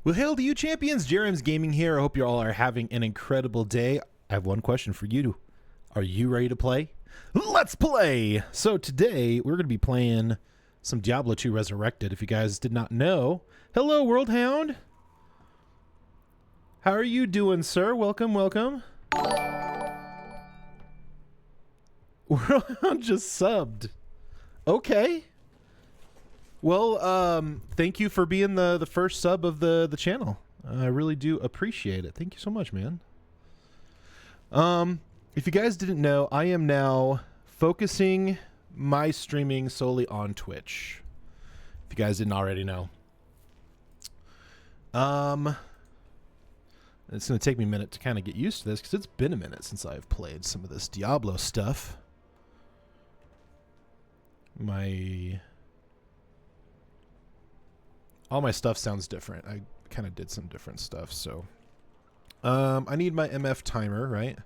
Well, hail to you champions. JayReimsGaming here. I hope you all are having an incredible day. I have one question for you. Are you ready to play? Let's play! So today, we're going to be playing some Diablo 2 Resurrected. If you guys did not know. Hello, World Hound. How are you doing, sir? Welcome, welcome. World Hound just subbed. Okay. Well, thank you for being the first sub of the channel. I really do appreciate it. Thank you so much, man. If you guys didn't know, I am now focusing my streaming solely on Twitch. If you guys didn't already know. It's going to take me a minute to kind of get used to this because it's been a minute since I've played some of this Diablo stuff. All my stuff sounds different. I kind of did some different stuff, so. I need my MF timer, right?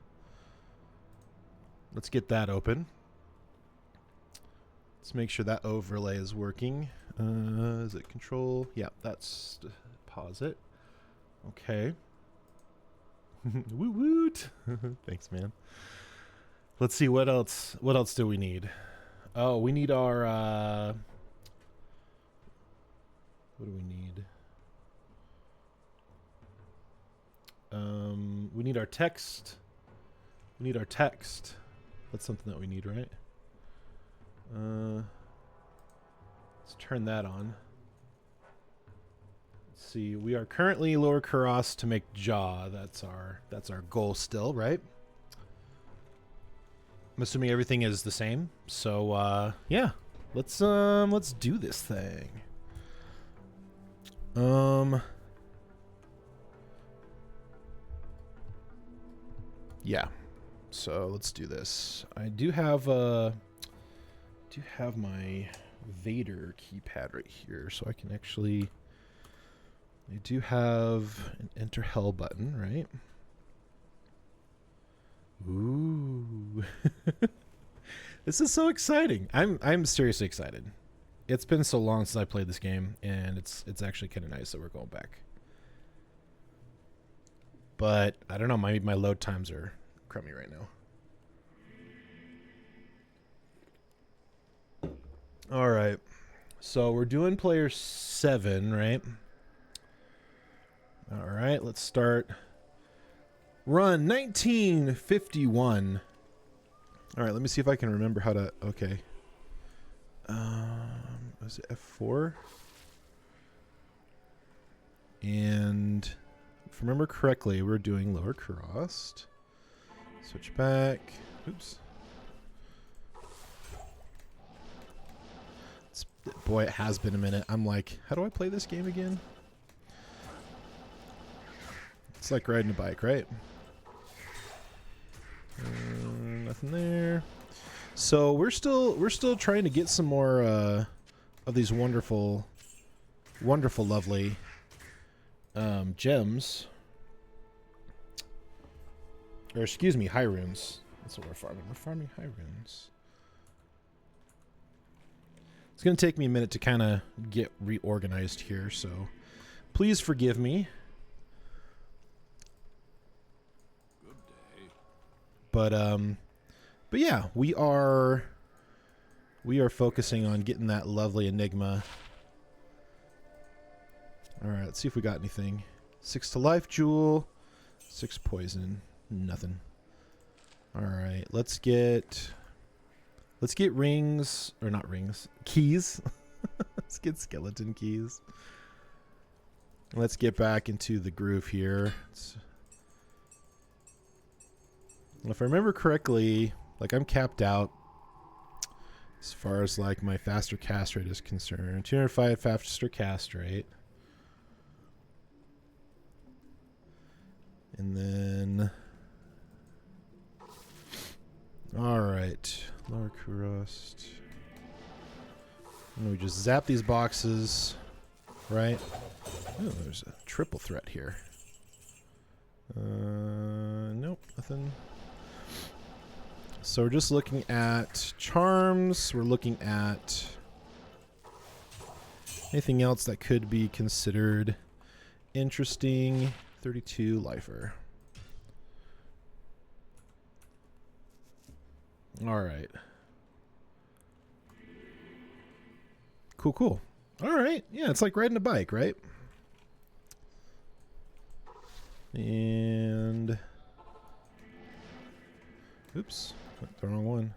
Let's get that open. Let's make sure that overlay is working. Is it control? Yeah, that's pause it. Okay. Woot woot. Thanks, man. Let's see what else. What else do we need? Oh, we need our. What do we need? We need our text. We need our text. That's something that we need, right? Let's turn that on. Let's see. We are currently lower Kuros to make jaw. That's our goal still, right? I'm assuming everything is the same. So yeah. Let's do this thing. Yeah. So let's do this. I do have my Vader keypad right here, so I can actually. I do have an enter hell button, right? Ooh. This is so exciting. I'm seriously excited. It's been so long since I played this game, and it's actually kind of nice that we're going back. But I don't know, my load times are crummy right now. All right, so we're doing player 7, right? All right, let's start. Run 1951. All right, let me see if I can remember how to. Okay. Was it F4? And if I remember correctly, we're doing lower crossed. Switch back. Oops. Boy, it has been a minute. I'm like, how do I play this game again? It's like riding a bike, right? Nothing there. So we're still trying to get some more of these wonderful, lovely gems. Or excuse me, high runes. That's what we're farming. We're farming high runes. It's going to take me a minute to kind of get reorganized here, so please forgive me. But yeah, we are focusing on getting that lovely Enigma. All right, let's see if we got anything. 6 to life jewel, 6 poison, nothing. All right, let's get rings, or not rings, keys. Let's get skeleton keys. Let's get back into the groove here. If I remember correctly, like I'm capped out as far as like my faster cast rate is concerned. 205 faster cast rate. And then all right, lower Kurust. And we just zap these boxes, right? Oh, there's a triple threat here. Nope, nothing. So we're just looking at charms. We're looking at anything else that could be considered interesting 32 lifer. All right. Cool, cool. All right. Yeah, it's like riding a bike, right? And oops, the wrong one.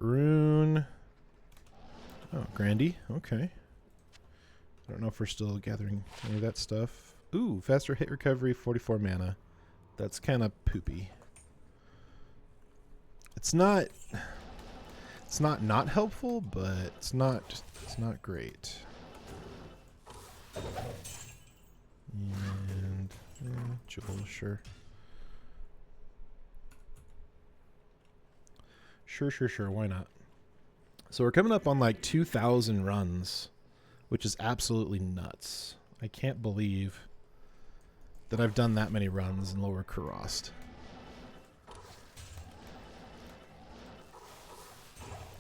Rune. Oh, Grandy. Okay. I don't know if we're still gathering any of that stuff. Ooh, faster hit recovery, 44 mana. That's kind of poopy. It's not helpful, but it's not great. And Joel, sure. Sure, why not? So we're coming up on like 2,000 runs, which is absolutely nuts. I can't believe that I've done that many runs in Lower Kurost.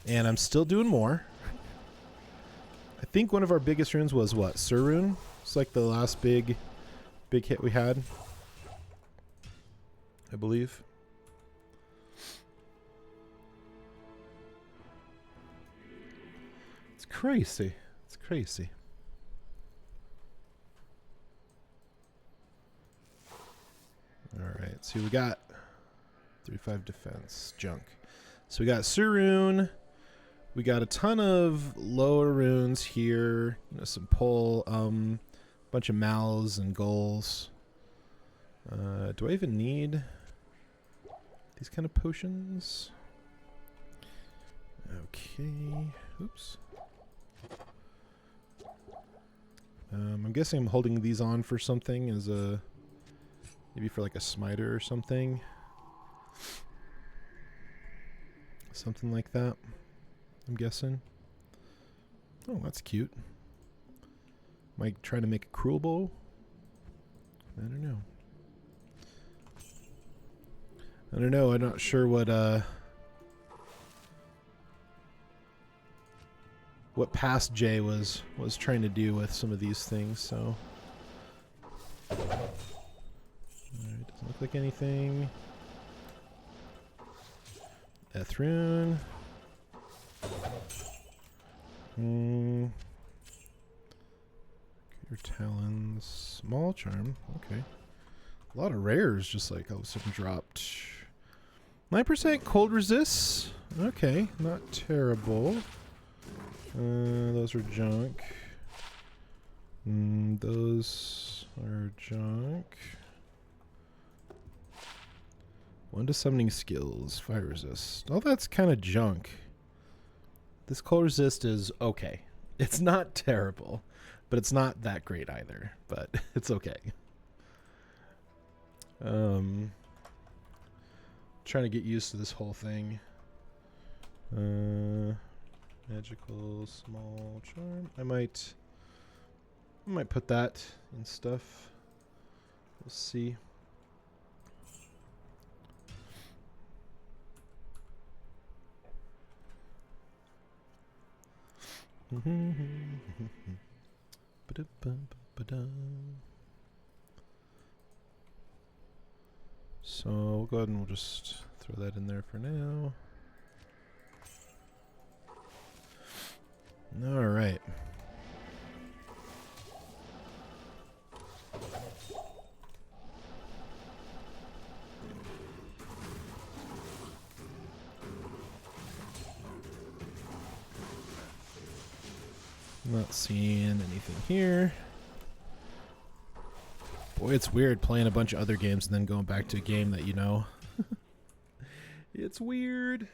And I'm still doing more. I think one of our biggest runes was what? Rune? It's like the last big hit we had, I believe. It's crazy. It's crazy. Alright, so we got 35 defense. Junk. So we got Rune. We got a ton of lower runes here. You know, some pull, bunch of mals and goals. Do I even need these kind of potions? Okay. Oops. I'm guessing I'm holding these on for something as a maybe for like a smiter or something. Something like that, I'm guessing. Oh, that's cute. Am I trying to make a cruel bow? I don't know. I'm not sure what past Jay was trying to do with some of these things, so. Alright, doesn't look like anything. Rune. Your talons. Small charm. Okay. A lot of rares just like all of a sudden dropped. 9% cold resist. Okay, not terrible. Those are junk. Those are junk. 1 to summoning skills. Fire resist. Oh, that's kind of junk. This cold resist is okay. It's not terrible, but it's not that great either. But it's okay. Trying to get used to this whole thing. Magical small charm. I might put that in stuff. We'll see. So we'll go ahead and we'll just throw that in there for now. All right. Not seeing anything here. Boy, it's weird playing a bunch of other games and then going back to a game that you know. It's weird.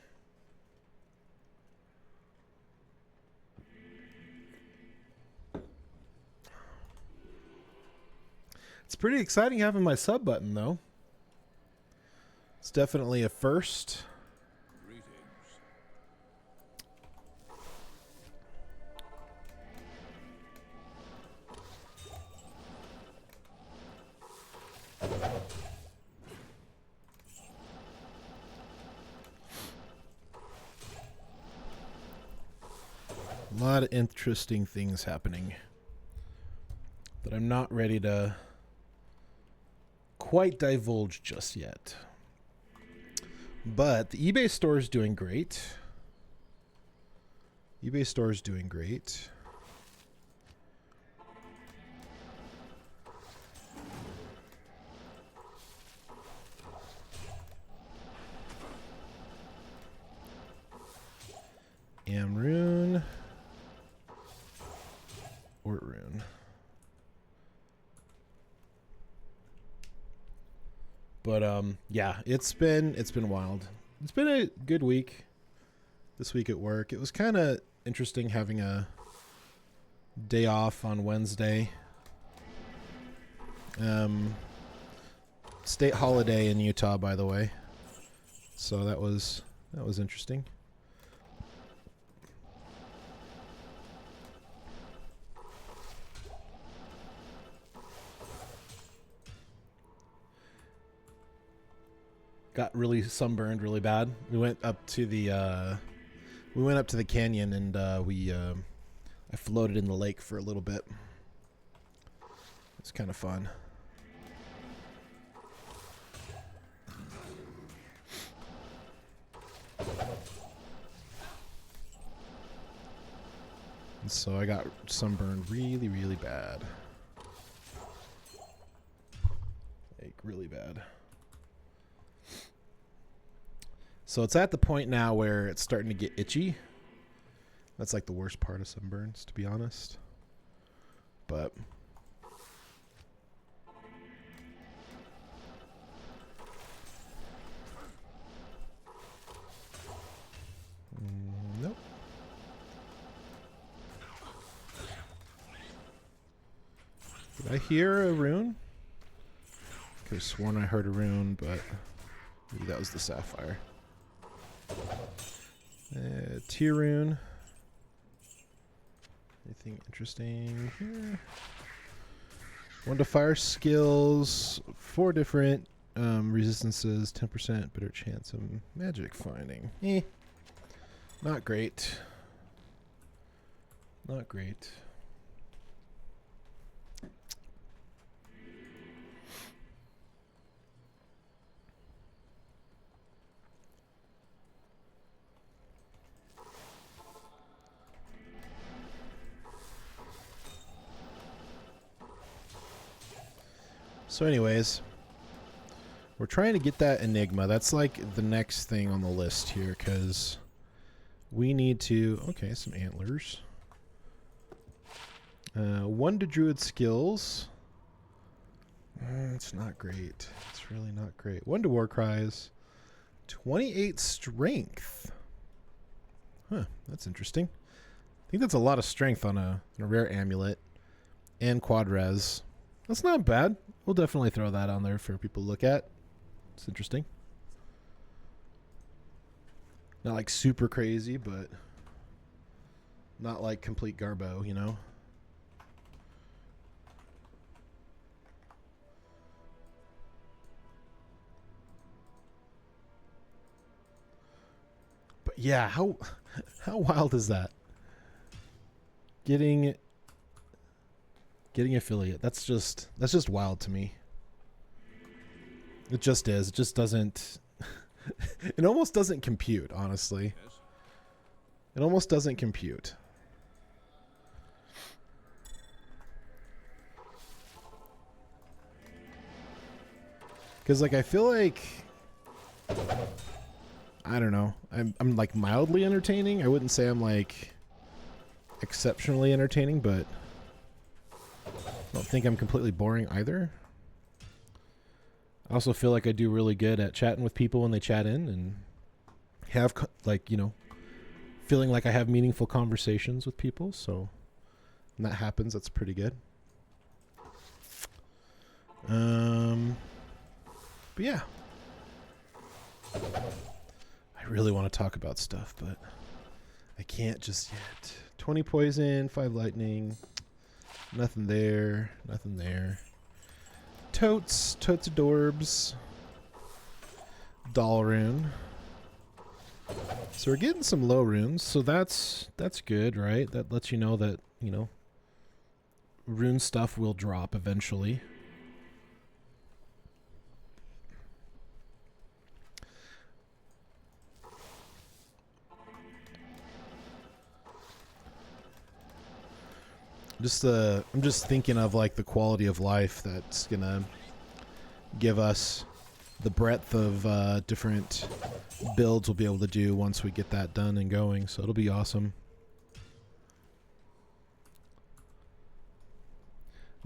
It's pretty exciting having my sub button, though. It's definitely a first. A lot of interesting things happening that I'm not ready to quite divulge just yet. But the eBay store is doing great. eBay store is doing great. Rune or Rune. But yeah, it's been wild. It's been a good week this week at work. It was kind of interesting having a day off on Wednesday. State holiday in Utah, by the way. So that was interesting. Got really sunburned really bad. We went up to the canyon and I floated in the lake for a little bit. It's kind of fun. And so I got sunburned really, really bad. Like really bad. So it's at the point now where it's starting to get itchy. That's like the worst part of sunburns, to be honest. But nope. Did I hear a rune? I could have sworn I heard a rune, but maybe that was the sapphire. Tier rune. Anything interesting here? 1 to fire skills, 4 different resistances, 10% better chance of magic finding. Not great. Not great. So anyways, we're trying to get that Enigma. That's like the next thing on the list here, because we need to... Okay, some antlers. 1 to Druid skills. It's not great. It's really not great. 1 to War Cries. 28 strength. Huh, that's interesting. I think that's a lot of strength on a rare amulet. And quad res. That's not bad. We'll definitely throw that on there for people to look at. It's interesting. Not like super crazy, but not like complete garbo, you know? But yeah, how wild is that? Getting affiliate. That's just wild to me. It just is. It just doesn't it almost doesn't compute, honestly. It almost doesn't compute. Cuz like I feel like I don't know. I'm like mildly entertaining. I wouldn't say I'm like exceptionally entertaining, but I don't think I'm completely boring either. I also feel like I do really good at chatting with people when they chat in and have, like, you know, feeling like I have meaningful conversations with people. So when that happens, that's pretty good. But yeah. I really want to talk about stuff, but I can't just yet. 20 poison, 5 lightning. Nothing there. Nothing there. Totes adorbs. Doll rune. So we're getting some low runes, so that's good, right? That lets you know that, you know, rune stuff will drop eventually. I'm just thinking of like the quality of life that's gonna give us the breadth of different builds we'll be able to do once we get that done and going. So it'll be awesome.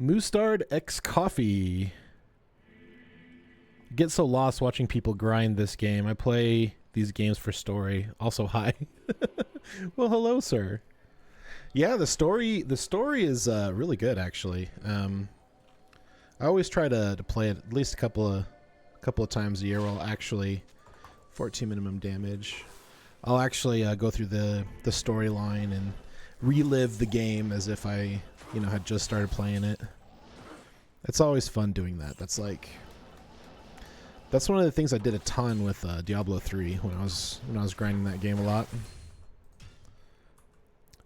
Moostard X Coffee. Get so lost watching people grind this game. I play these games for story. Also, hi. Well, hello, sir. Yeah, the story is really good, actually. I always try to play it at least a couple of times a year. I'll actually 14 minimum damage. I'll actually go through the storyline and relive the game as if I, you know, had just started playing it. It's always fun doing that. That's one of the things I did a ton with Diablo 3 when I was grinding that game a lot.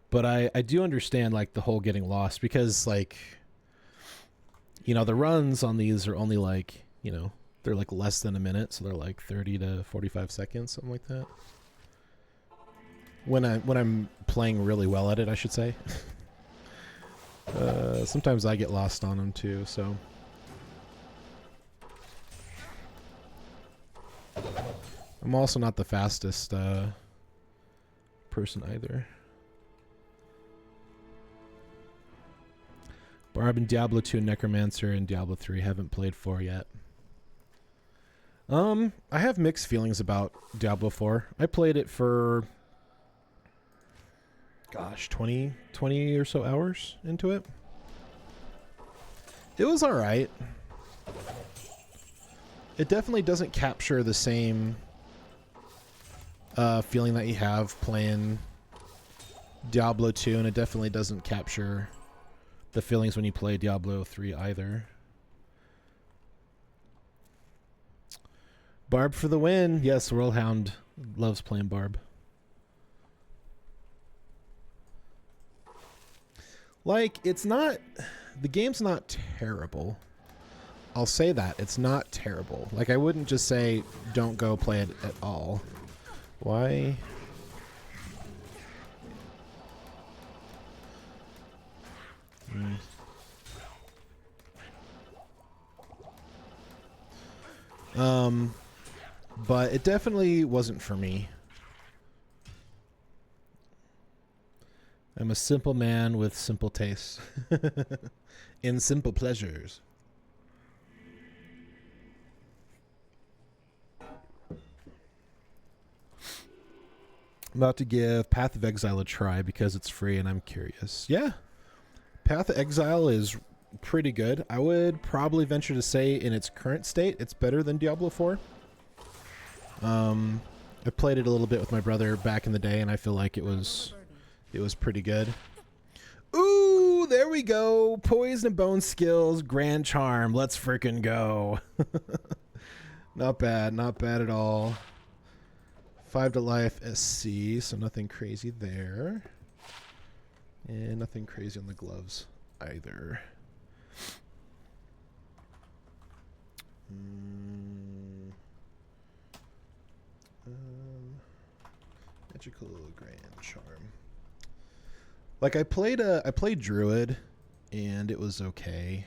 But I do understand like the whole getting lost, because like, you know, the runs on these are only like, you know, they're like less than a minute, so they're like 30 to 45 seconds, something like that. When I'm playing really well at it, I should say. Sometimes I get lost on them too, so. I'm also not the fastest person either. Barb in Diablo 2, Necromancer and Diablo 3 haven't played 4 yet. I have mixed feelings about Diablo 4. I played it for, gosh, 20 or so hours into it. It was alright. It definitely doesn't capture the same feeling that you have playing Diablo 2, and it definitely doesn't capture the feelings when you play Diablo 3 either. Barb for the win. Yes, Whirlhound loves playing Barb. Like, it's not... The game's not terrible. I'll say that. It's not terrible. Like, I wouldn't just say don't go play it at all. Why... But it definitely wasn't for me. I'm a simple man with simple tastes. In simple pleasures. I'm about to give Path of Exile a try because it's free and I'm curious. Yeah. Path of Exile is pretty good. I would probably venture to say in its current state, it's better than Diablo 4. I played it a little bit with my brother back in the day, and I feel like it was pretty good. Ooh, there we go. Poison and bone skills, grand charm. Let's frickin' go. Not bad at all. 5 to life SC, so nothing crazy there. And nothing crazy on the gloves either. Magical grand charm. Like I played Druid, and it was okay.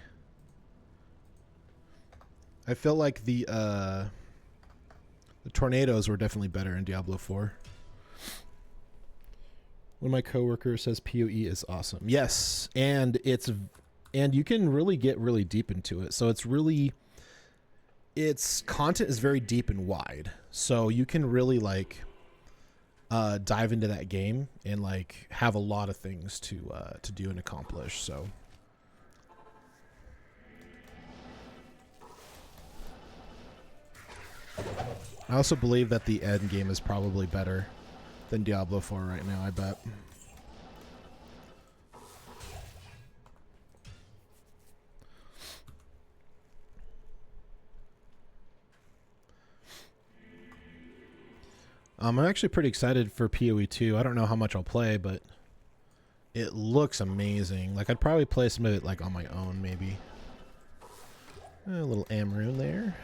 I felt like the tornadoes were definitely better in Diablo 4. One of my coworkers says PoE is awesome. Yes, and you can really get really deep into it. So its content is very deep and wide. So you can really like dive into that game and like have a lot of things to do and accomplish. So I also believe that the end game is probably better than Diablo 4 right now, I bet. I'm actually pretty excited for PoE 2. I don't know how much I'll play, but it looks amazing. Like, I'd probably play some of it, like, on my own, maybe. A little Amrune there.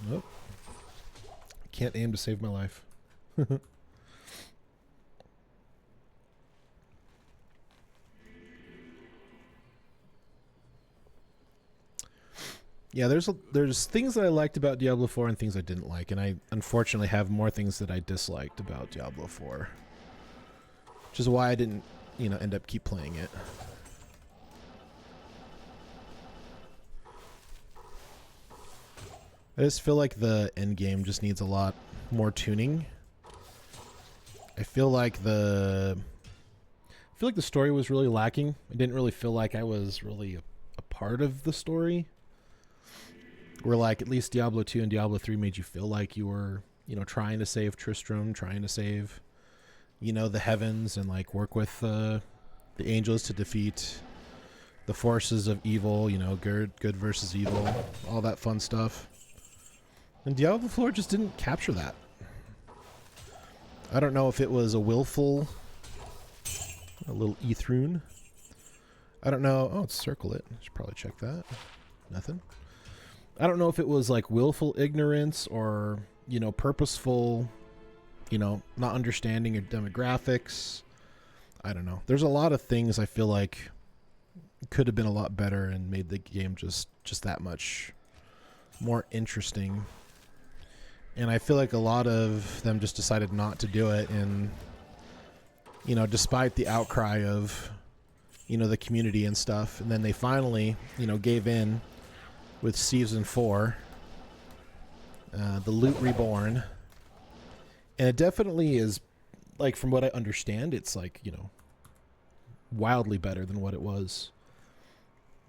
Nope. Can't aim to save my life. Yeah, there's things that I liked about Diablo 4 and things I didn't like, and I unfortunately have more things that I disliked about Diablo 4, which is why I didn't, end up keep playing it. I just feel like the end game just needs a lot more tuning. I feel like the story was really lacking. I didn't really feel like I was really a part of the story. Where, like, at least Diablo 2 and Diablo 3 made you feel like you were, trying to save Tristram, trying to save, the heavens, and, like, work with the angels to defeat the forces of evil, good versus evil, all that fun stuff. And Diablo 4 just didn't capture that. I don't know if it was a little Rune. I don't know. Oh, it's circle it. I should probably check that. Nothing. I don't know if it was like willful ignorance or, purposeful, not understanding your demographics. I don't know. There's a lot of things I feel like could have been a lot better and made the game just that much more interesting. And I feel like a lot of them just decided not to do it. And, despite the outcry of, the community and stuff. And then they finally, gave in with Season 4, The Loot Reborn. And it definitely is, like, from what I understand, it's like, wildly better than what it was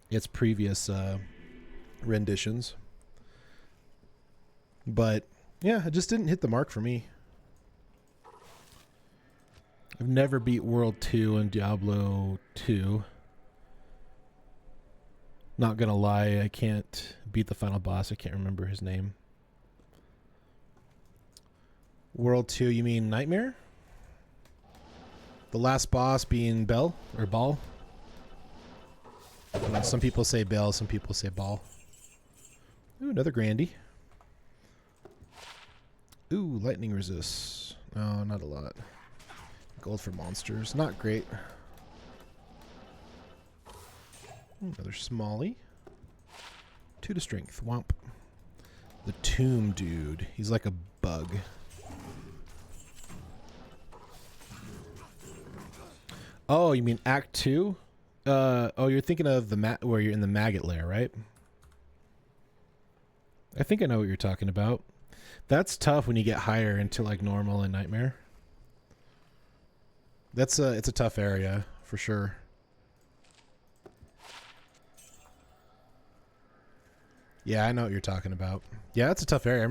its previous renditions. But, yeah, it just didn't hit the mark for me. I've never beat World 2 in Diablo 2. Not gonna lie, I can't beat the final boss. I can't remember his name. World 2, you mean Nightmare? The last boss being Bell or Ball? Some people say Bell, some people say Ball. Ooh, another Grandy. Ooh, lightning resists. No, not a lot. Gold for monsters. Not great. Another Smalley. 2 to strength. Womp. The Tomb Dude. He's like a bug. Oh, you mean Act 2? Oh, you're thinking of the where you're in the maggot lair, right? I think I know what you're talking about. That's tough when you get higher into like normal and nightmare. It's a tough area for sure. Yeah, I know what you're talking about. Yeah, that's a tough area. I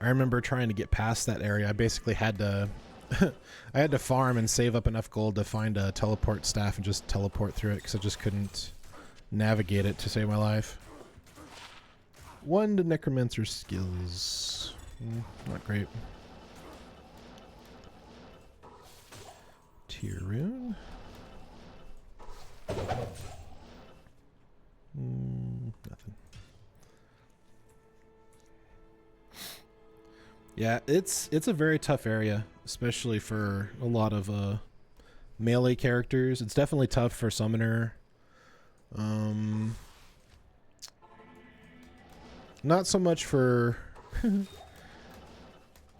remember trying to get past that area. I basically had to I had to farm and save up enough gold to find a teleport staff and just teleport through it because I just couldn't navigate it to save my life. 1 to necromancer skills. Not great. Tier rune. Nothing. Yeah, it's a very tough area, especially for a lot of melee characters. It's definitely tough for summoner. Not so much for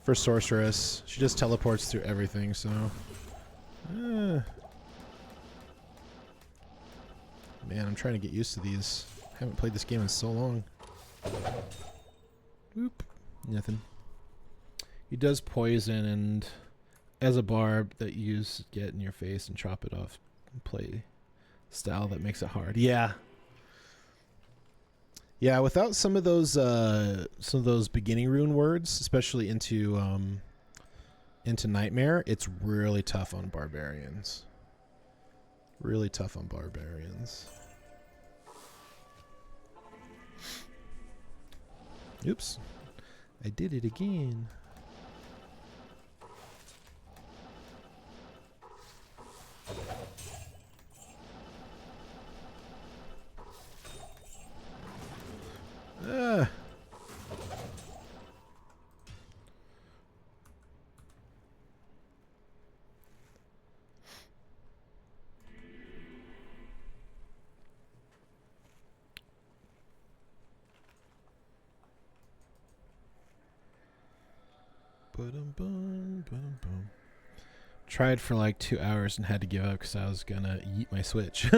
for sorceress. She just teleports through everything, so man, I'm trying to get used to these. I haven't played this game in so long. Oop. Nothing. He does poison, and as a barb that you get in your face and chop it off, play style that makes it hard. Yeah. Yeah, without some of those beginning rune words, especially into Nightmare, it's really tough on barbarians. Really tough on barbarians. Oops. I did it again. Ah. Tried for like 2 hours and had to give up because I was gonna yeet my Switch.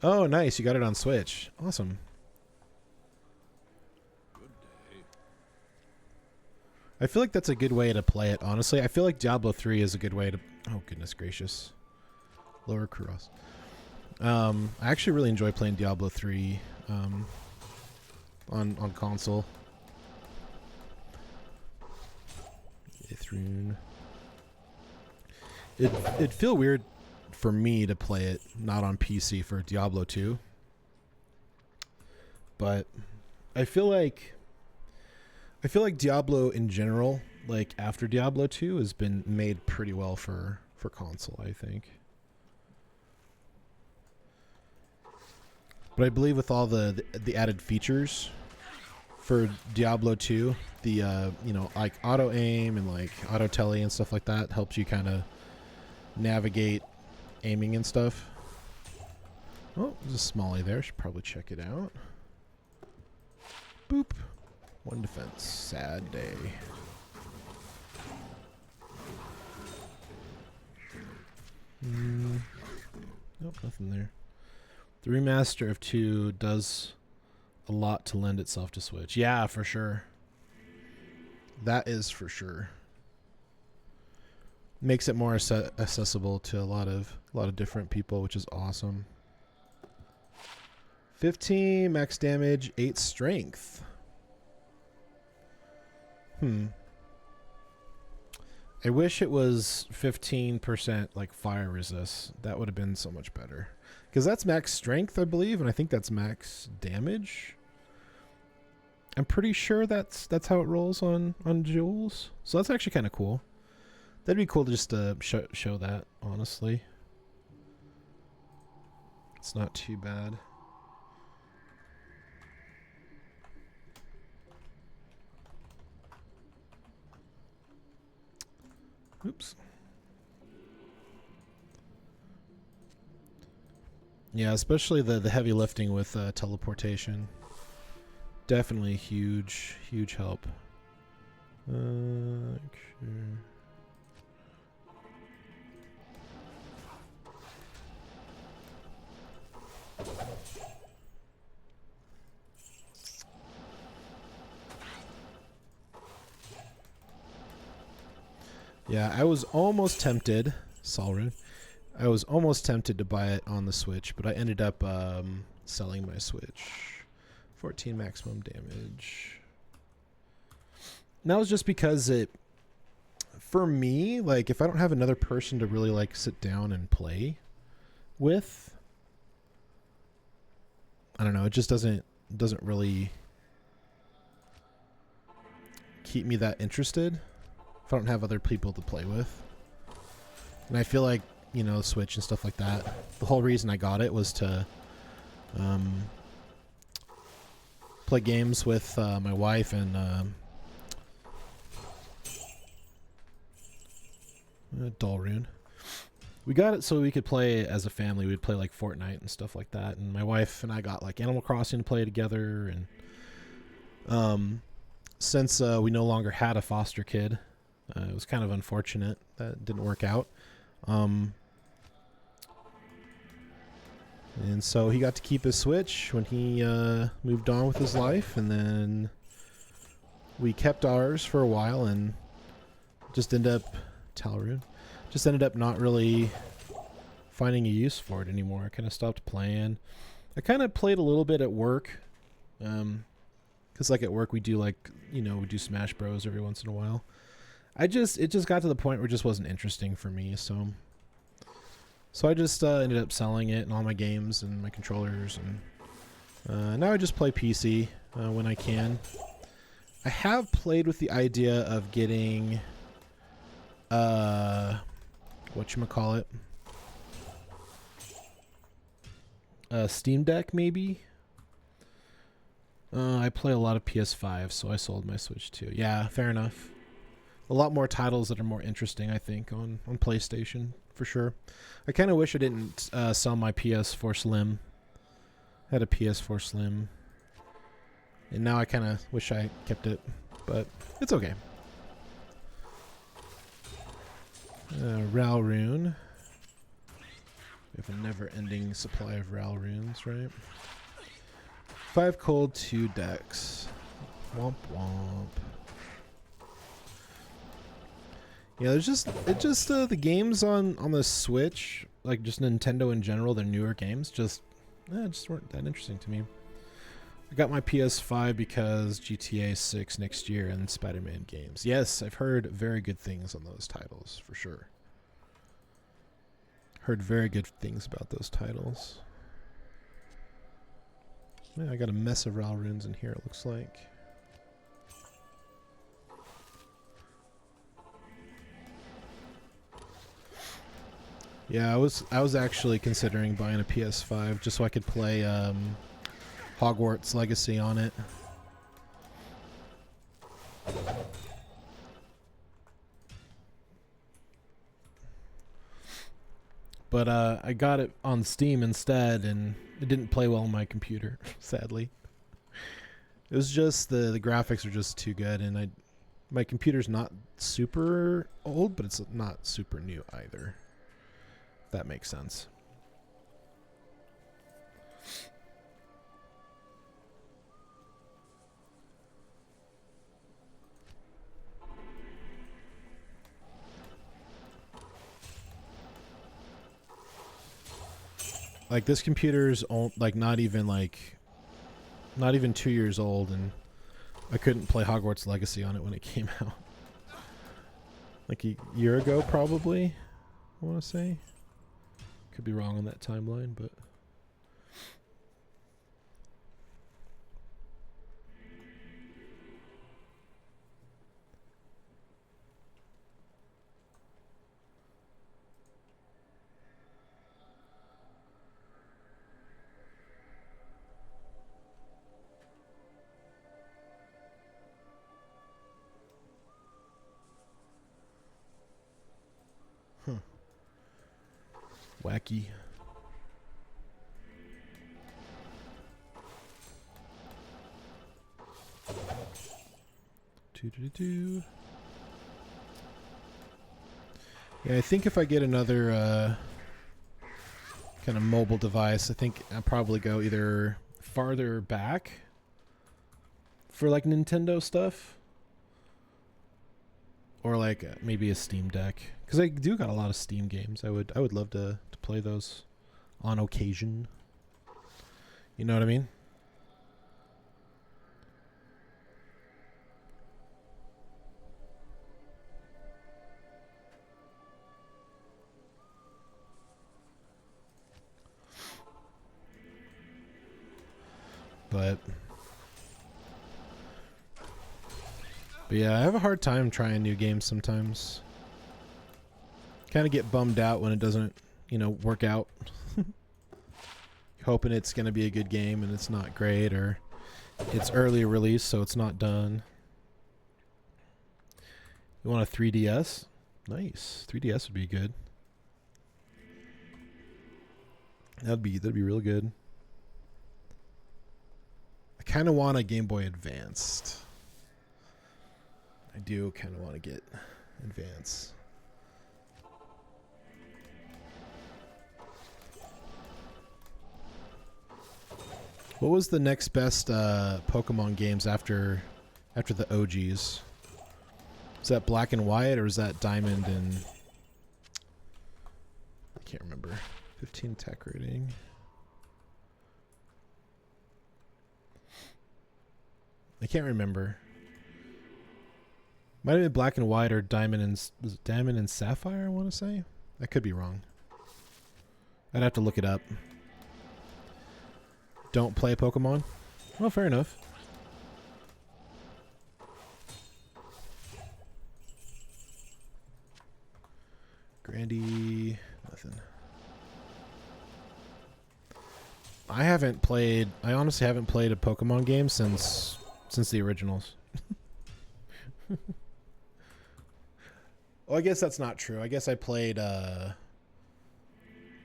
Oh, nice. You got it on Switch. Awesome. I feel like that's a good way to play it, honestly. I feel like Diablo 3 is a good way to... Oh, goodness gracious. Lower cross. I actually really enjoy playing Diablo 3 on console. Rune. It'd feel weird for me to play it not on PC for Diablo 2. But I feel like Diablo in general, like after Diablo 2, has been made pretty well for console, I think. But I believe with all the added features for Diablo 2, the you know, like auto aim and like auto tele and stuff like that helps you kind of navigate aiming and stuff. Oh, there's a Smalley there. Should probably check it out. Boop. 1 defense. Sad day. Nope, nothing there. The remaster of 2 does a lot to lend itself to Switch. Yeah, for sure. That is for sure. Makes it more accessible to a lot of different people, which is awesome. 15 max damage, 8 strength. I wish it was 15% like fire resist. That would have been so much better. Because that's max strength, I believe, and I think that's max damage. I'm pretty sure that's how it rolls on Jules. So that's actually kind of cool. That'd be cool to just show that, honestly. It's not too bad. Oops. Yeah, especially the heavy lifting with teleportation. Definitely huge help. Okay. Yeah, I was almost tempted, Rune. I was almost tempted to buy it on the Switch, but I ended up selling my Switch. 14 maximum damage. And that was just because it, for me, like if I don't have another person to really like sit down and play with, I don't know, it just doesn't really keep me that interested if I don't have other people to play with. And I feel like, you know, Switch and stuff like that, the whole reason I got it was to play games with my wife and Rune. We got it so we could play as a family. We'd play like Fortnite and stuff like that. And my wife and I got like Animal Crossing to play together. And since we no longer had a foster kid, it was kind of unfortunate that it didn't work out. And so he got to keep his Switch when he moved on with his life, and then we kept ours for a while and just ended up not really finding a use for it anymore. I kind of stopped playing. I kind of played a little bit at work, because like at work we do like, you know, we do Smash Bros every once in a while. It just got to the point where it just wasn't interesting for me, so So I just ended up selling it and all my games and my controllers, and now I just play PC when I can. I have played with the idea of getting whatchamacallit, a Steam Deck maybe. I play a lot of PS5, so I sold my Switch too. Yeah, fair enough. A lot more titles that are more interesting, I think, on PlayStation, for sure. I kind of wish I didn't sell my PS4 Slim. I had a PS4 Slim. And now I kind of wish I kept it, but it's okay. Ral Rune. We have a never-ending supply of Ral Runes, right? 5 cold, 2 decks. Womp womp. Yeah, there's just the games on the Switch, like just Nintendo in general, their newer games, just weren't that interesting to me. I got my PS5 because GTA 6 next year and Spider-Man games. Yes, I've heard very good things on those titles, for sure. Heard very good things about those titles. Yeah, I got a mess of Ral Runes in here, it looks like. Yeah, I was actually considering buying a PS5 just so I could play Hogwarts Legacy on it. But I got it on Steam instead, and it didn't play well on my computer, sadly. It was just the graphics are just too good, and my computer's not super old, but it's not super new either. If that makes sense. Like this computer's old, like not even 2 years old, and I couldn't play Hogwarts Legacy on it when it came out. Like a year ago, probably, I want to say. Could be wrong on that timeline, but... Wacky. Yeah, I think if I get another kind of mobile device, I think I'll probably go either farther back for like Nintendo stuff, or like maybe a Steam Deck, because I do got a lot of Steam games. I would love to play those on occasion. You know what I mean? But yeah, I have a hard time trying new games sometimes. Kind of get bummed out when it doesn't, work out. Hoping it's going to be a good game and it's not great, or it's early release so it's not done. You want a 3DS? Nice. 3DS would be good. That'd be real good. I kind of want a Game Boy Advanced. I do kind of want to get Advance. What was the next best Pokemon games after the OGs? Was that Black and White, or was that Diamond and... I can't remember. 15 attack rating. I can't remember. Might have been Black and White or Diamond and... Was it Diamond and Sapphire, I want to say? I could be wrong. I'd have to look it up. Don't play Pokemon? Well, fair enough. Grandy, nothing. I honestly haven't played a Pokemon game since the originals. Well, I guess that's not true. I guess I played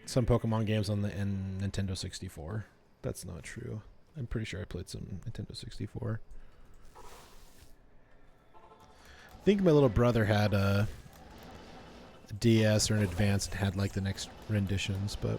some Pokemon games on the Nintendo 64. That's not true. I'm pretty sure I played some Nintendo 64. I think my little brother had a DS or an Advance and had like the next renditions, but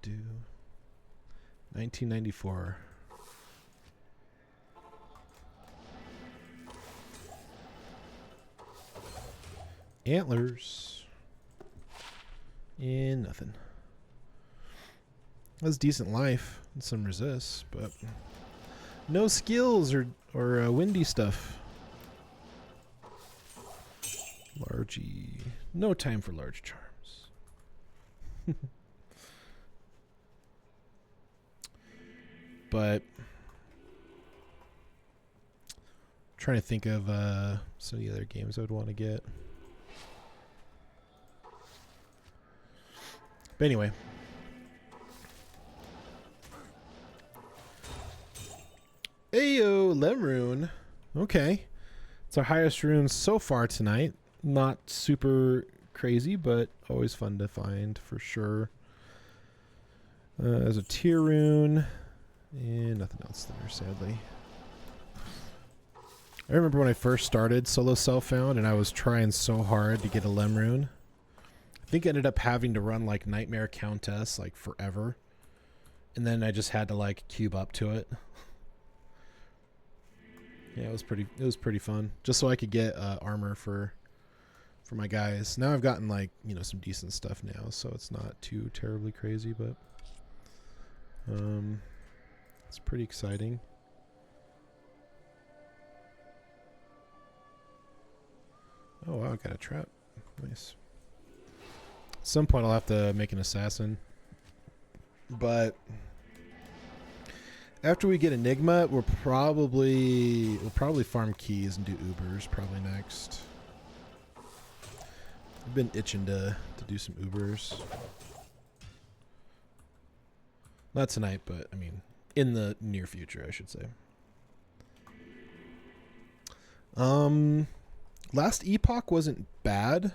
do 1994. Antlers. And nothing. That was decent life and some resists, but no skills or windy stuff. Largy. No time for large charms. But trying to think of some of the other games I would want to get. But anyway. Ayo, Lemrune. Okay. It's our highest rune so far tonight. Not super crazy, but always fun to find for sure. There's a tier rune. And nothing else there, sadly. I remember when I first started solo self-found and I was trying so hard to get a Lemrune. I think I ended up having to run like Nightmare Countess like forever. And then I just had to like cube up to it. Yeah, it was pretty fun. Just so I could get armor for my guys. Now I've gotten like, you know, some decent stuff now, so it's not too terribly crazy, but it's pretty exciting. Oh wow, I got a trap. Nice. At some point I'll have to make an assassin. But after we get Enigma, we'll probably farm keys and do Ubers probably next. I've been itching to do some Ubers. Not tonight, but I mean in the near future, I should say. Last Epoch wasn't bad,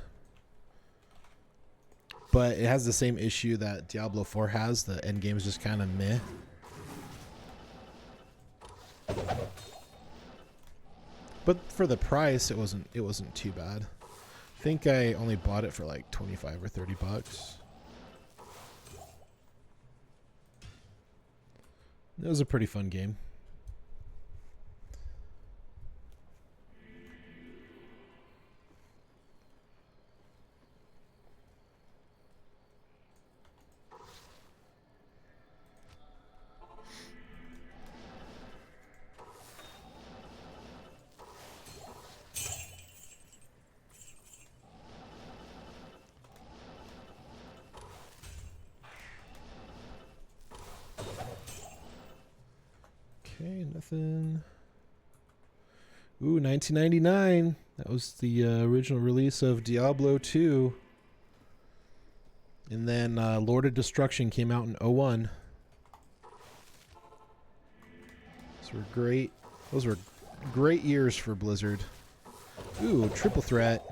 but it has the same issue that Diablo 4 has. The end game is just kind of meh. But for the price, it wasn't too bad. I think I only bought it for like 25 or 30 bucks. It was a pretty fun game. Okay, nothing. Ooh, 1999. That was the original release of Diablo 2. And then Lord of Destruction came out in 01. Those were great years for Blizzard. Ooh, triple threat.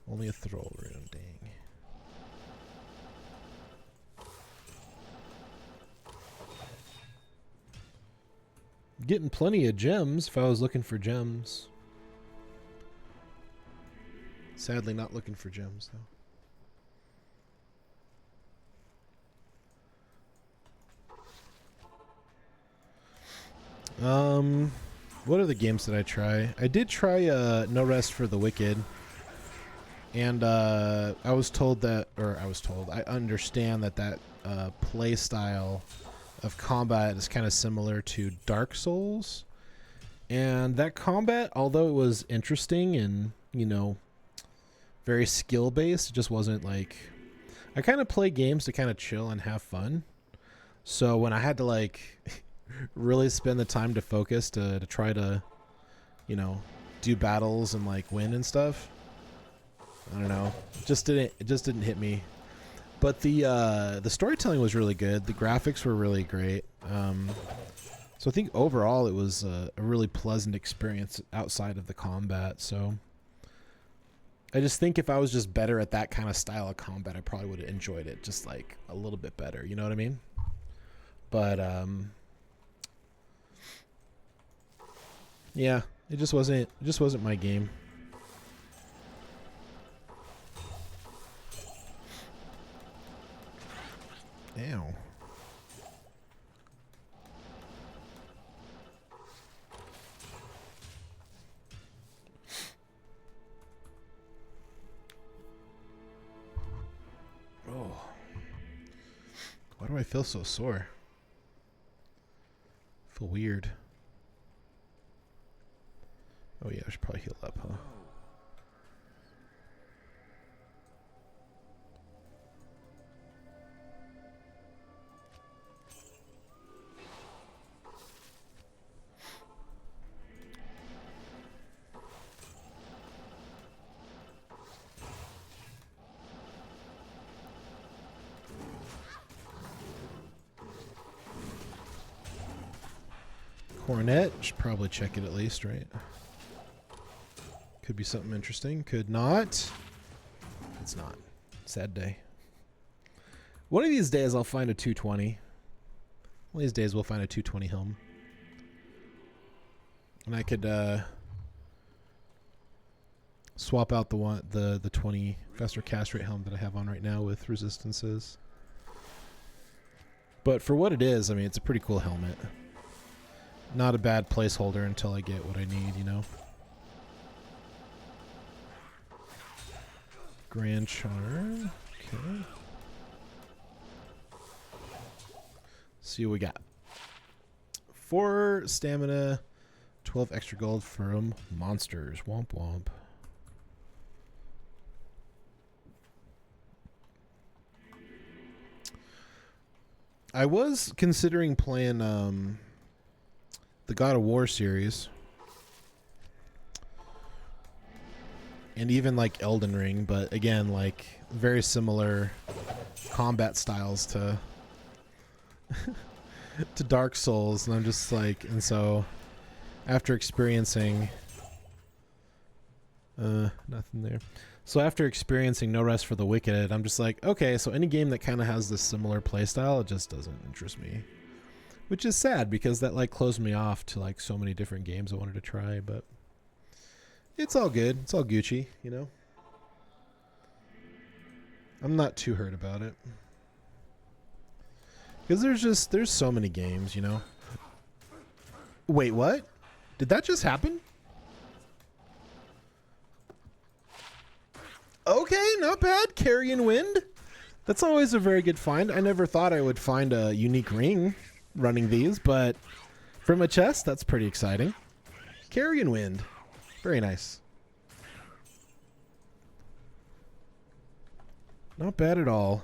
Only a Thrall rune, dang. Getting plenty of gems if I was looking for gems. Sadly not looking for gems though. What are the games that I try? I did try No Rest for the Wicked. And I was told that, or I understand that play style of combat is kind of similar to Dark Souls. And that combat, although it was interesting and, you know, very skill-based, it just wasn't like... I kind of play games to kind of chill and have fun. So when I had to, like, really spend the time to focus to try to, you know, do battles and, like, win and stuff, I don't know. It just didn't hit me. But the storytelling was really good. The graphics were really great. So I think overall it was a really pleasant experience outside of the combat. So I just think if I was just better at that kind of style of combat, I probably would have enjoyed it just like a little bit better. You know what I mean? But yeah, it just wasn't my game. Ow. Oh. Why do I feel so sore? I feel weird. Oh yeah, I should probably heal up, huh? Cornet, should probably check it at least, right? Could be something interesting. Could not. It's not. Sad day. One of these days I'll find a 220. One of these days we'll find a 220 helm. And I could swap out the 20 faster cast rate helm that I have on right now with resistances. But for what it is, I mean, it's a pretty cool helmet. Not a bad placeholder until I get what I need, you know. Grand Charm. Okay. See what we got. 4 stamina, 12 extra gold from monsters. Womp womp. I was considering playing the God of War series. And even like Elden Ring, but again, like very similar combat styles to to Dark Souls, and I'm just like, and so after experiencing nothing there. So after experiencing No Rest for the Wicked, I'm just like, okay, so any game that kind of has this similar playstyle, it just doesn't interest me. Which is sad because that like closed me off to like so many different games I wanted to try, but it's all good. It's all Gucci, you know? I'm not too hurt about it. Because there's so many games, you know? Wait, what? Did that just happen? Okay, not bad. Carrion Wind. That's always a very good find. I never thought I would find a unique ring running these, but from a chest, that's pretty exciting. Carrion Wind. Very nice. Not bad at all.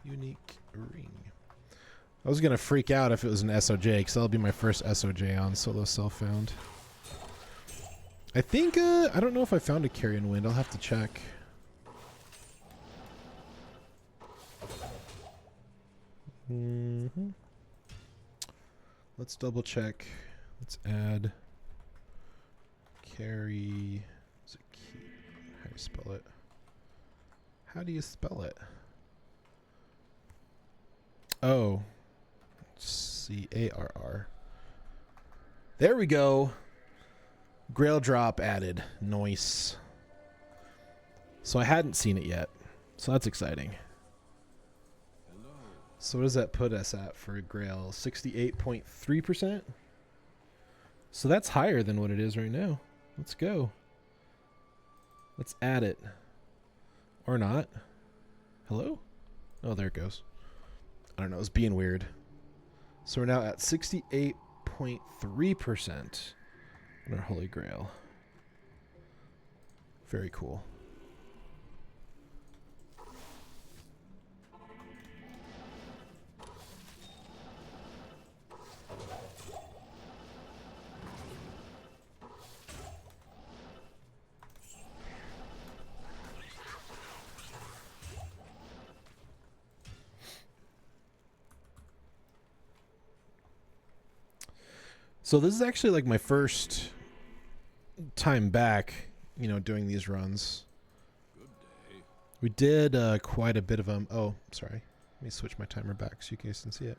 Unique ring. I was going to freak out if it was an SOJ, because that'll be my first SOJ on Solo Self-Found. I think, I don't know if I found a Carrion Wind. I'll have to check. Let's double check. Let's add carry. Is it key? How do you spell it? How do you spell it? Oh, C-A-R-R. There we go. Grail drop added. Nice. So I hadn't seen it yet. So that's exciting. So what does that put us at for Grail? 68.3%? So that's higher than what it is right now. Let's go. Let's add it. Or not. Hello? Oh, there it goes. I don't know. It's being weird. So we're now at 68.3% on our Holy Grail. Very cool. So this is actually like my first time back, you know, doing these runs. We did quite a bit of them. Oh, sorry. Let me switch my timer back so you guys can see it.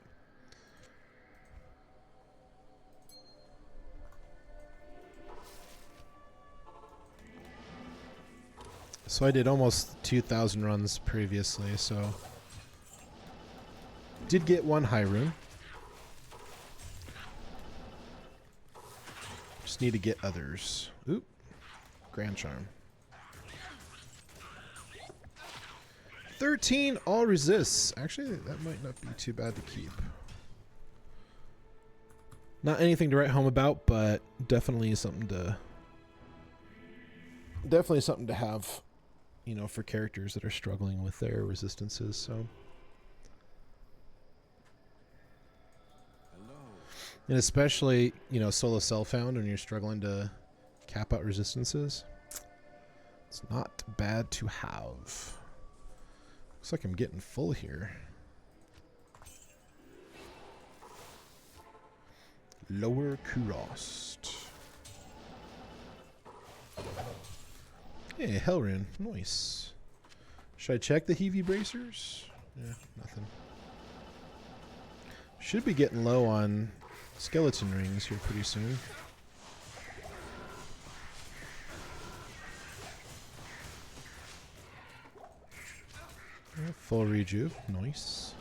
So I did almost 2,000 runs previously, so did get one high rune. Just need to get others. Oop. Grand Charm. 13 all resists. Actually, that might not be too bad to keep. Not anything to write home about, but definitely something to have, you know, for characters that are struggling with their resistances. So, and especially, you know, solo self-found when you're struggling to cap out resistances, it's not bad to have. Looks like I'm getting full here. Lower Kurost. Hey, Hellrune. Nice. Should I check the Heavy Bracers? Yeah, nothing. Should be getting low on skeleton rings here pretty soon. Full rejuve. Nice.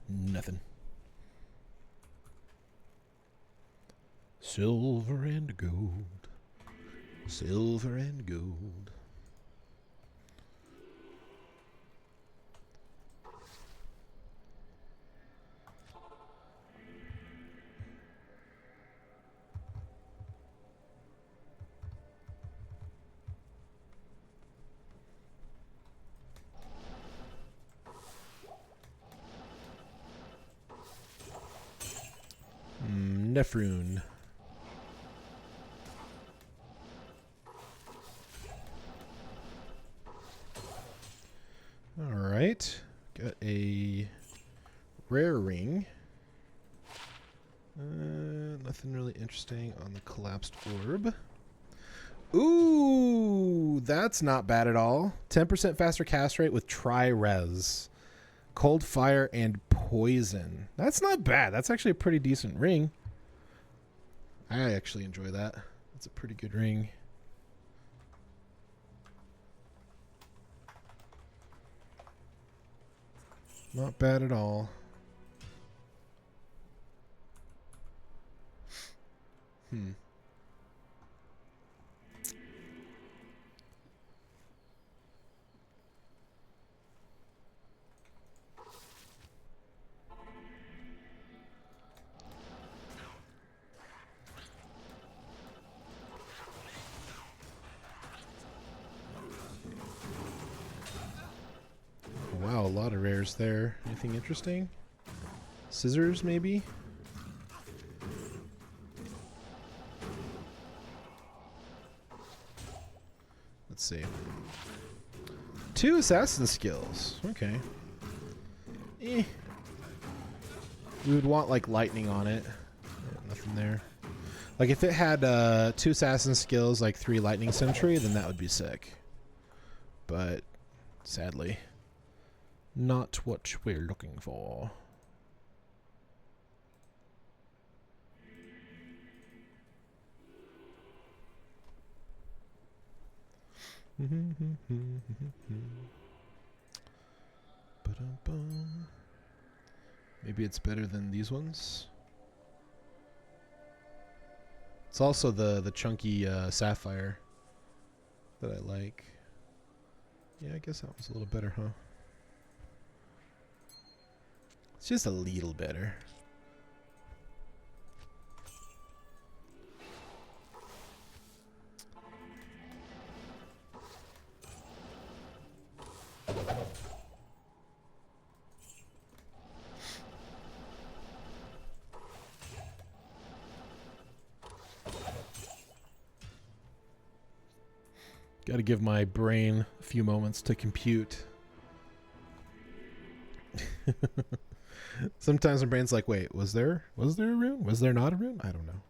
Nothing. Silver and gold. Silver and gold. Rune. All right, got a rare ring. Nothing really interesting on the collapsed orb. Ooh, that's not bad at all. 10% faster cast rate with tri-res. Cold fire and poison. That's not bad. That's actually a pretty decent ring. I actually enjoy that. That's a pretty good ring. Not bad at all. Wow, a lot of rares there. Anything interesting? Scissors, maybe? Let's see. 2 assassin skills. Okay. We would want, like, lightning on it. Yeah, nothing there. Like, if it had 2 assassin skills, like 3 lightning sentry, then that would be sick. But, sadly, not what we're looking for. Maybe it's better than these ones. It's also the chunky sapphire that I like. Yeah, I guess that one's a little better, huh? It's just a little better. Got to give my brain a few moments to compute. Sometimes my brain's like, wait, was there a rune? Was there not a rune? I don't know.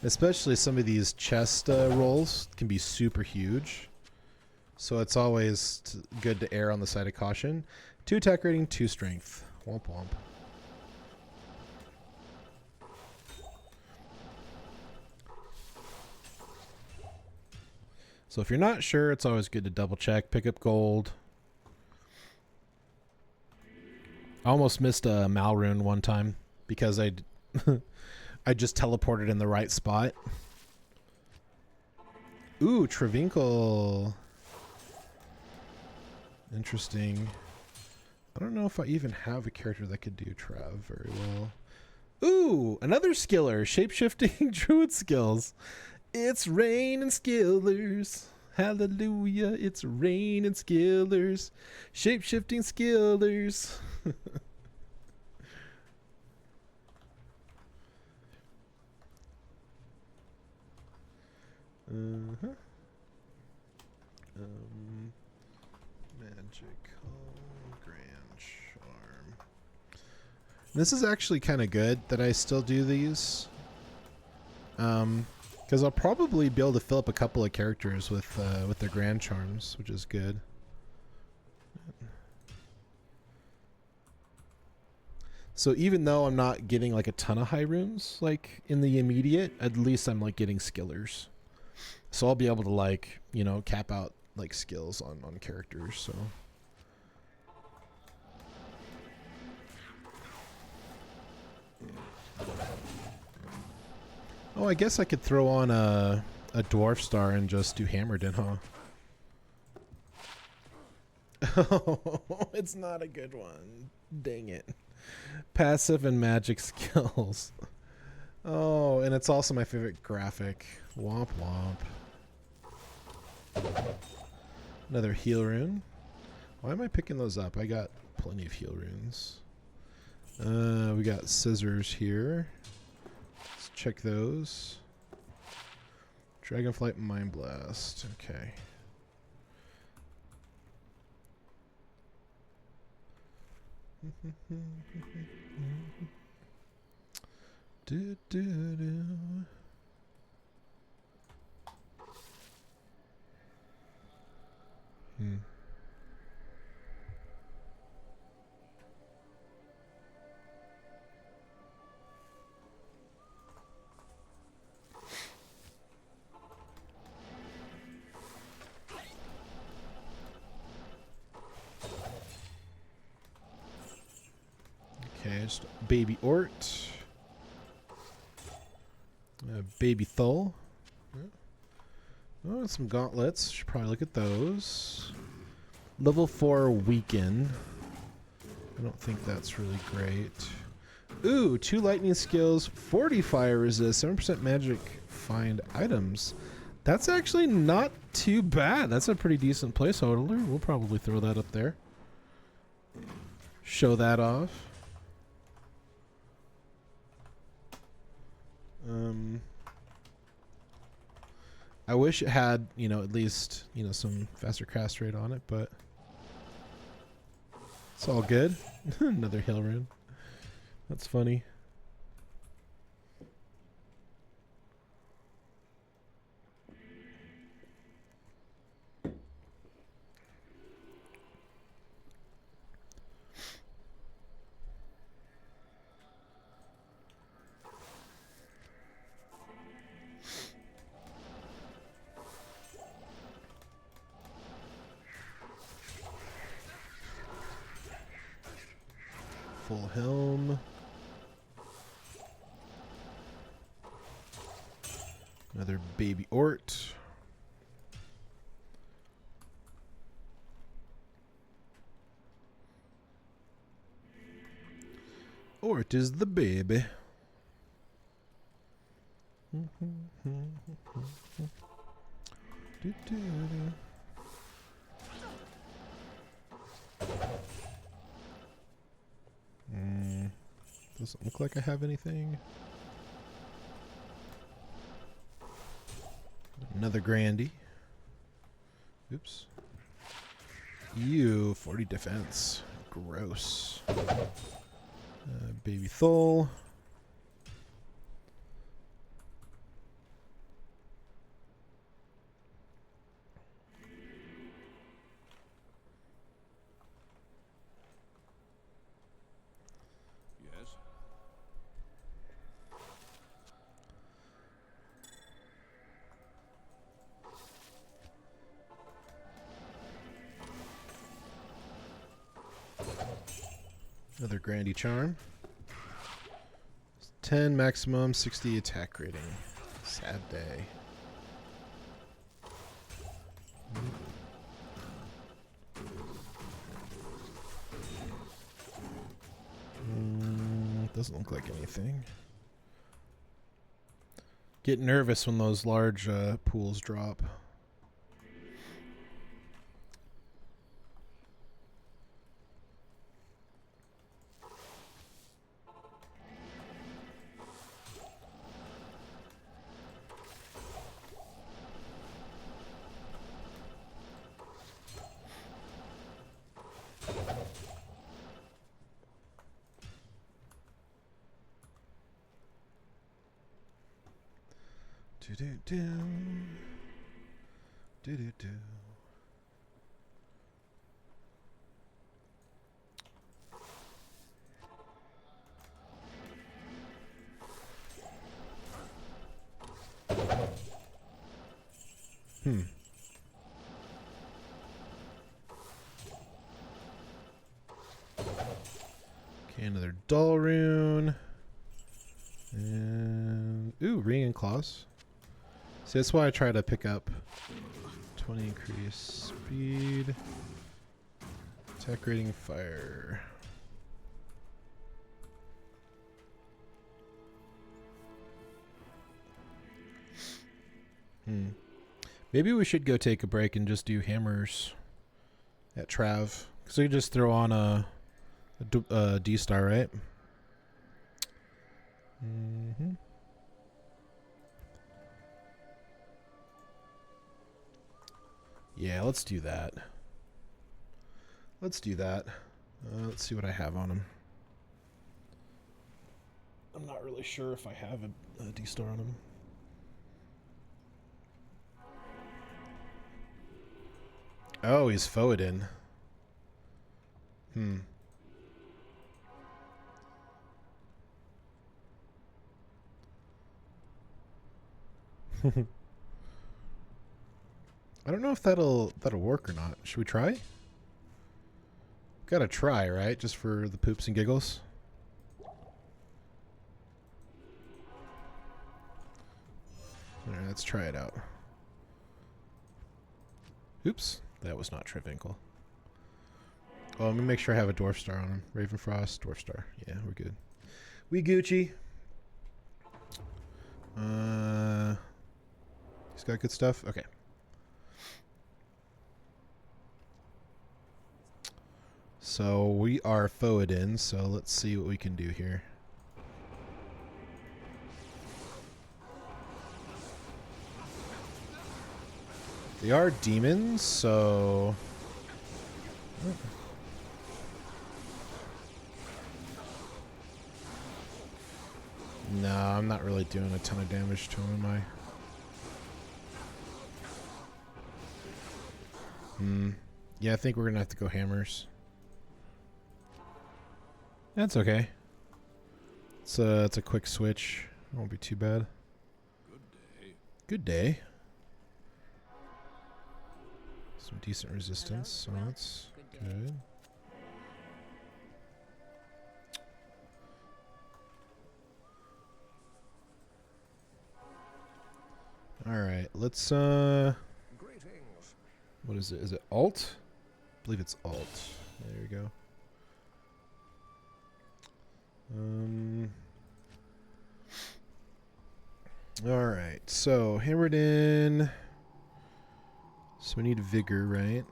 Especially some of these chest rolls can be super huge. So it's always good to err on the side of caution. 2 attack rating, 2 strength. Womp womp. So if you're not sure, it's always good to double check. Pick up gold. I almost missed a Mal rune one time because I just teleported in the right spot. Ooh, Travinkle. Interesting. I don't know if I even have a character that could do Trav very well. Ooh, another skiller. Shape-shifting druid skills. It's rain and skillers. Hallelujah. It's rain and skillers. Shape-shifting skillers. Magical Grand Charm. This is actually kind of good that I still do these. Because I'll probably be able to fill up a couple of characters with their Grand Charms, which is good. So even though I'm not getting like a ton of high runes, like in the immediate, at least I'm like getting skillers. So I'll be able to like, you know, cap out like skills on characters, so. Oh, I guess I could throw on a dwarf star and just do hammered in, huh? Oh, it's not a good one. Dang it. Passive and magic skills. Oh, and it's also my favorite graphic. Womp womp. Another heal rune. Why am I picking those up? I got plenty of heal runes. We got scissors here. Let's check those. Dragonflight Mind Blast. Okay. Do, do, do. Okay, just baby Ort. Baby Thull. Oh, some gauntlets. Should probably look at those. Level 4 weaken. I don't think that's really great. Ooh, 2 lightning skills, 40 fire resist, 7% magic find items. That's actually not too bad. That's a pretty decent placeholder. We'll probably throw that up there. Show that off. I wish it had, you know, at least, you know, some faster cast rate on it, but it's all good. Another hill rune. That's funny. Full helm. Another baby Ort. Ort is the baby. Doesn't look like I have anything. Another Grandy. Oops. You 40 defense. Gross. Baby Thole. Yes. Another Grandy Charm. 10 maximum, 60 attack rating. Sad day. Doesn't look like anything. Get nervous when those large pools drop. Do-do-do. Do-do-do. Okay, another dull rune. And ooh, ring and claws. See, that's why I try to pick up 20 increase speed. Attack rating fire. Maybe we should go take a break and just do hammers at Trav. Because we could just throw on a D-star, right? Yeah, let's do that. Let's do that. Let's see what I have on him. I'm not really sure if I have a D-star on him. Oh, he's Foedin. I don't know if that'll work or not. Should we try? Gotta try, right? Just for the poops and giggles. Alright, let's try it out. Oops, that was not Trivinkle. Oh, let me make sure I have a Dwarf Star on him. Ravenfrost, Dwarf Star. Yeah, we're good. We Gucci. He's got good stuff? Okay. So we are Foedin, so let's see what we can do here. They are demons, so... No, I'm not really doing a ton of damage to him, am I? Yeah, I think we're gonna have to go hammers. That's okay. It's a quick switch. It won't be too bad. Good day. Good day. Some decent resistance, so that's good. All right, let's Greetings. what is it? Is it Alt? I believe it's Alt. There we go. All right, so hammered in. So we need vigor, right?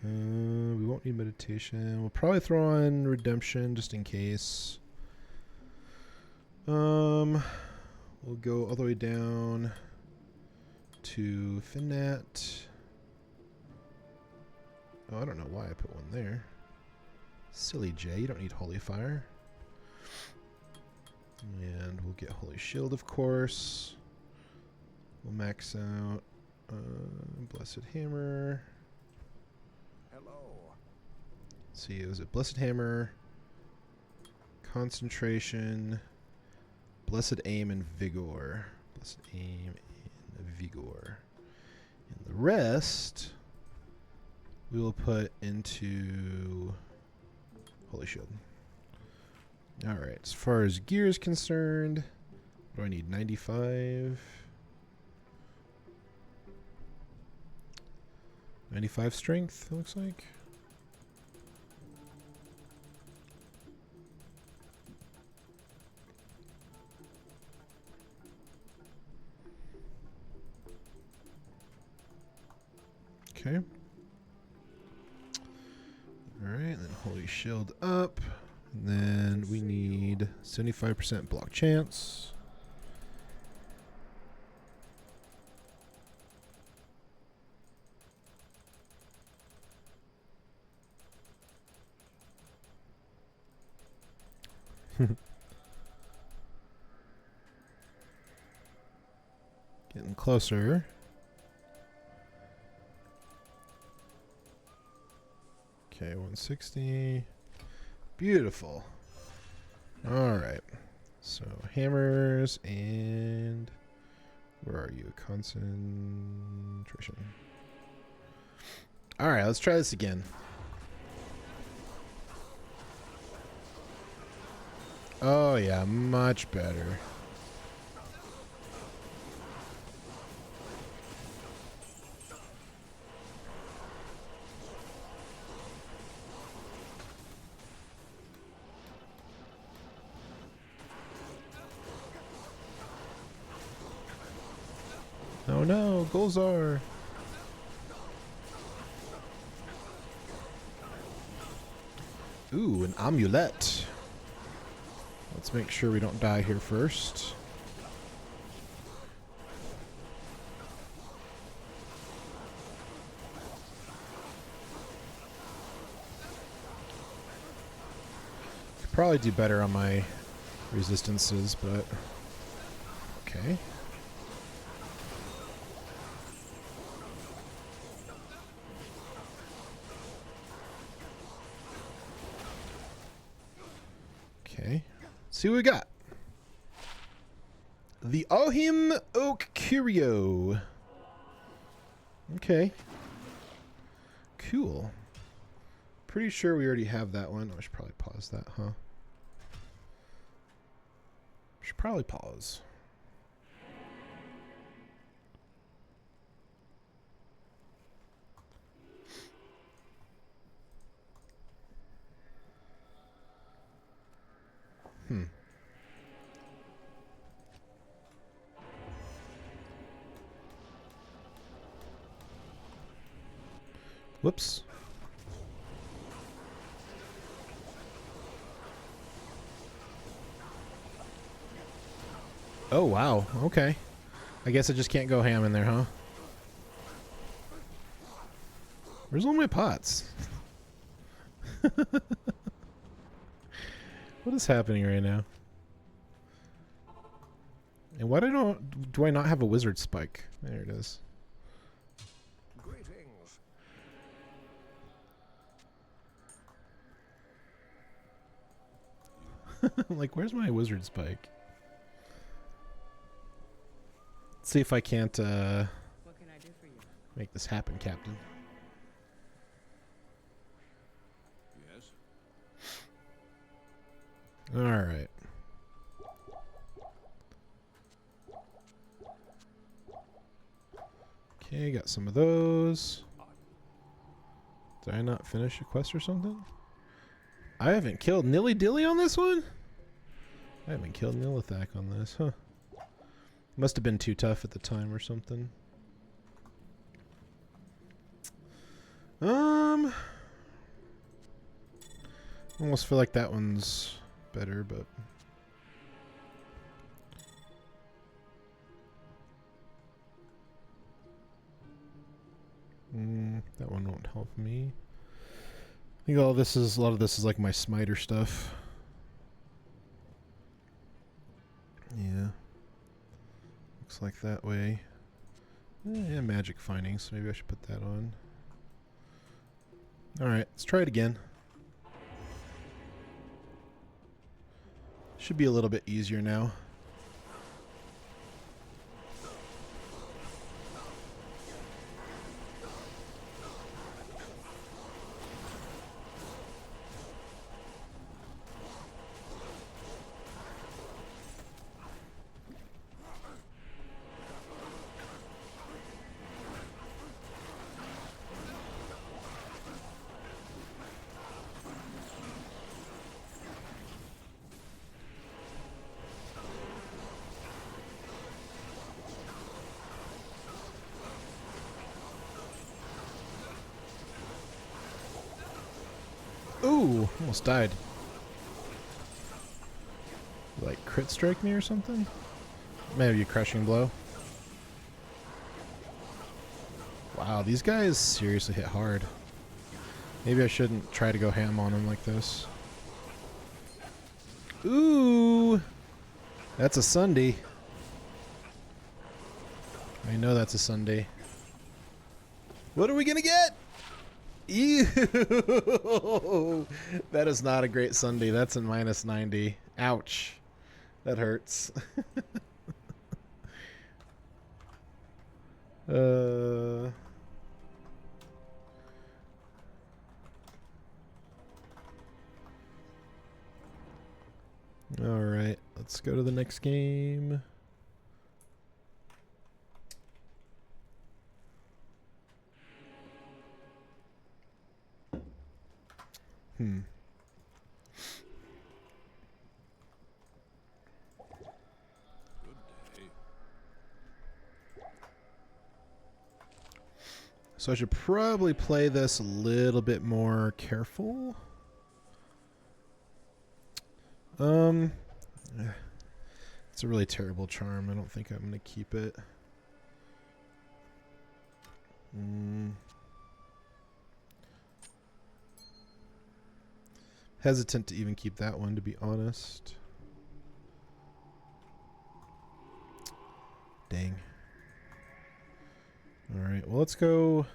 We won't need meditation. We'll probably throw on redemption just in case. We'll go all the way down to Finnat. Oh, I don't know why I put one there. Silly Jay, you don't need Holy Fire. And we'll get Holy Shield, of course. We'll max out Blessed Hammer. Hello. Let's see, was it Blessed Hammer, Concentration, Blessed Aim, and Vigor. Blessed Aim and Vigor. And the rest we will put into Holy Shield. Alright, as far as gear is concerned, what do I need? 95? 95 strength, it looks like. Okay. Alright, then Holy Shield up. And then we need 75% block chance. Getting closer. Okay, 160. Beautiful. Alright. So, hammers and... Where are you? Concentration. Alright, let's try this again. Oh, yeah, much better. Oh no, Golzar! Ooh, an amulet. Let's make sure we don't die here first. Could probably do better on my resistances, but okay. Okay. See what we got. The Ohim Oak Curio. Okay. Cool. Pretty sure we already have that one. I should probably pause that, huh? Should probably pause. Whoops. Oh, wow. Okay. I guess I just can't go ham in there, huh? Where's all my pots? What is happening right now? And why do I not have a wizard spike? There it is. Greetings. Like, where's my wizard spike? Let's see if I can't What can I do for you? make this happen, Captain. Yes. All right. Okay, got some of those. Did I not finish a quest or something? I haven't killed Nilly Dilly on this one? I haven't killed Nilithak on this, huh? Must have been too tough at the time or something. Almost feel like that one's better, but... that one won't help me. I think all this is, a lot of this is like my smiter stuff. Yeah. Looks like that way. Yeah, magic findings, so maybe I should put that on. Alright, let's try it again. Should be a little bit easier now. Ooh, almost died. Like crit strike me or something? Maybe a crushing blow. Wow, these guys seriously hit hard. Maybe I shouldn't try to go ham on them like this. Ooh! That's a Sunday. I know that's a Sunday. What are we gonna get? Ew! That is not a great Sunday. That's a minus 90. Ouch. That hurts. Alright, let's go to the next game. So I should probably play this a little bit more careful. It's a really terrible charm. I don't think I'm going to keep it. Hesitant to even keep that one, to be honest. Dang. Alright, well let's go...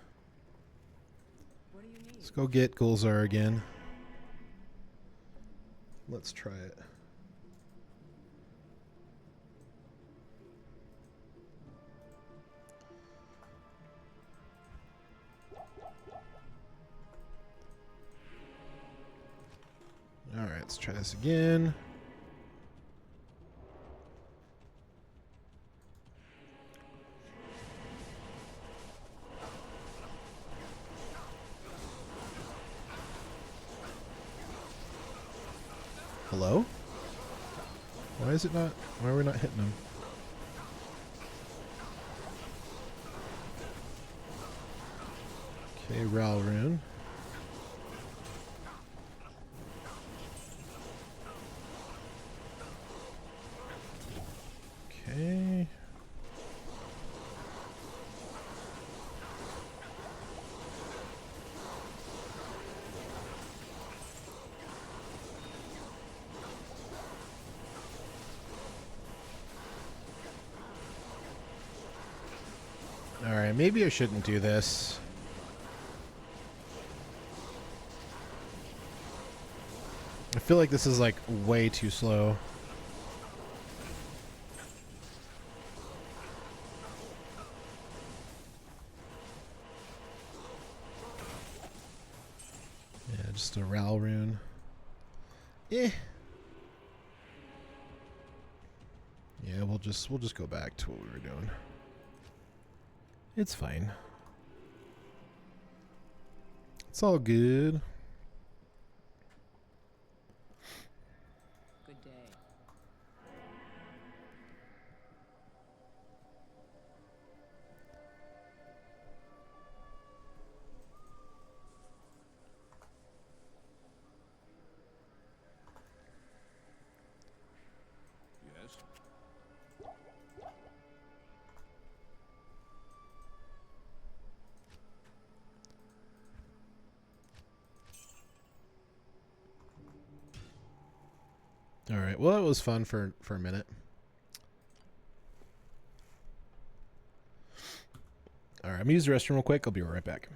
What do you need? Let's go get Gulzar again. Let's try it. Alright, let's try this again. Hello? Why is it not? Why are we not hitting him? Okay, Rune. Okay. Alright, maybe I shouldn't do this. I feel like this is like way too slow. Yeah, just a Rune. Eh. Yeah, we'll just go back to what we were doing. It's fine. It's all good. Good day. Yes? All right. Well, it was fun for a minute. All right. I'm gonna use the restroom real quick. I'll be right back.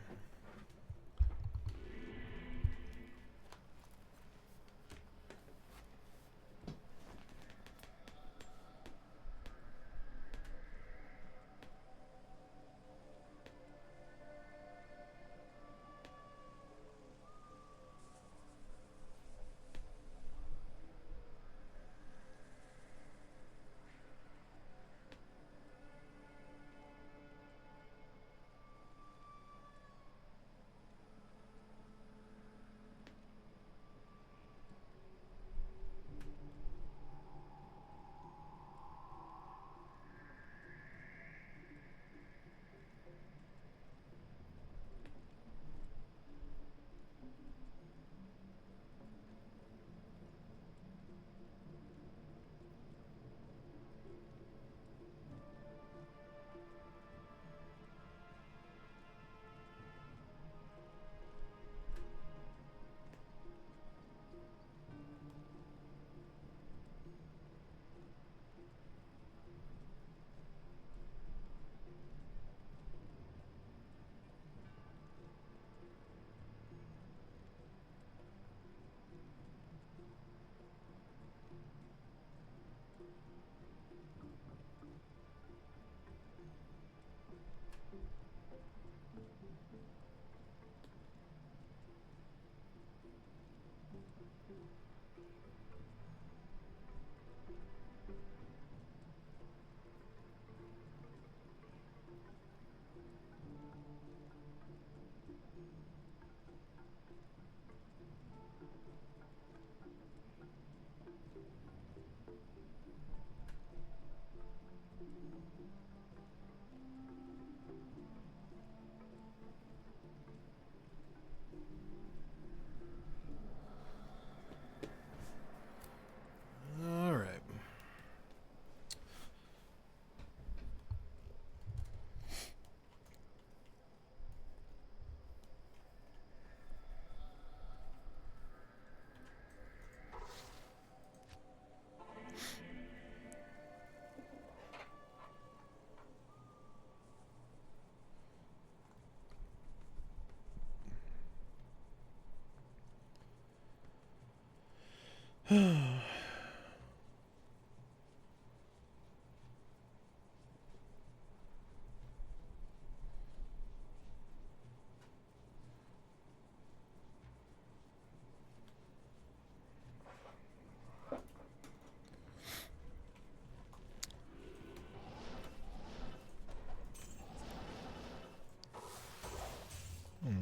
All right.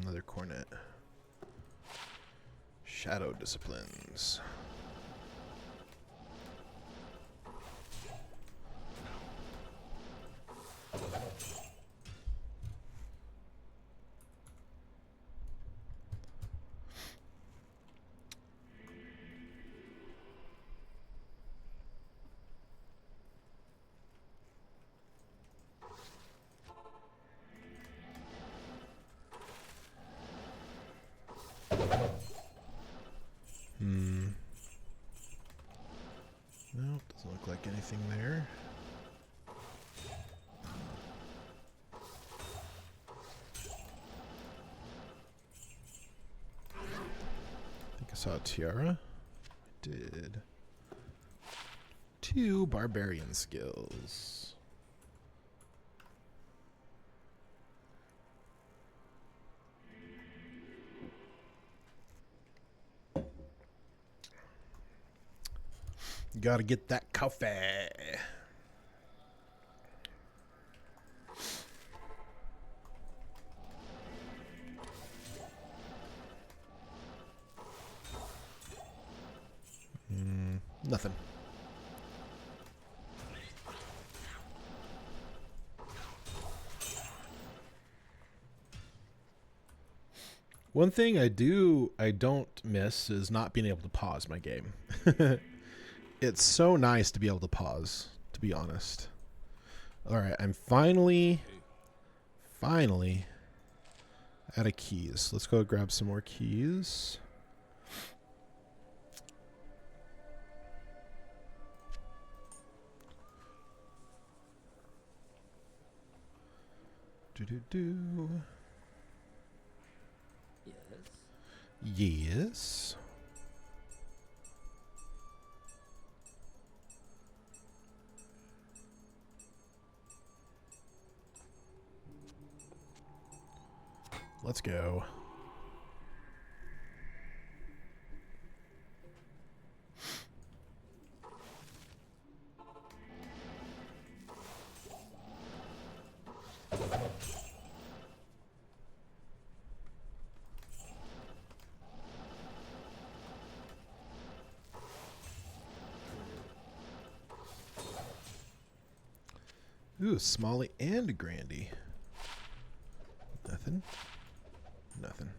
Another cornet. Shadow disciplines. Nope, doesn't look like anything there. I think I saw a tiara. I did. 2 barbarian skills. Gotta get that coffee. Nothing. One thing I don't miss is not being able to pause my game. It's so nice to be able to pause, to be honest. All right, I'm finally out of keys. Let's go grab some more keys. Do. Yes. Let's go. Ooh, Smalley and a Grandy. Nothing. Nothing.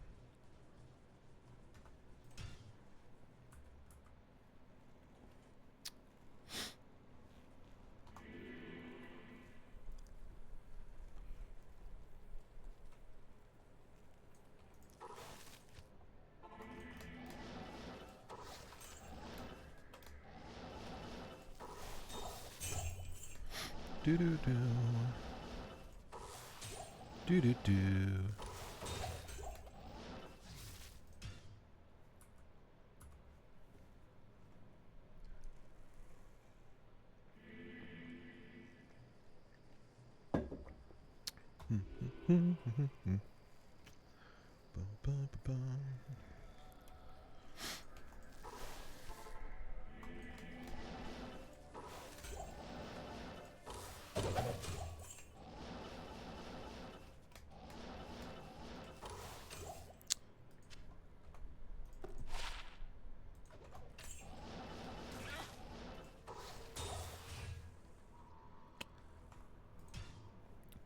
Do do do. Do do do.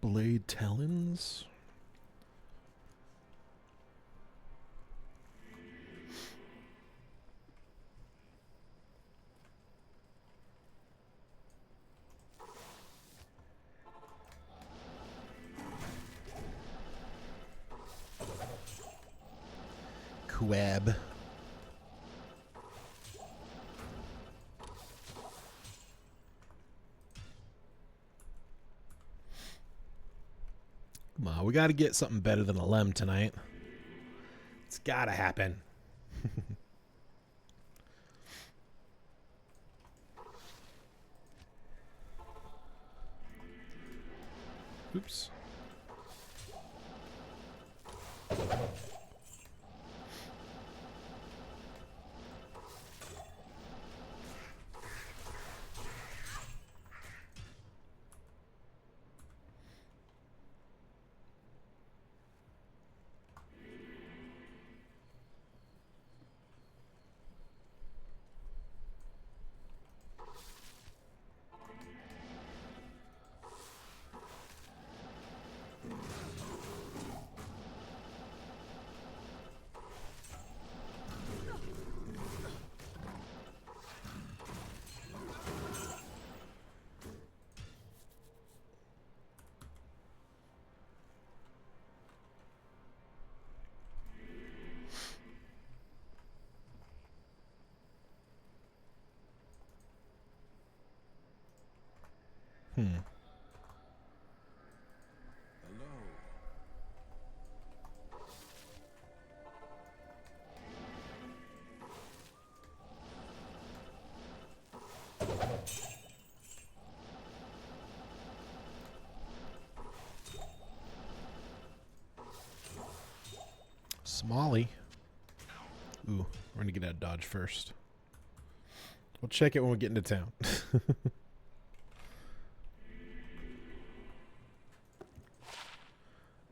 Blade talons. Quab. Come on, we got to get something better than a lem tonight. It's got to happen. Oops. Hello. Smalley. Ooh, we're gonna get out of Dodge first. We'll check it when we get into town.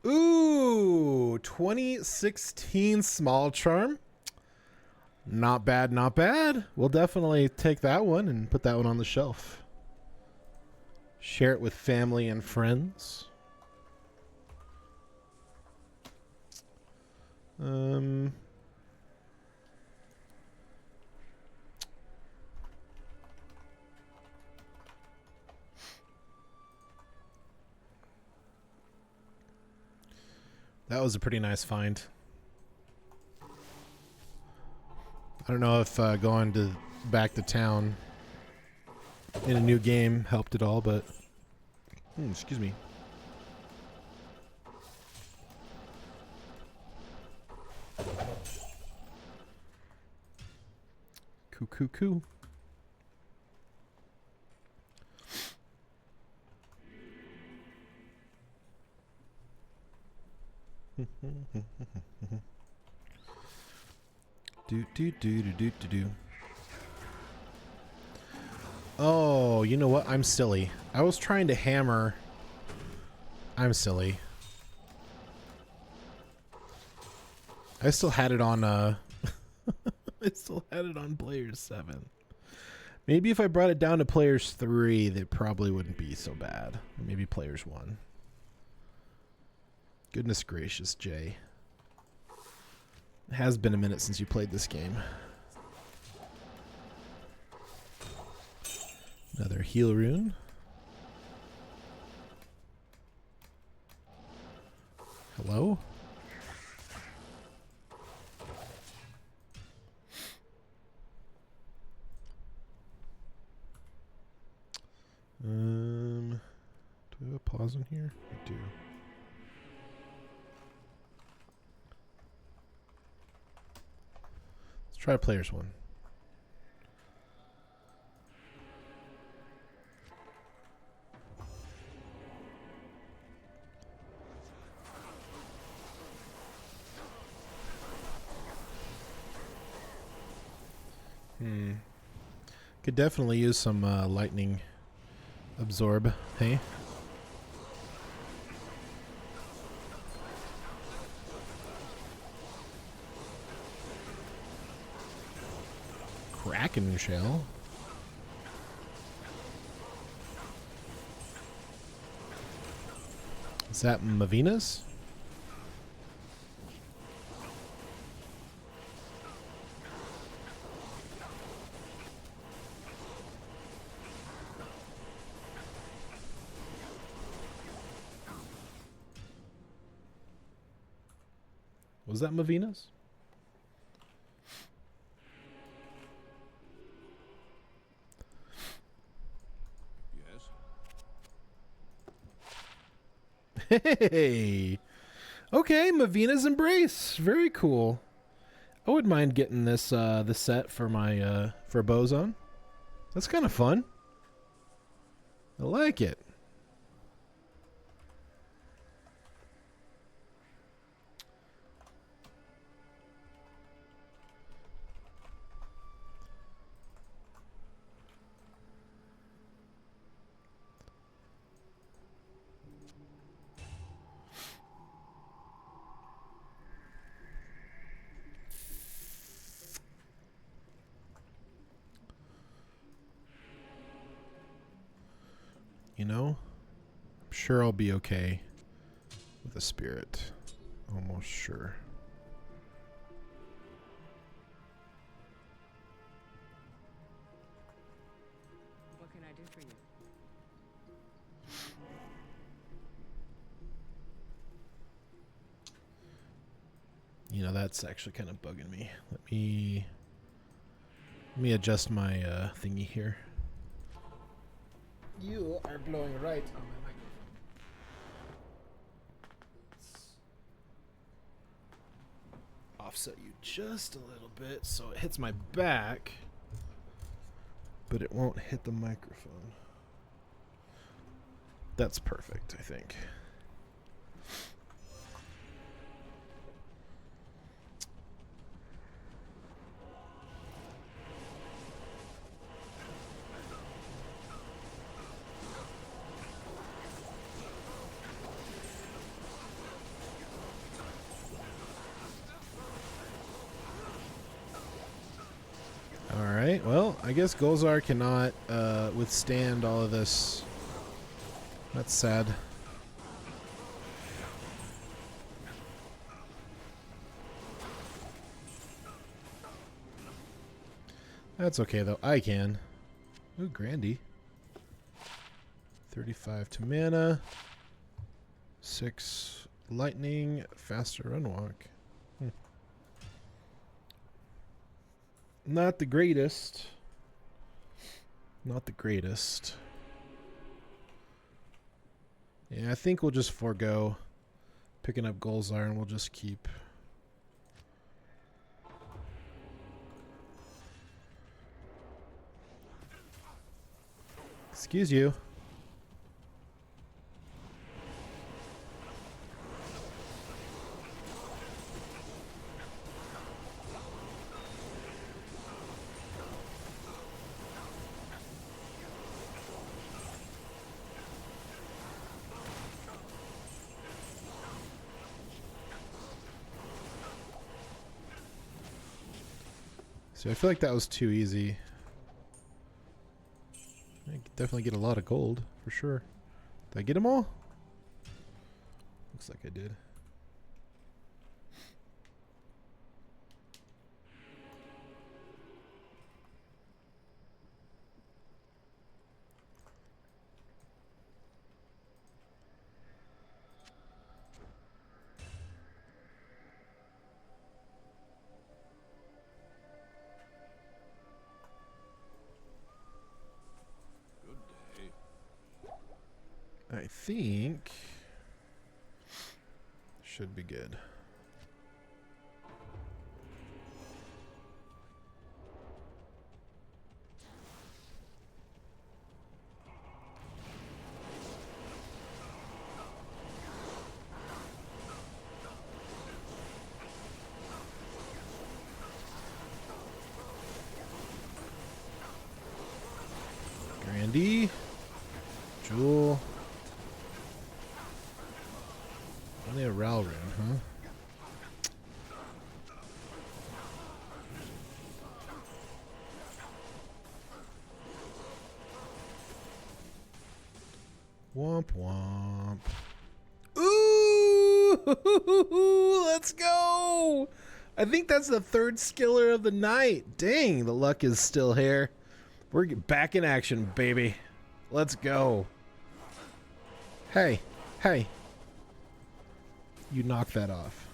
Ooh, 2016 small charm. Not bad, not bad. We'll definitely take that one and put that one on the shelf. Share it with family and friends. That was a pretty nice find. I don't know if going back to town in a new game helped at all, but excuse me. Coo. Do. Oh, you know what? I'm silly. I was trying to hammer. I'm silly. I still had it on I still had it on players 7. Maybe if I brought it down to players 3, that probably wouldn't be so bad. Maybe players 1. Goodness gracious, Jay. It has been a minute since you played this game. Another heal rune. Hello? Do I have a pause in here? I do. Let's try players 1. Could definitely use some lightning absorb, hey? Kraken shell. Is that Mavina's? Was that Mavina's? Yes. Hey! Okay, Mavina's Embrace. Very cool. I wouldn't mind getting this this set for my for Bozon. That's kind of fun. I like it. You know, I'm sure I'll be okay with a spirit. Almost sure. What can I do for you? You know, that's actually kind of bugging me. Let me adjust my thingy here. You are blowing right on my microphone. Let's offset you just a little bit so it hits my back, but it won't hit the microphone. That's perfect, I think. I guess Golzar cannot withstand all of this. That's sad. That's okay though. I can. Ooh, Grandy. 35 to mana. 6 lightning. Faster run walk. Not the greatest. Not the greatest. Yeah, I think we'll just forego picking up Golzar and we'll just keep. Excuse you. So I feel like that was too easy. I could definitely get a lot of gold, for sure. Did I get them all? Looks like I did. I think should be good. Grandy, Jewel. Only a Rune, huh? Womp womp. Ooh! Let's go! I think that's the third skiller of the night. Dang, the luck is still here. We're back in action, baby. Let's go. Hey, hey. You knock that off.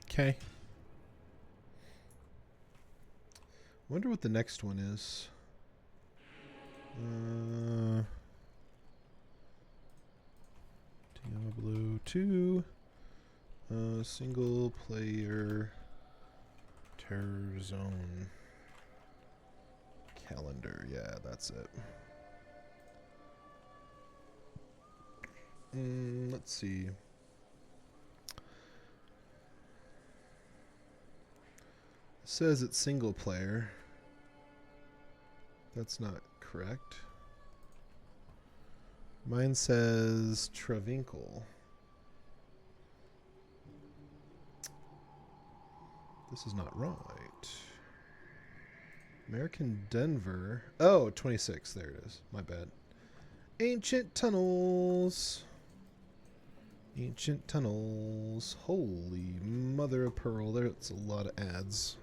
Okay. Wonder what the next one is. Diablo 2. Single player Terror Zone calendar. Yeah, that's it. Let's see. It says it's single player. That's not correct. Mine says Travinkle. This is not right. American Denver. Oh, 26. There it is. My bad. Ancient Tunnels. Ancient Tunnels. Holy mother of pearl. There's a lot of ads.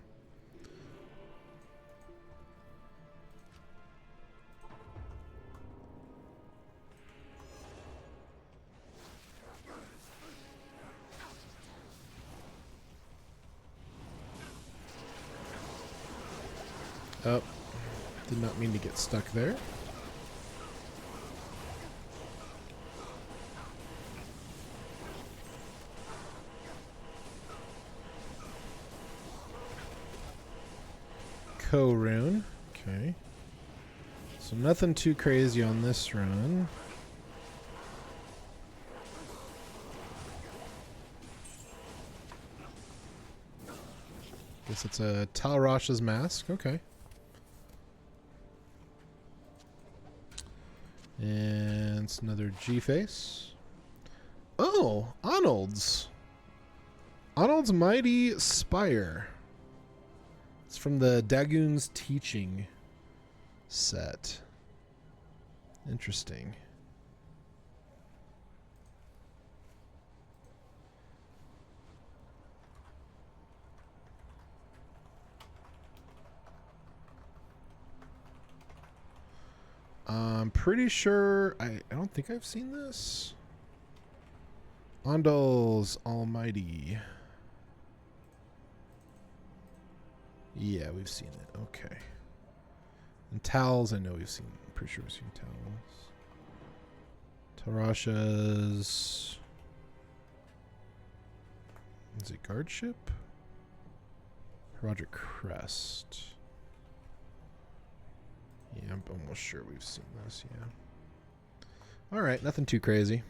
Oh, did not mean to get stuck there. Rune. Okay. So nothing too crazy on this run. Guess it's a Talrash's mask. Okay. And it's another G-face. Oh, Arnold's. Arnold's Mighty Spire. It's from the Dagoon's Teaching set. Interesting. I'm pretty sure I don't think I've seen this. Ondal's Almighty. Yeah, we've seen it. Okay. And Tal's, I know we've seen. I'm pretty sure we've seen Tal's. Tarasha's. Is it Guardship? Roger Crest. Yeah, I'm almost sure we've seen this, yeah. Alright, nothing too crazy.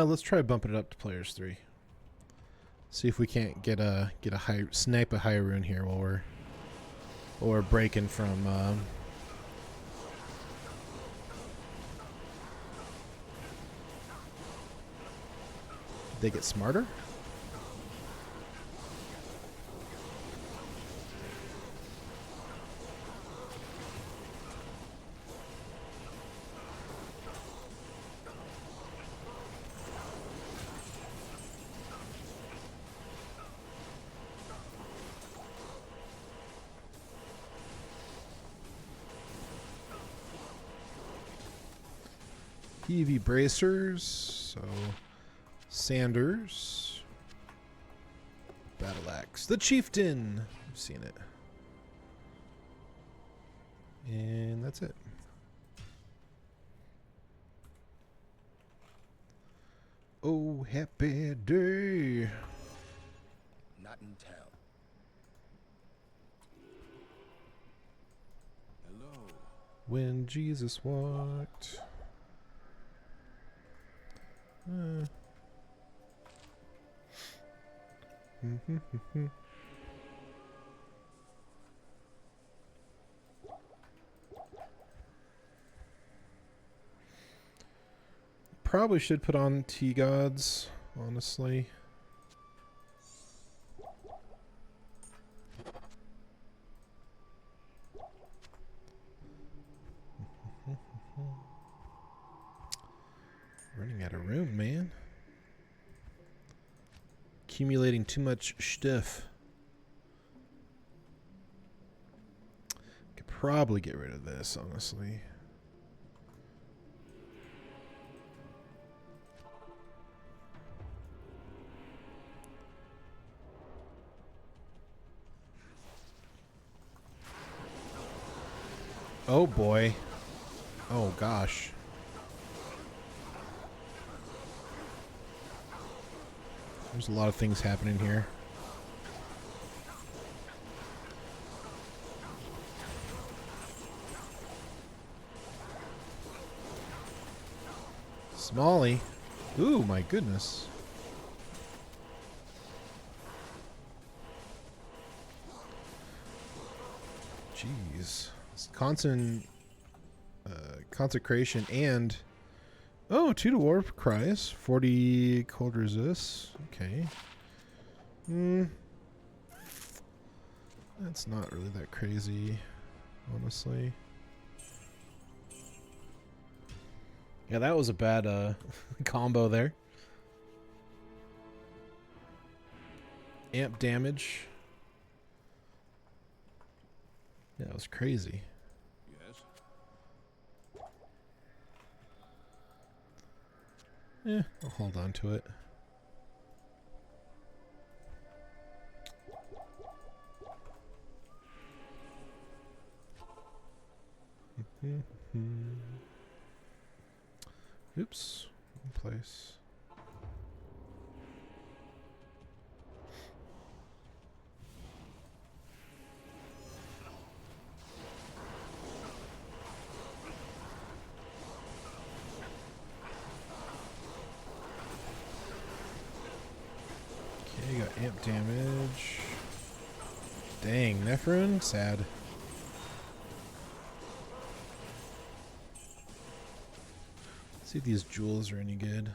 Let's try bumping it up to players 3. See if we can't get a high snipe a high rune here while we're breaking from did they get smarter? PV bracers, so Sanders, Battle Axe, the Chieftain. I've seen it, and that's it. Oh, happy day! Not in town. Hello. When Jesus walked. Probably should put on T-Gods, honestly. Running out of room, man. Accumulating too much stuff. Could probably get rid of this, honestly. Oh boy. Oh gosh. There's a lot of things happening here. Smalley. Ooh, my goodness. Jeez. It's consecration and... Oh, 2 to Warp Cries. 40 cold resist. Okay. That's not really that crazy, honestly. Yeah, that was a bad combo there. Amp damage. Yeah, it was crazy. Yes. Yeah, I'll hold on to it. Oops. Wrong place. Okay, got amp damage. Dang, Nephrune? Sad. See if these jewels are any good.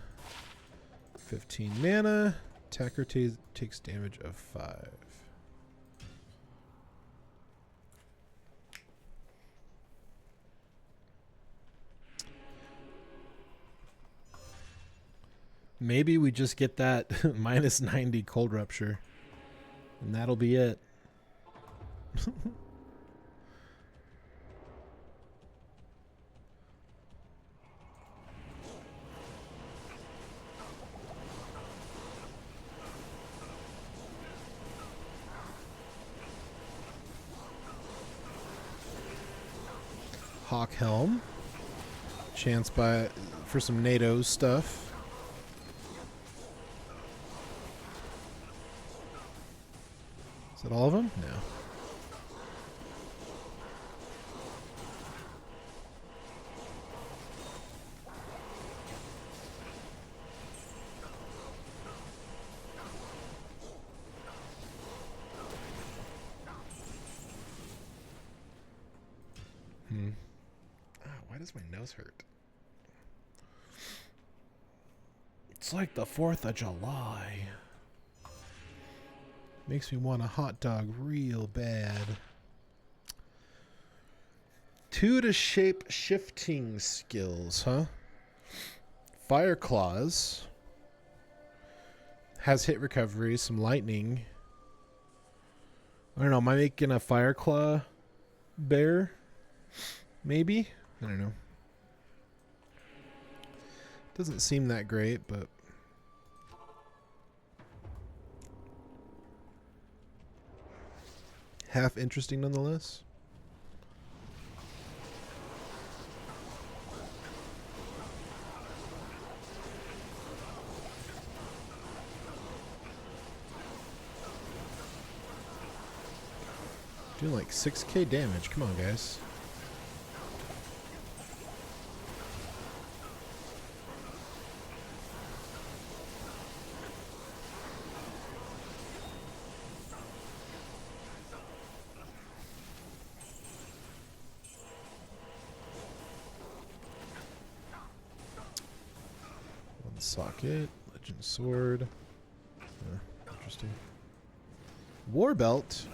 15 mana. Attacker takes damage of 5. Maybe we just get that minus 90 cold rupture. And that'll be it. Hawk Helm. Chance for some NATO stuff. Is that all of them? No. Why does my nose hurt? It's like the 4th of July. Makes me want a hot dog real bad. 2 to shape shifting skills, huh? Fire Claws. Has hit recovery, some lightning. I don't know, am I making a Fire Claw bear? Maybe? I don't know. Doesn't seem that great, but half interesting nonetheless. Doing like 6k damage. Come on, guys. Socket, Legend Sword. Interesting. War Belt.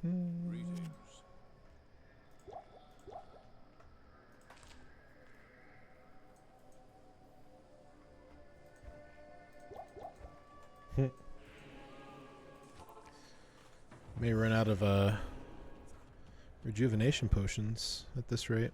Greetings. May run out of rejuvenation potions at this rate.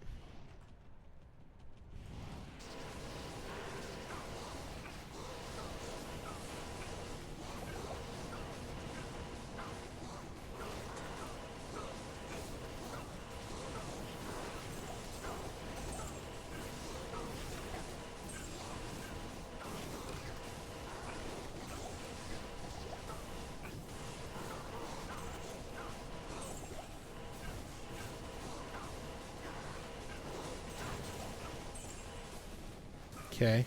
Okay.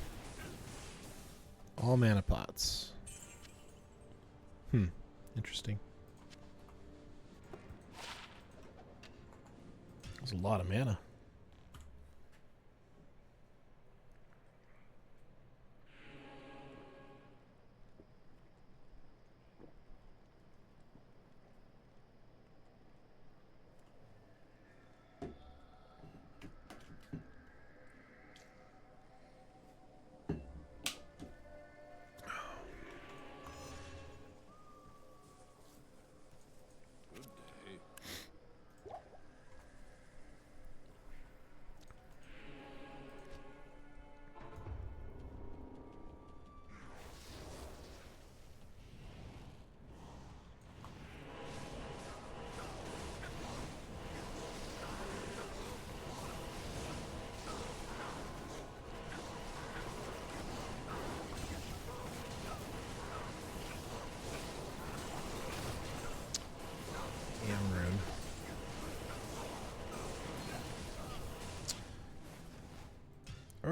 All mana pots. Interesting. There's a lot of mana. Good day.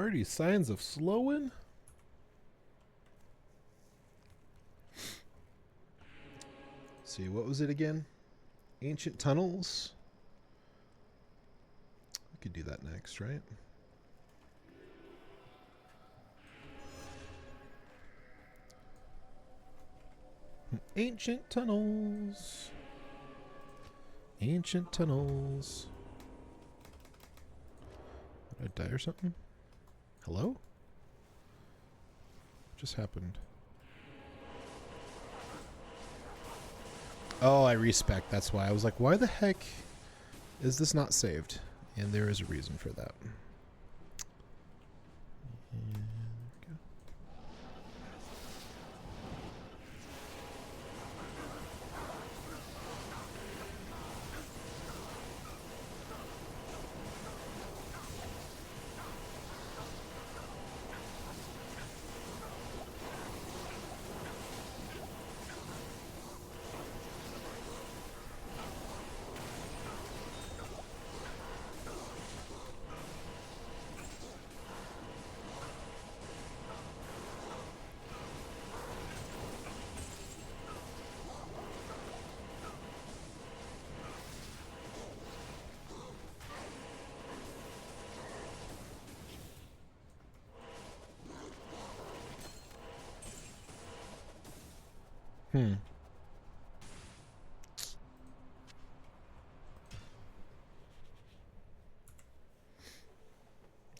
Already signs of slowing? Let's see, what was it again? Ancient tunnels? We could do that next, right? Ancient tunnels. Ancient tunnels. Did I die or something? Hello? What just happened? Oh, I respec. That's why. I was like, why the heck is this not saved? And there is a reason for that. And go.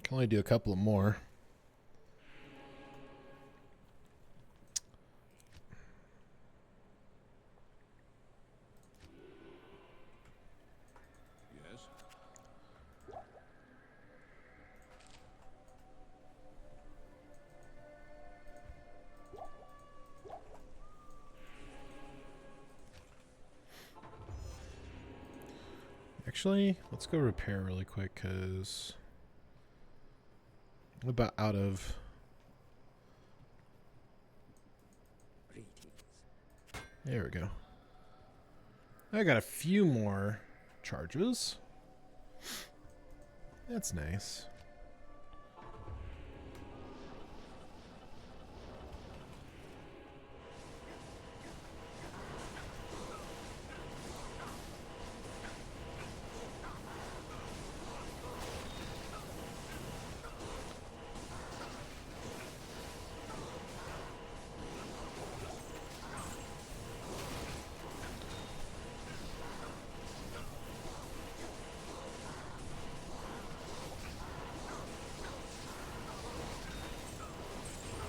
Can only do a couple of more. Yes. Actually, let's go repair really quick because I'm about out of. There we go. I got a few more charges. That's nice.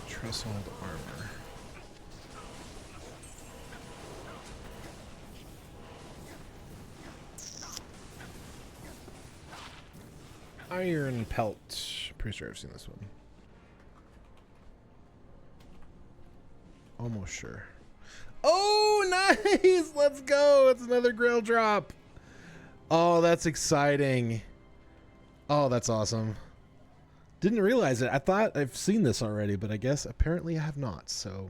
Trestled armor. Iron pelt. Pretty sure I've seen this one. Almost sure. Oh, nice! Let's go! It's another grail drop. Oh, that's exciting. Oh, that's awesome. Didn't realize it. I thought I've seen this already, but I guess apparently I have not. So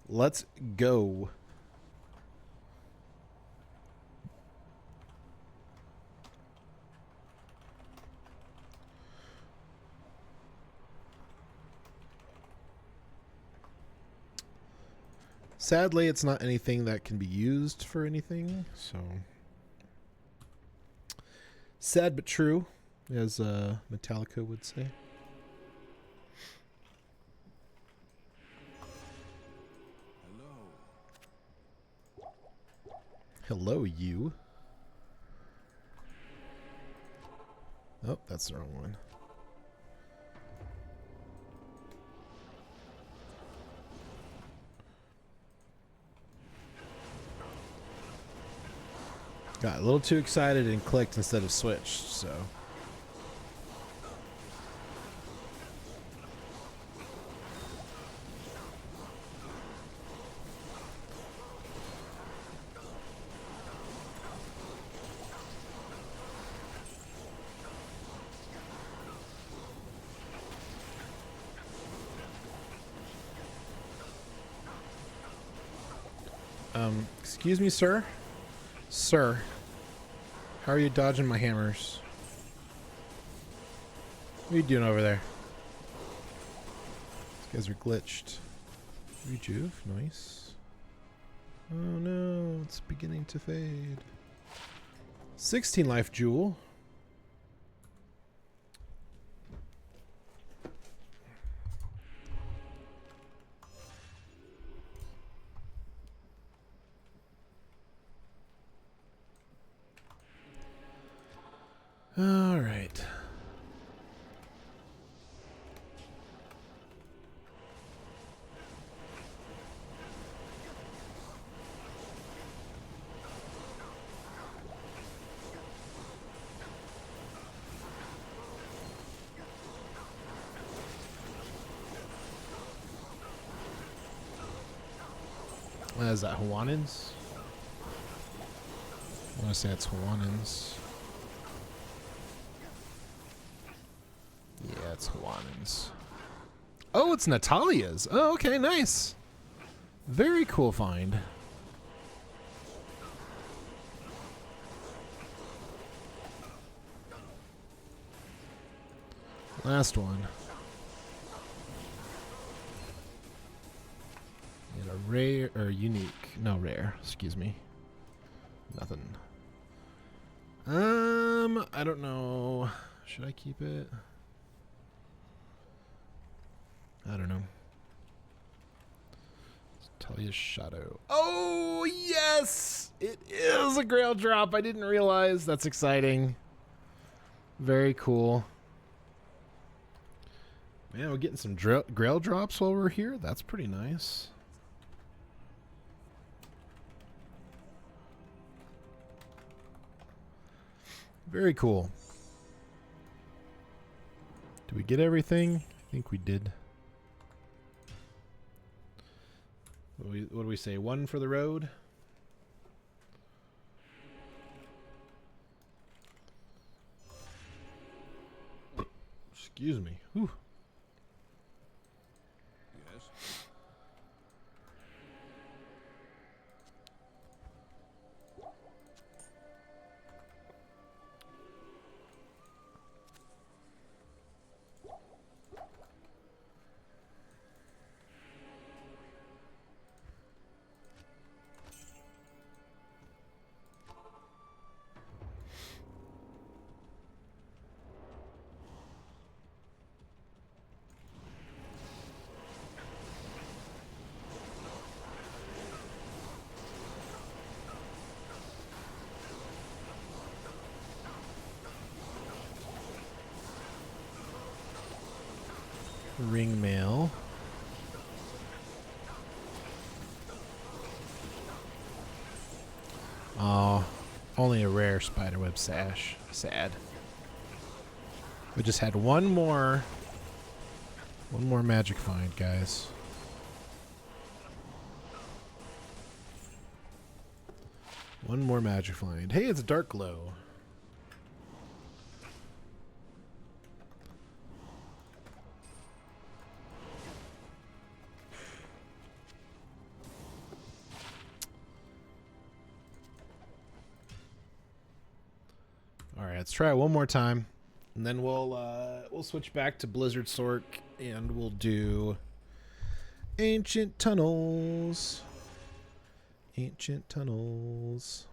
let's go. Sadly, it's not anything that can be used for anything, so sad but true, as Metallica would say. Hello, you. Oh, that's the wrong one. Got a little too excited and clicked instead of switched, so. Excuse me, sir? Sir, how are you dodging my hammers? What are you doing over there? These guys are glitched. Rejuve, nice. Oh no, it's beginning to fade. 16 life jewel. All right. Is that Hawaiians? I want to say it's Hawaiians. Yeah, it's Hawaiians. Oh, it's Natalia's. Oh, okay, nice. Very cool find. Last one. And a rare or unique. No, rare. Excuse me. Nothing. I don't know. Should I keep it? I don't know. Talia's Shadow. Oh, yes! It is a grail drop. I didn't realize. That's exciting. Very cool. Man, we're getting some grail drops while we're here. That's pretty nice. Very cool. Did we get everything? I think we did. What do we say? One for the road? Excuse me. Whew. Yes. Ring mail. Oh, only a rare spiderweb sash. Sad. We just had one more magic find, guys. One more magic find. Hey, it's a dark glow. All right, let's try it one more time, and then we'll switch back to Blizzard Sork, and we'll do Ancient Tunnels. Ancient Tunnels.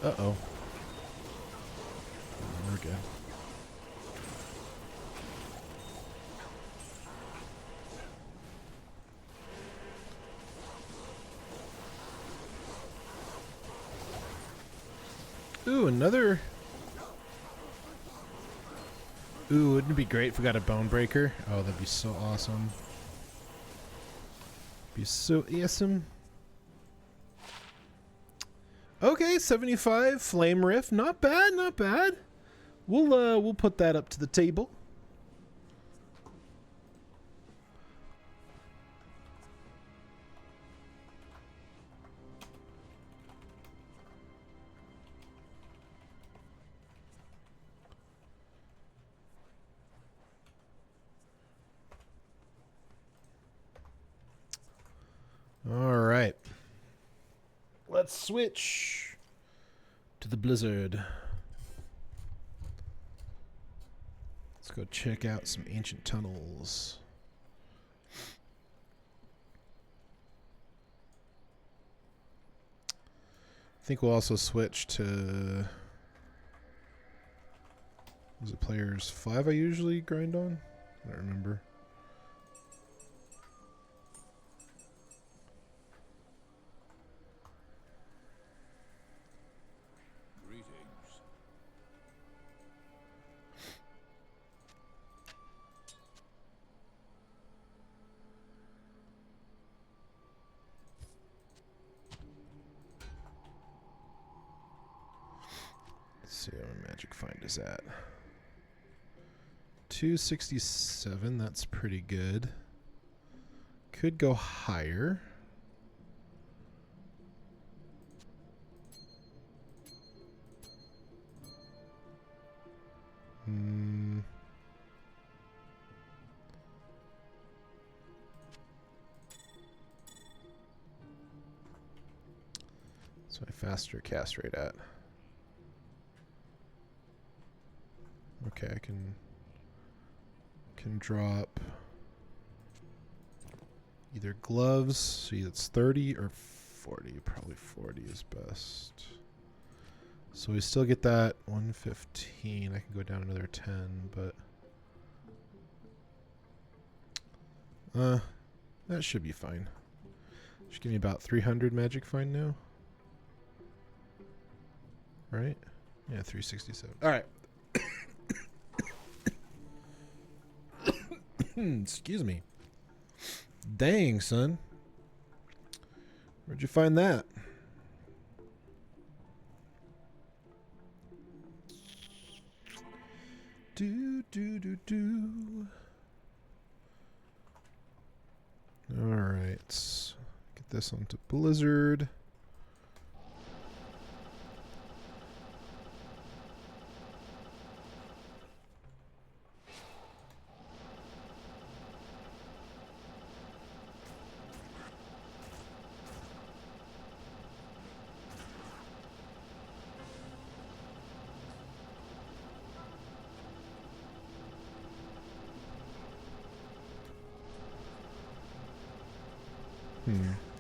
Uh-oh. We're good. Ooh, another. Ooh, wouldn't it be great if we got a bone breaker? Oh, that'd be so awesome. Be so awesome. Okay, 75 flame rift. Not bad, not bad. We'll put that up to the table. let's switch to the blizzard. Let's go check out some ancient tunnels. I think we'll also switch to... Was it players 5 I usually grind on? I don't remember. Greetings. Let's see how my magic find is at. 267, that's pretty good. Could go higher. What's my faster cast rate at? Okay, I can drop either gloves, see it's 30 or 40. Probably 40 is best. So we still get that 115. I can go down another 10, but that should be fine. Should give me about 300 magic find now. Right? Yeah, 367. All right. Excuse me. Dang, son. Where'd you find that? Do. All right. Let's get this onto Blizzard.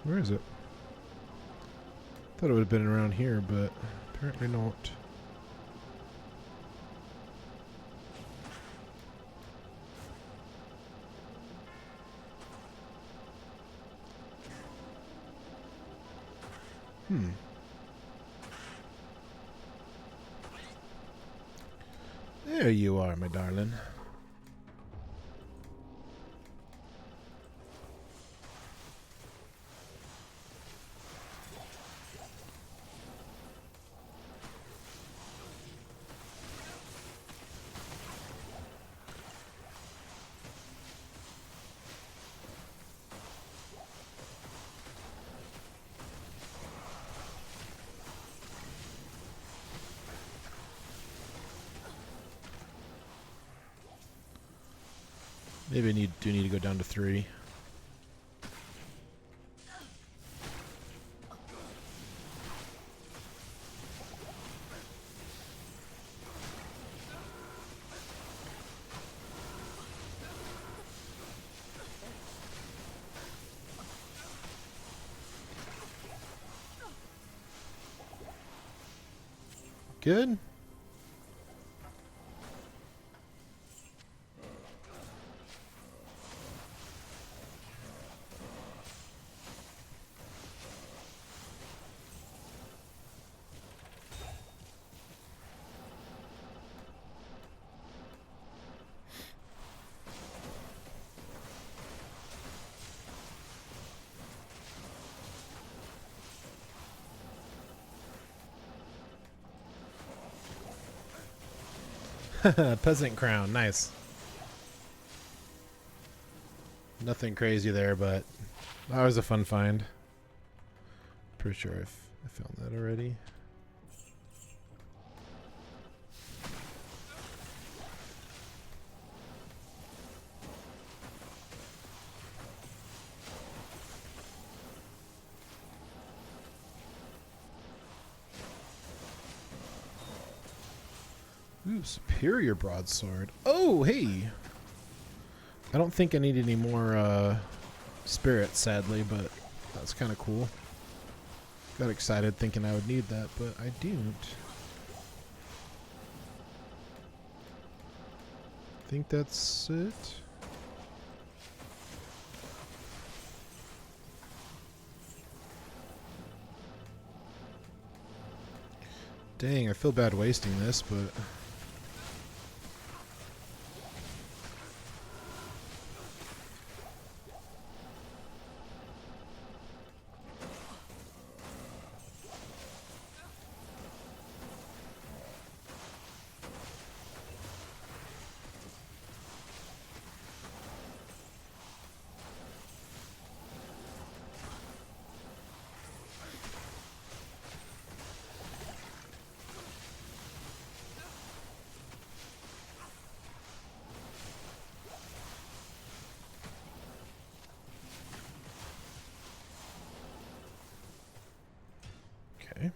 Where is it? Thought it would have been around here, but apparently not. There you are, my darling. Maybe I do need to go down to 3. Good. Peasant crown, nice. Nothing crazy there, but that was a fun find. Pretty sure I found that already. Ooh, superior broadsword. Oh, hey! I don't think I need any more spirits, sadly, but that's kind of cool. Got excited thinking I would need that, but I don't. I think that's it. Dang, I feel bad wasting this, but... Okay.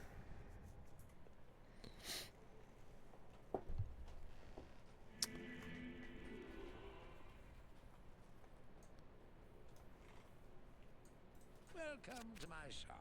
Welcome to my shop.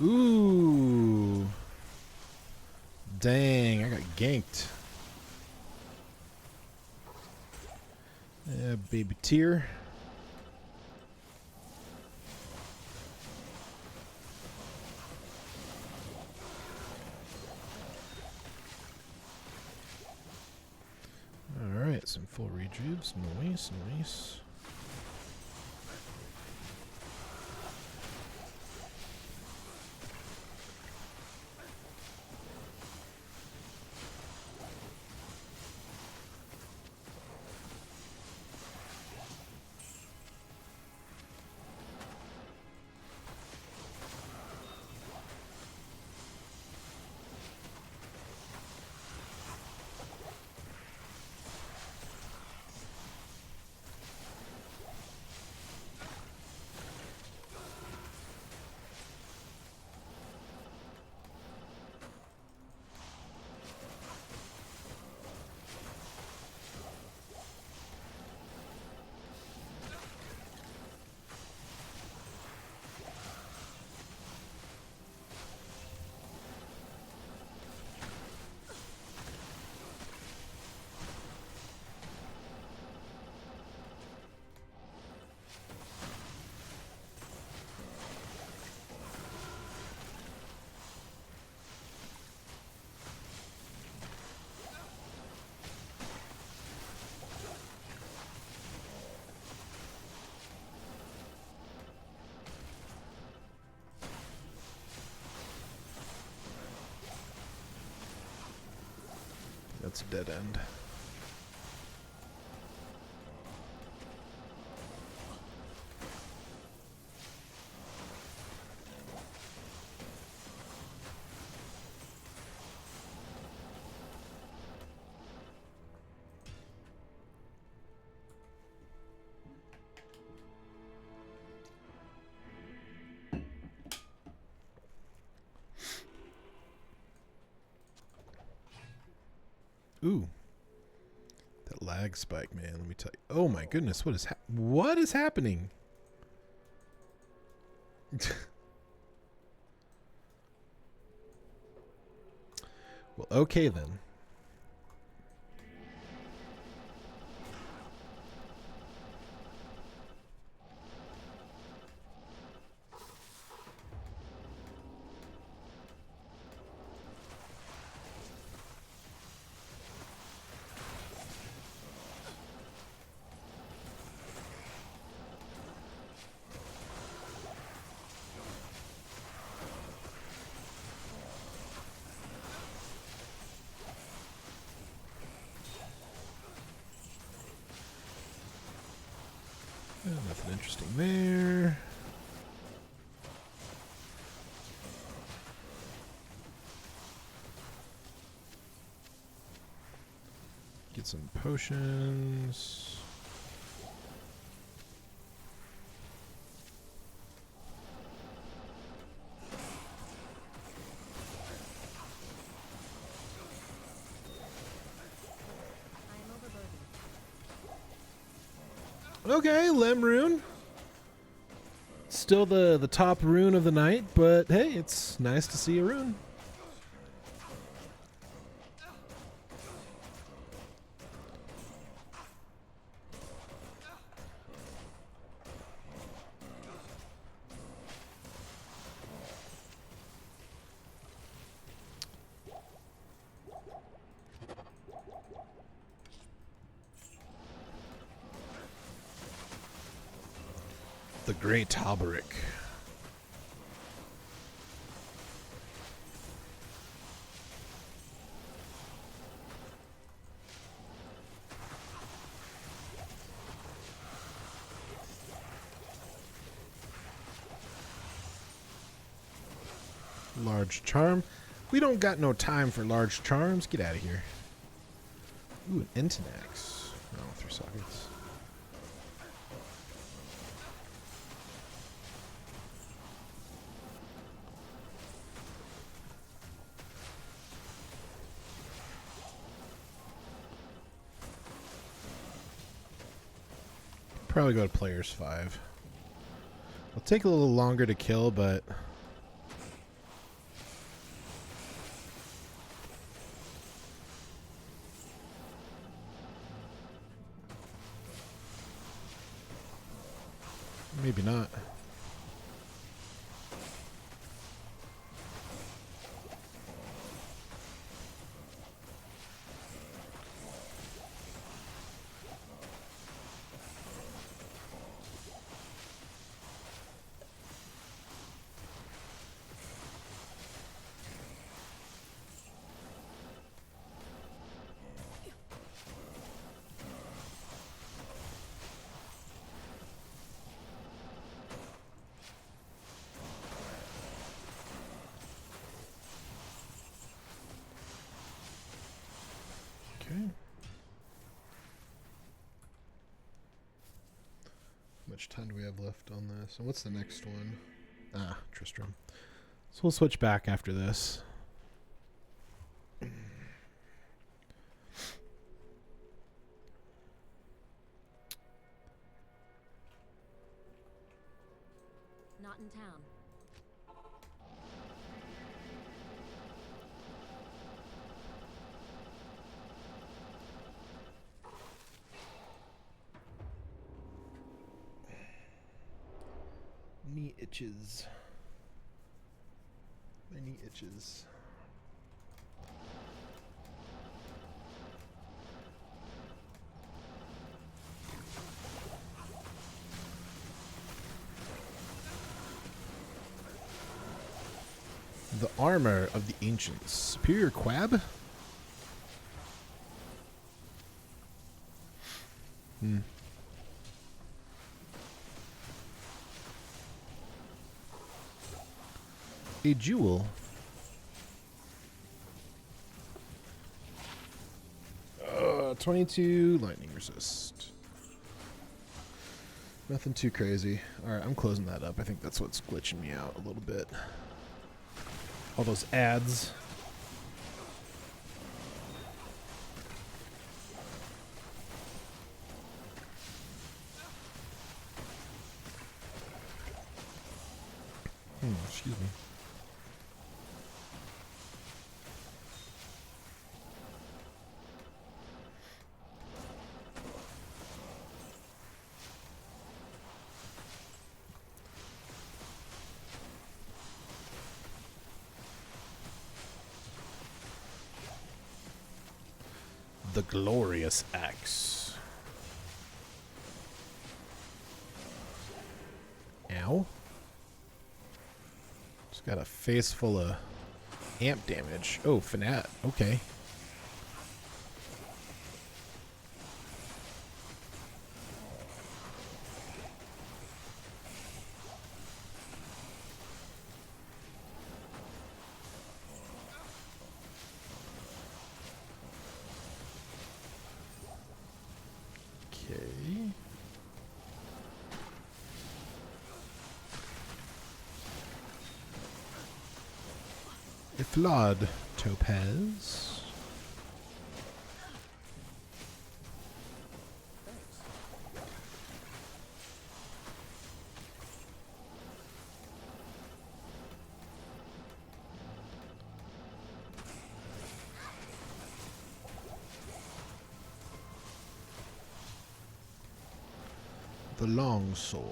Ooh. Dang, I got ganked. Yeah, baby tear. Alright, some full rejuves. Nice, nice. That's a dead end. Ooh. That lag spike, man. Let me tell you. Oh my goodness, what is happening? Well, okay then. there. Get some potions. Okay, Lem rune. Still the top rune of the night, but hey, it's nice to see a rune. The Great Halberic. Large charm. We don't got no time for large charms. Get out of here. Ooh, an Intinax. Oh, 3 sockets. Probably go to players 5. It'll take a little longer to kill, but maybe not. Okay. How much time do we have left on this? And what's the next one? Ah, Tristram. So we'll switch back after this. Not in town. Knee itches. My knee itches. The armor of the ancients. Superior Quab? A jewel. 22 lightning resist. Nothing too crazy. Alright, I'm closing that up. I think that's what's glitching me out a little bit. All those ads. Excuse me. The glorious axe. Ow. Just got a face full of amp damage. Oh, Fanat. Okay. Iflad Topaz. The long sword.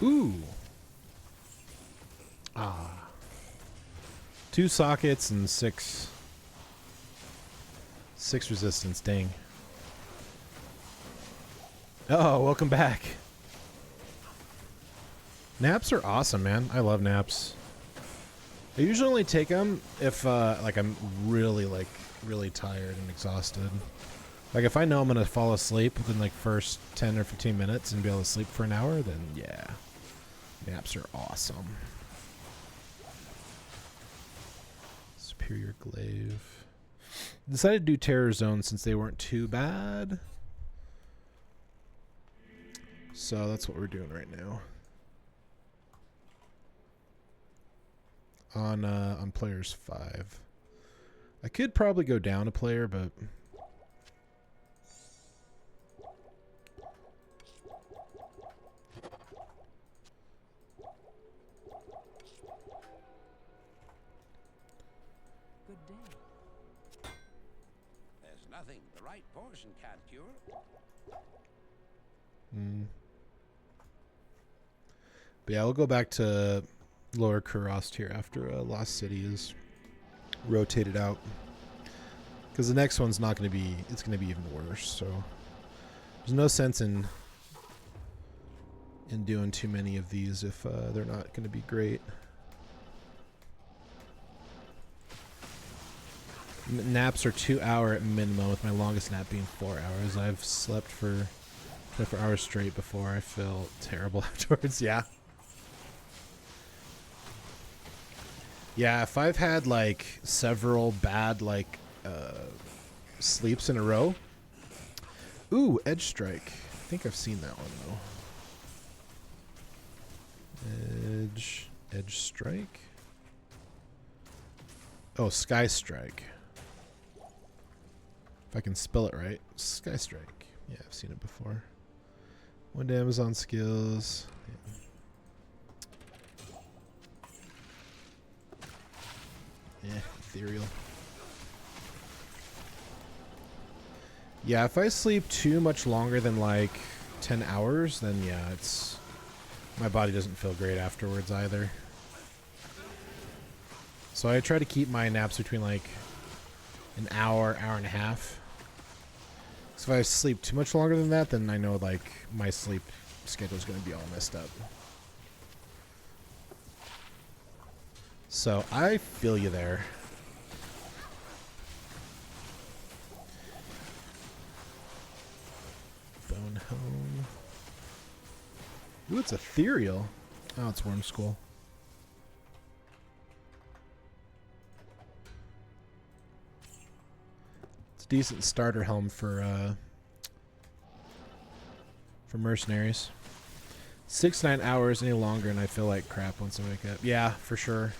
Ooh. Ah. 2 sockets and 6 resistance. Dang. Oh, welcome back. Naps are awesome, man. I love naps. I usually only take them if like I'm really tired and exhausted. Like if I know I'm gonna fall asleep within like first 10 or 15 minutes and be able to sleep for an hour, then yeah. Naps are awesome. Superior glaive. Decided to do Terror Zone since they weren't too bad. So that's what we're doing right now. On players 5. I could probably go down a player, but Good day. There's nothing the right poison can't cure. But yeah, we'll go back to Lower Kurost here after Lost City is rotated out. Because the next one's not going to be, it's going to be even worse. So there's no sense in doing too many of these if they're not going to be great. Naps are 2 hour at minimum, with my longest nap being 4 hours. I've slept for 24 hours straight before. I feel terrible afterwards. Yeah. Yeah, if I've had like several bad like sleeps in a row. Ooh, Edge Strike. I think I've seen that one though. Edge Strike. Oh, Sky Strike. If I can spell it right. Sky Strike. Yeah, I've seen it before. One to Amazon skills. Yeah, ethereal. Yeah, if I sleep too much longer than like 10 hours, then yeah, it's my body doesn't feel great afterwards either. So I try to keep my naps between like an hour, hour and a half. So if I sleep too much longer than that, then I know like my sleep schedule is going to be all messed up. So I feel you there. Bone Home. Ooh, it's ethereal. Oh, it's Worm Skull. It's a decent starter helm for mercenaries. 6 to 9 hours any longer and I feel like crap once I wake up. Yeah, for sure.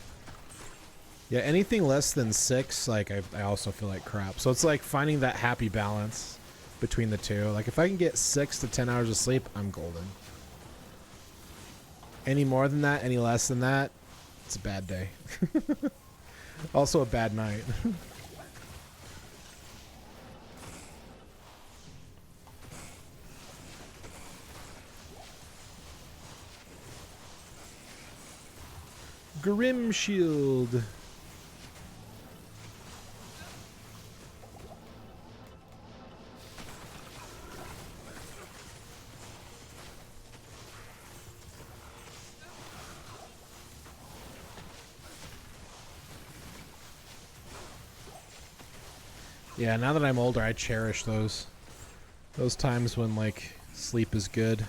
Yeah, anything less than 6, like I also feel like crap. So it's like finding that happy balance between the two. Like if I can get 6 to 10 hours of sleep, I'm golden. Any more than that, any less than that, it's a bad day. Also a bad night. Grim Shield. Yeah, now that I'm older, I cherish those times when like sleep is good.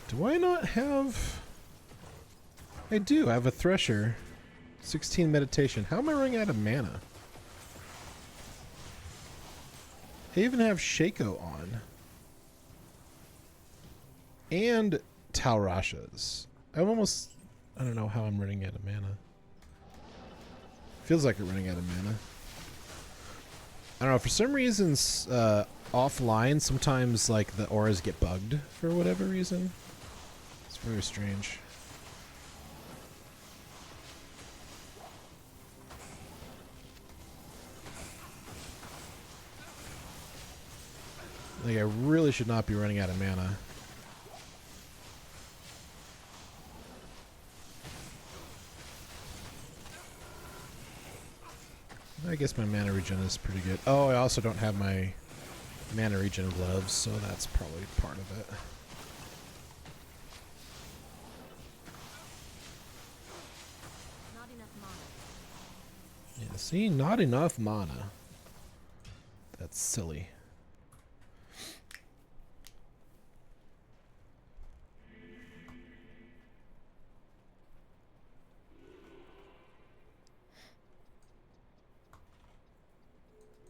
Do I not have... I do. I have a Thresher. 16 meditation. How am I running out of mana? I even have Shaco on. And Talrashas. I'm almost... I don't know how I'm running out of mana. Feels like I'm running out of mana. I don't know. For some reasons, offline, sometimes like the auras get bugged for whatever reason. It's very strange. Like, I really should not be running out of mana. I guess my mana regen is pretty good. Oh, I also don't have my mana regen gloves, so that's probably part of it. Not enough mana. Yeah, see? Not enough mana. That's silly.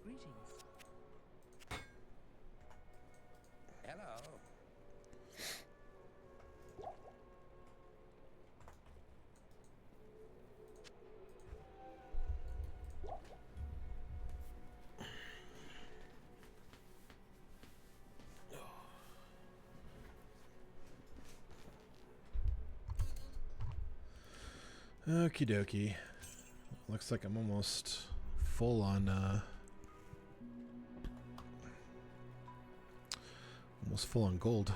Greetings. Hello. Okie dokie. Looks like I'm almost full on, almost full on gold.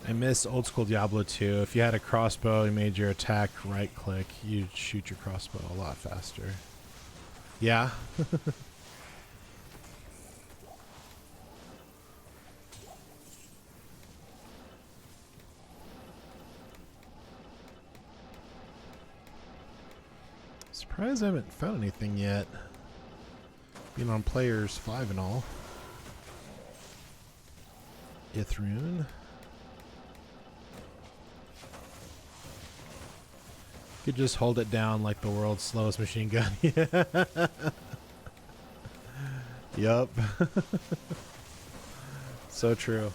I miss old school Diablo 2. If you had a crossbow and made your attack right click, you'd shoot your crossbow a lot faster. Yeah. Surprised I haven't found anything yet. Being on players 5 and all. Rune. Could just hold it down like the world's slowest machine gun. Yup. So true.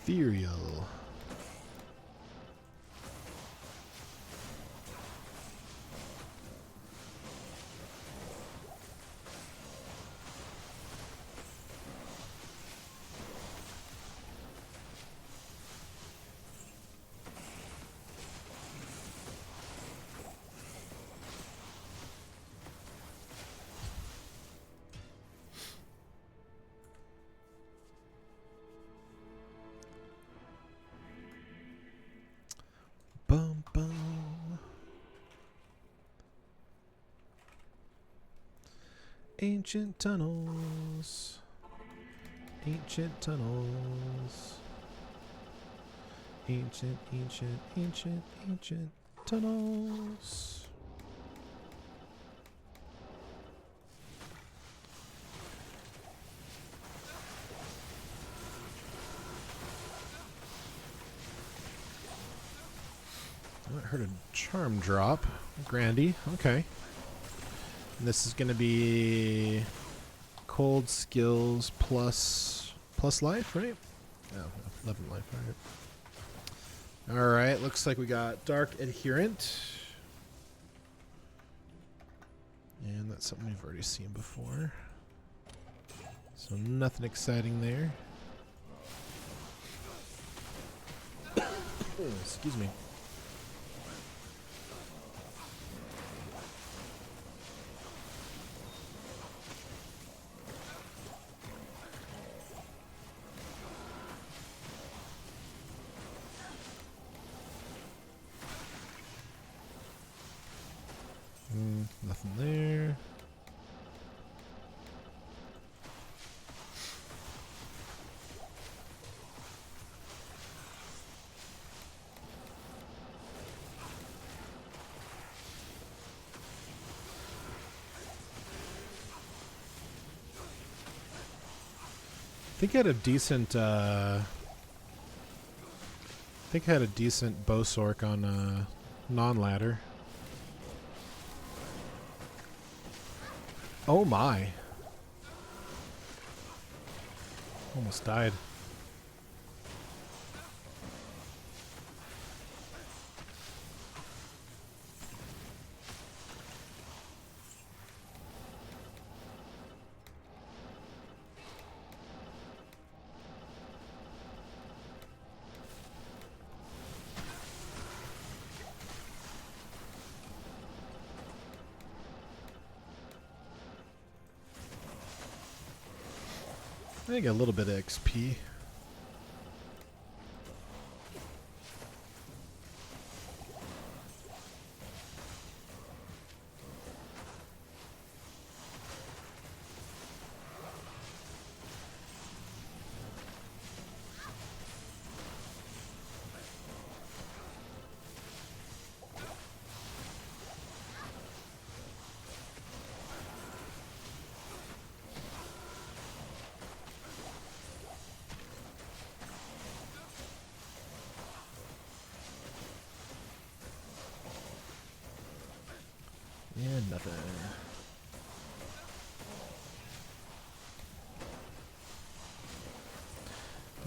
Ethereal. Ancient tunnels. Ancient tunnels. Ancient, ancient, ancient, ancient tunnels. Oh, I heard a charm drop. Grandy, okay. And this is going to be cold skills plus life, right? Oh, 11 life, alright. Alright, looks like we got Dark Adherent. And that's something we've already seen before. So nothing exciting there. Oh, excuse me. Nothing there. I think I had a decent bow sork on non-ladder. Oh my. Almost died. I got a little bit of XP. And nothing.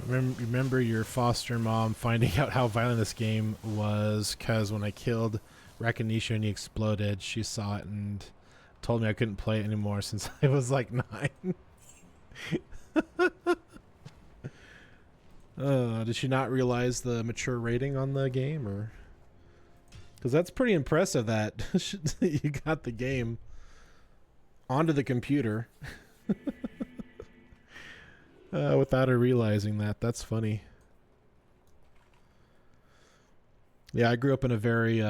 Remember your foster mom finding out how violent this game was because when I killed Rakinisha and he exploded, she saw it and told me I couldn't play it anymore since I was like 9. Did she not realize the mature rating on the game, or? Because that's pretty impressive that you got the game onto the computer without her realizing that. That's funny. Yeah, I grew up in a very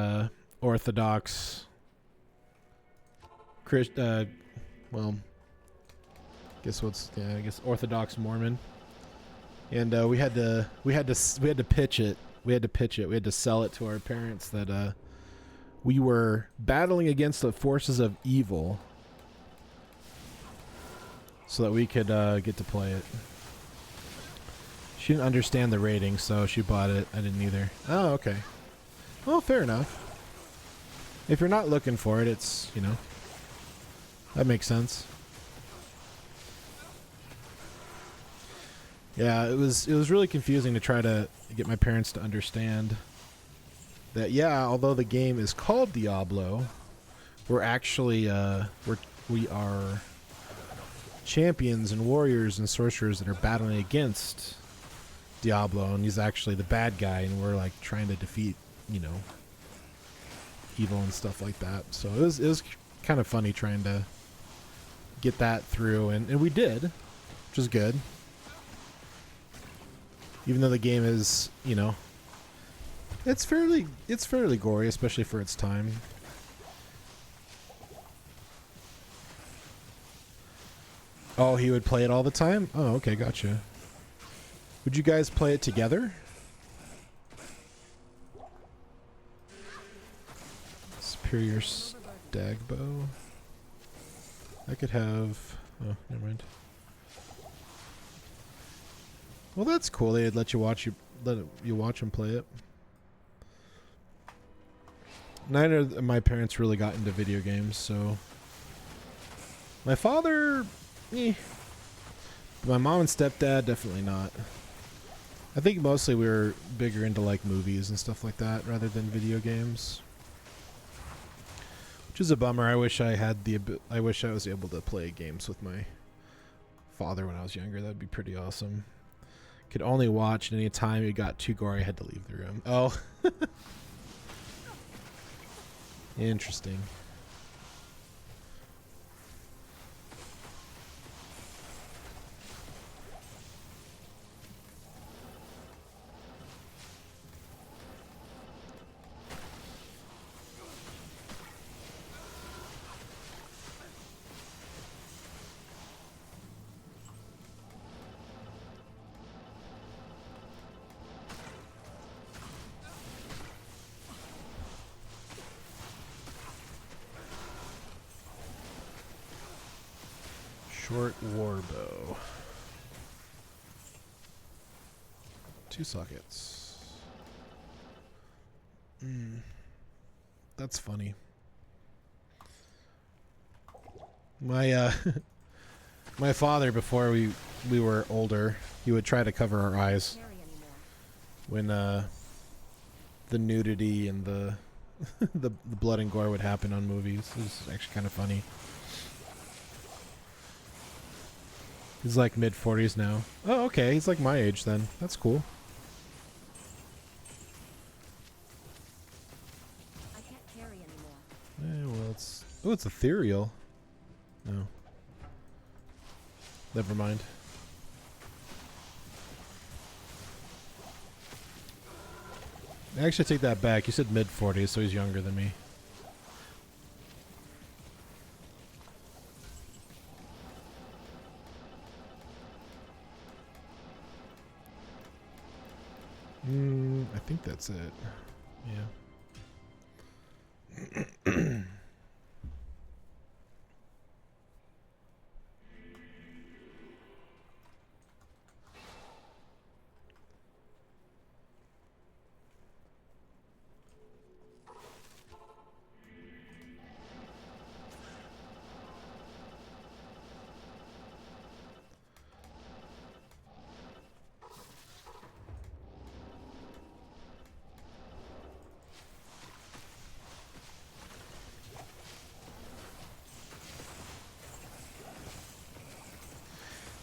orthodox well, I guess Orthodox Mormon, and we had to pitch it. We had to sell it to our parents that we were battling against the forces of evil so that we could get to play it. She didn't understand the rating, so she bought it. I didn't either. Oh, okay. Well, fair enough. If you're not looking for it, it's, you know, that makes sense. Yeah, it was really confusing to try to get my parents to understand that, yeah, although the game is called Diablo, we're actually we are champions and warriors and sorcerers that are battling against Diablo, and he's actually the bad guy, and we're like trying to defeat, you know, evil and stuff like that. So it was kind of funny trying to get that through, and we did, which is good. Even though the game is, you know, it's fairly gory, especially for its time. Oh, he would play it all the time? Oh, okay, gotcha. Would you guys play it together? Superior stag bow. I could have... Oh, never mind. Well, that's cool. They'd let you watch you watch them play it. Neither of my parents really got into video games, so my father, but my mom and stepdad definitely not. I think mostly we were bigger into like movies and stuff like that rather than video games, which is a bummer. I wish I had I wish I was able to play games with my father when I was younger. That'd be pretty awesome. Could only watch, and any time it got too gory, I had to leave the room. Oh. Interesting. Short warbow. 2 sockets. That's funny. My my father, before we were older, he would try to cover our eyes Carry anymore. when the nudity and the the blood and gore would happen on movies. It was actually kind of funny. He's like mid-40s now. Oh, okay. He's like my age then. That's cool. I can't carry anymore. Well, it's... Oh, it's ethereal. No. Never mind. Actually, take that back. You said mid-40s, so he's younger than me. I think that's it. Yeah.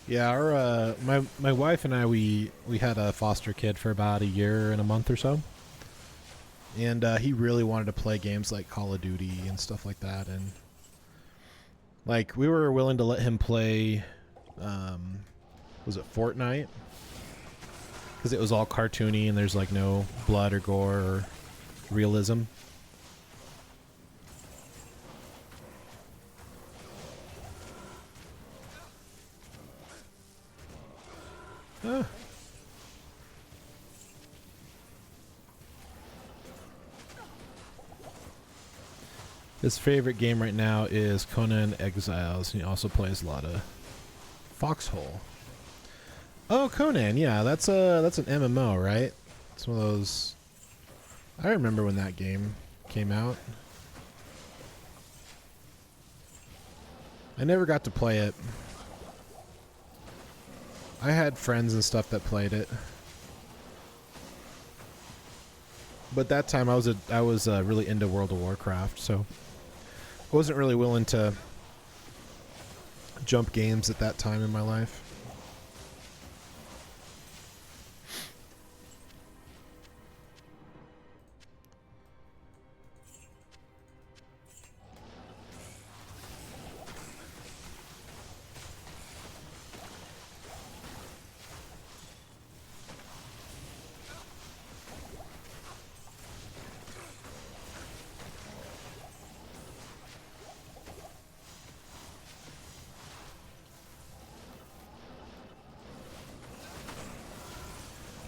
Yeah, our my wife and I we had a foster kid for about a year and a month or so, and he really wanted to play games like Call of Duty and stuff like that, and like we were willing to let him play, was it Fortnite? Because it was all cartoony and there's like no blood or gore or realism. Ah. His favorite game right now is Conan Exiles, and he also plays a lot of Foxhole. Oh, Conan, yeah, that's an MMO, right? It's one of those. I remember when that game came out. I never got to play it. I had friends and stuff that played it, but that time I was really into World of Warcraft, so I wasn't really willing to jump games at that time in my life.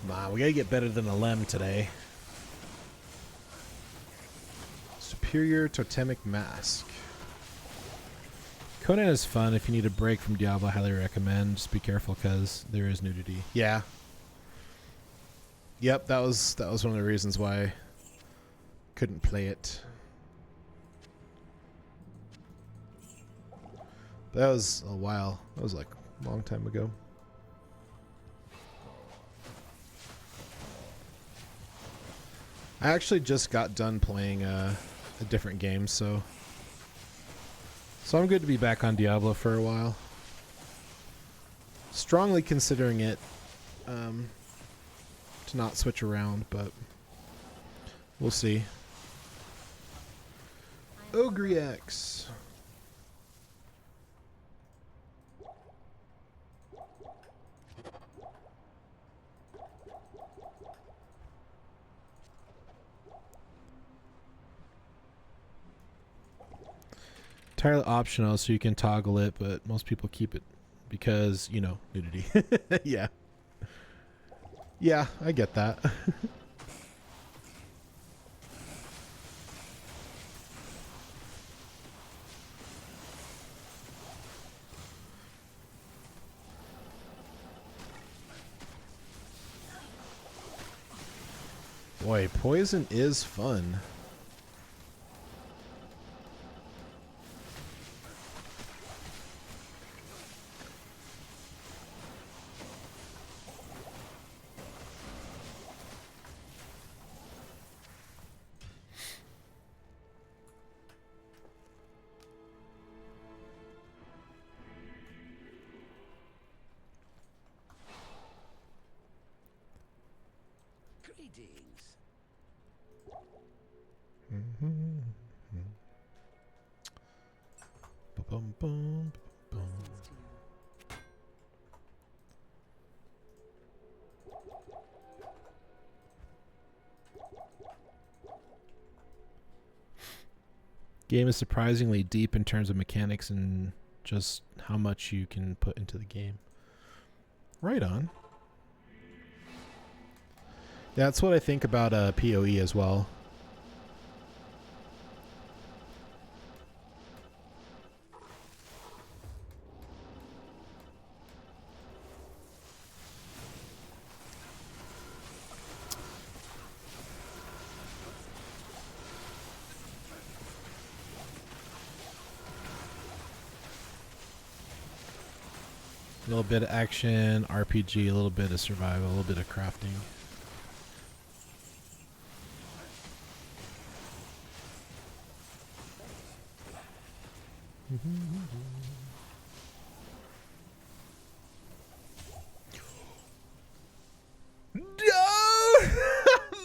Come on, we gotta get better than a Lem today. Superior Totemic Mask. Conan is fun. If you need a break from Diablo, I highly recommend. Just be careful because there is nudity. Yeah. Yep, that was one of the reasons why I couldn't play it. That was a while. That was like a long time ago. I actually just got done playing a different game, so I'm good to be back on Diablo for a while. Strongly considering it to not switch around, but we'll see. Ogre X. Entirely optional, so you can toggle it, but most people keep it because, you know, nudity. Yeah. Yeah, I get that. Boy, poison is fun. Greetings. Bum, bum, bum. Game is surprisingly deep in terms of mechanics and just how much you can put into the game. Right on. That's what I think about PoE as well. A little bit of action, RPG, a little bit of survival, a little bit of crafting.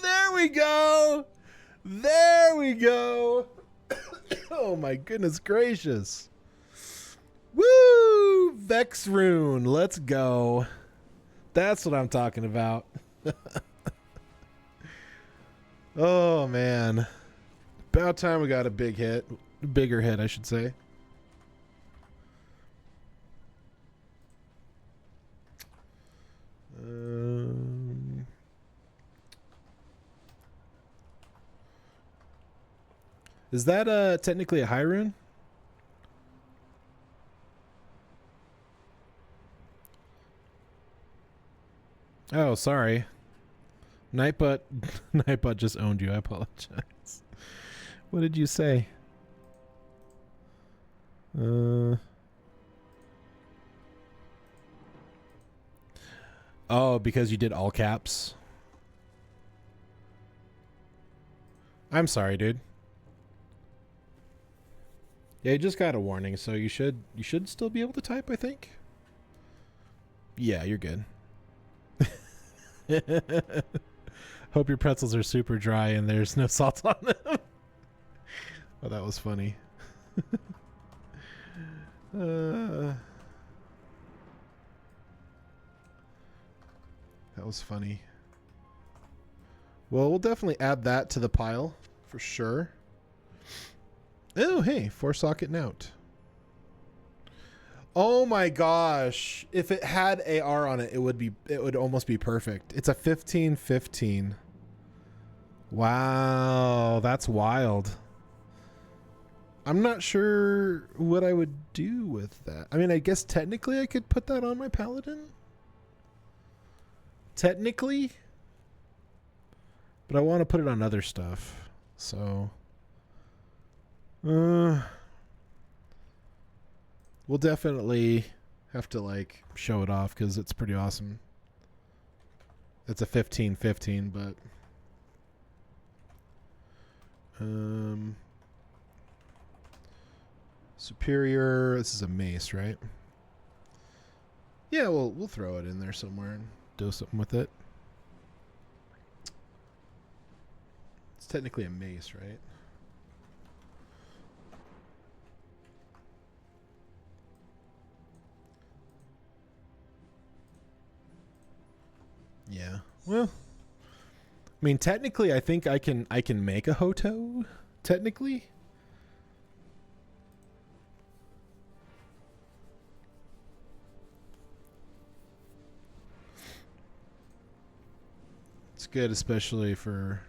There we go! There we go! Oh my goodness gracious. Woo! Vex Rune, let's go. That's what I'm talking about. Oh man. About time we got a big hit. Bigger hit, I should say. Is that technically a high rune? Oh, sorry. Nightbutt Nightbutt just owned you. I apologize. What did you say? Oh, because you did all caps. I'm sorry, dude. Yeah, you just got a warning, so you should still be able to type, I think. Yeah, you're good. Hope your pretzels are super dry and there's no salt on them. Oh, that was funny. That was funny. Well, we'll definitely add that to the pile for sure. Oh, hey, 4-socket note. Oh my gosh. If it had AR on it, it would almost be perfect. It's a 15-15. Wow, that's wild. I'm not sure what I would do with that. I mean, I guess technically I could put that on my paladin. Technically. But I want to put it on other stuff. So we'll definitely have to like show it off because it's pretty awesome. It's a 15-15, but superior. This is a mace, right? Yeah, we'll throw it in there somewhere and do something with it. It's technically a mace, right? Yeah. Well, I mean, technically, I think I can make a Hoto. Technically. It's good, especially for.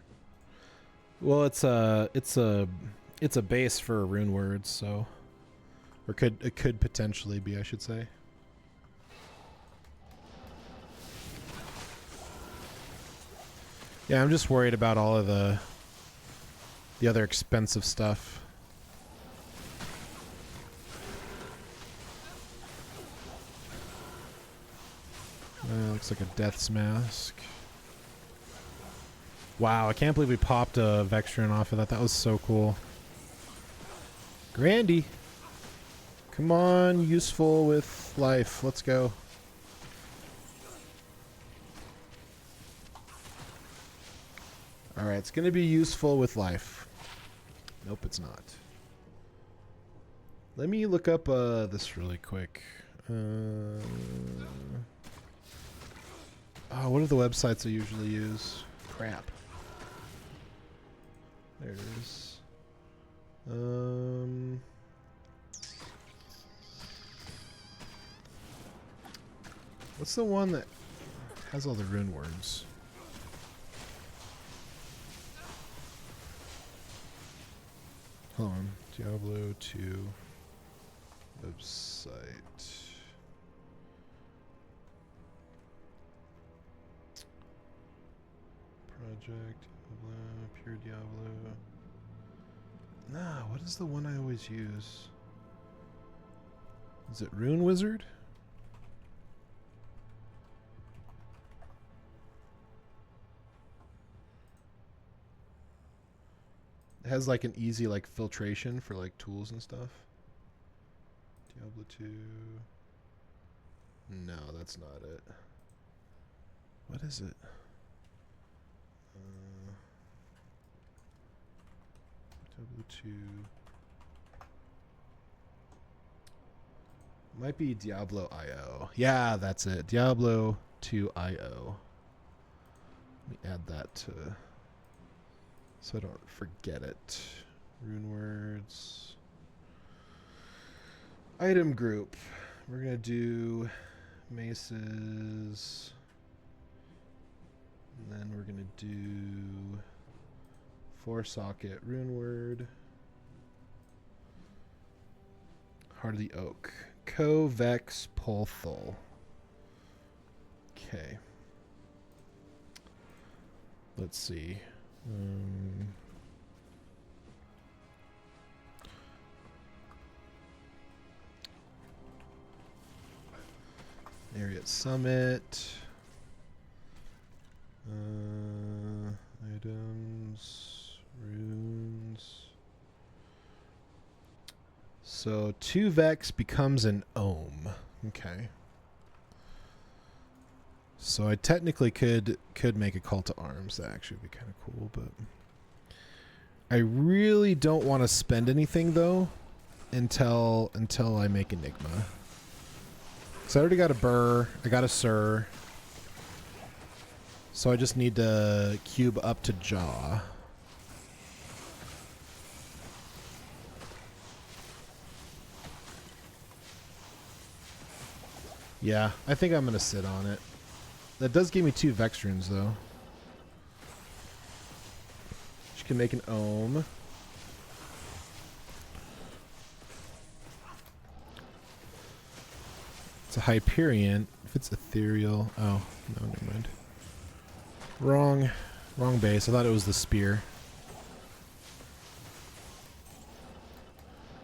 Well, it's a base for rune words, so, or it could potentially be, I should say. Yeah, I'm just worried about all of the other expensive stuff. Looks like a Death's Mask. Wow, I can't believe we popped a Vextron off of that. That was so cool. Grandy. Come on, useful with life. Let's go. Alright, it's going to be useful with life. Nope, it's not. Let me look up this really quick. Oh, what are the websites I usually use? Crap. There it is. What's the one that has all the rune words? Hold on. Diablo 2 website. Project Diablo, Pure Diablo. Nah, what is the one I always use? Is it Rune Wizard? It has like an easy like filtration for like tools and stuff. Diablo 2. No, that's not it. What is it? Diablo 2. Might be Diablo IO. Yeah, that's it. Diablo 2 IO. Let me add that to so I don't forget it. Rune words. Item group. We're gonna do maces. And then we're gonna do 4-socket rune word. Heart of the Oak. Kovex Polthul. Okay. Let's see. Area Summit. Items. Runes. So 2 Vex becomes an Ohm. Okay. So I technically could make a Call to Arms. That actually would be kind of cool, but I really don't want to spend anything though until I make Enigma. So I already got a Burr, I got a Sir. So I just need to cube up to Jaw. Yeah, I think I'm gonna sit on it. That does give me 2 Vex runes though. She can make an Ohm. It's a Hyperion. If it's ethereal, oh no, never mind. Wrong base. I thought it was the spear.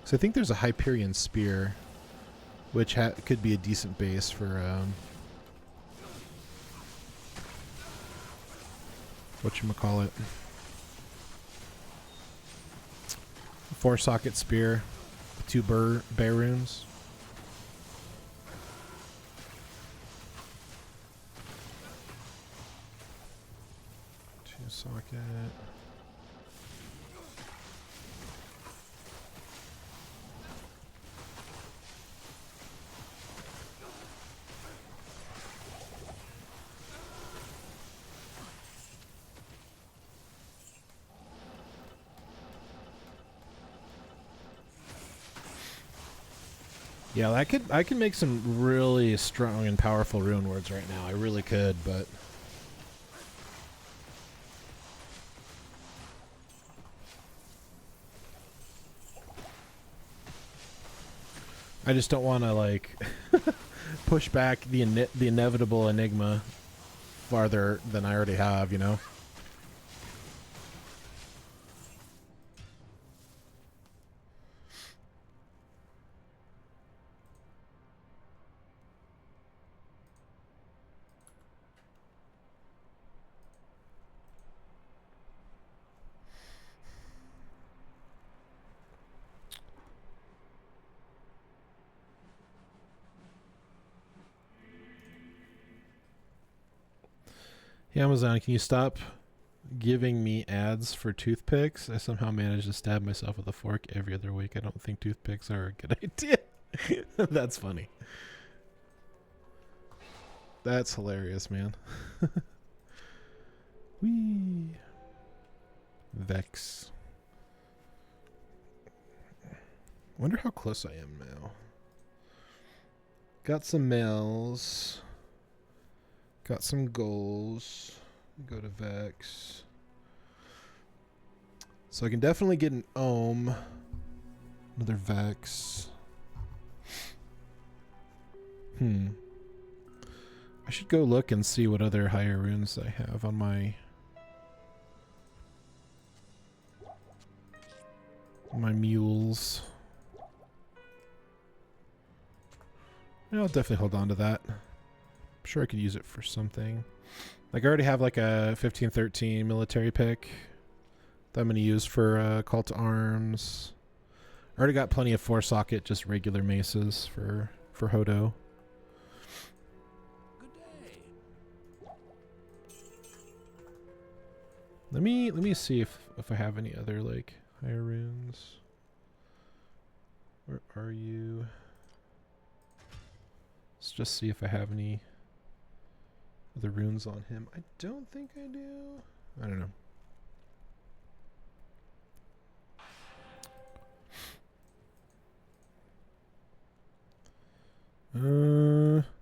So I think there's a Hyperion spear, which could be a decent base for whatchamacallit. 4-socket spear, 2 bear runes. Socket. Yeah, I could make some really strong and powerful rune words right now. I really could, but I just don't want to like push back the inevitable enigma farther than I already have, you know. Hey, Amazon, can you stop giving me ads for toothpicks? I somehow manage to stab myself with a fork every other week. I don't think toothpicks are a good idea. That's funny. That's hilarious, man. Whee. Vex. Wonder how close I am now. Got some mails. Got some goals. Go to Vex. So I can definitely get an Ohm. Another Vex. I should go look and see what other higher runes I have on my mules. Yeah, I'll definitely hold on to that. I'm sure I could use it for something. Like I already have like a 1513 military pick that I'm going to use for Call to Arms. I already got plenty of 4-socket, just regular maces for Hodo. Let me see if I have any other like higher runes. Where are you? Let's just see if I have any other runes on him. I don't think I do. I don't know.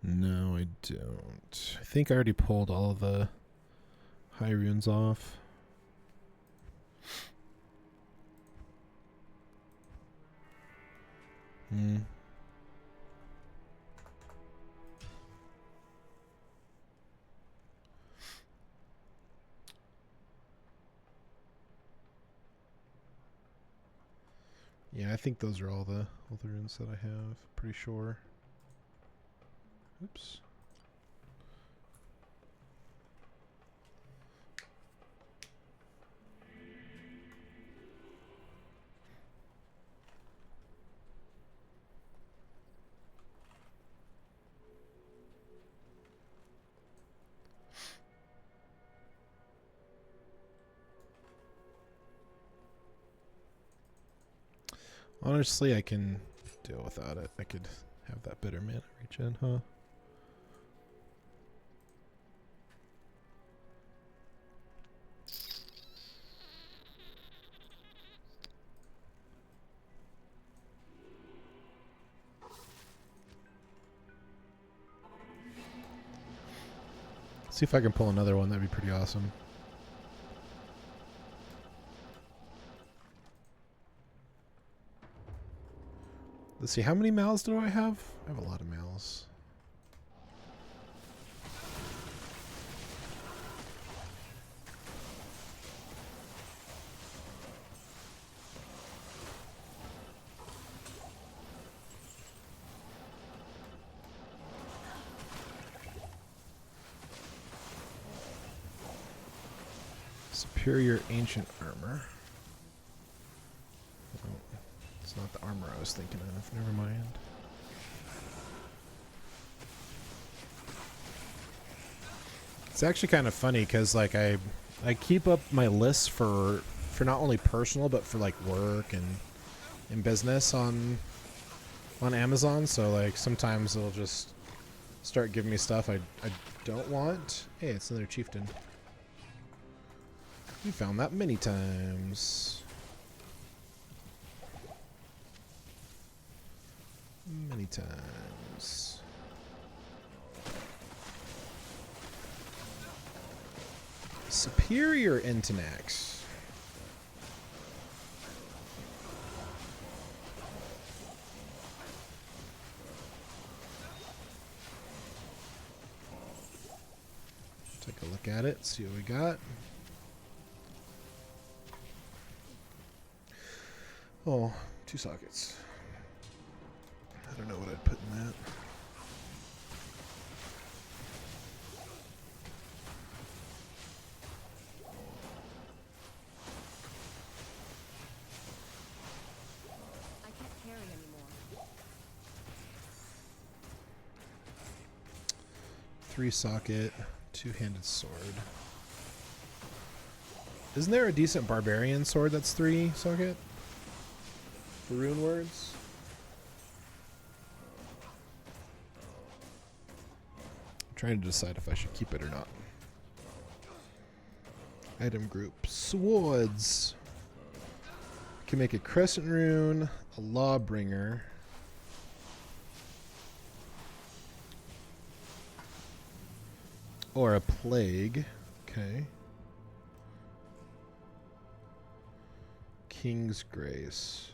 No, I don't. I think I already pulled all of the high runes off. Yeah, I think those are all the runes that I have. Pretty sure. Oops. Honestly, I can deal without it. I could have that bitter mana regen, huh? See if I can pull another one. That'd be pretty awesome. Let's see. How many mals do I have? I have a lot of mals. Superior ancient armor. Oh, it's not the armor I was thinking of. Never mind. It's actually kind of funny because like I keep up my lists for not only personal but for like work and business on Amazon. So like sometimes it'll just start giving me stuff I don't want. Hey, it's another chieftain. We found that many times. Many times. Superior Intinax. Take a look at it, see what we got. Oh, 2 sockets. I don't know what I'd put in that. I can't carry anymore. 3 socket, 2-handed sword. Isn't there a decent barbarian sword that's 3 socket? For rune words? I'm trying to decide if I should keep it or not. Item group. Swords. Can make a crescent rune, a lawbringer. Or a plague. Okay. King's Grace.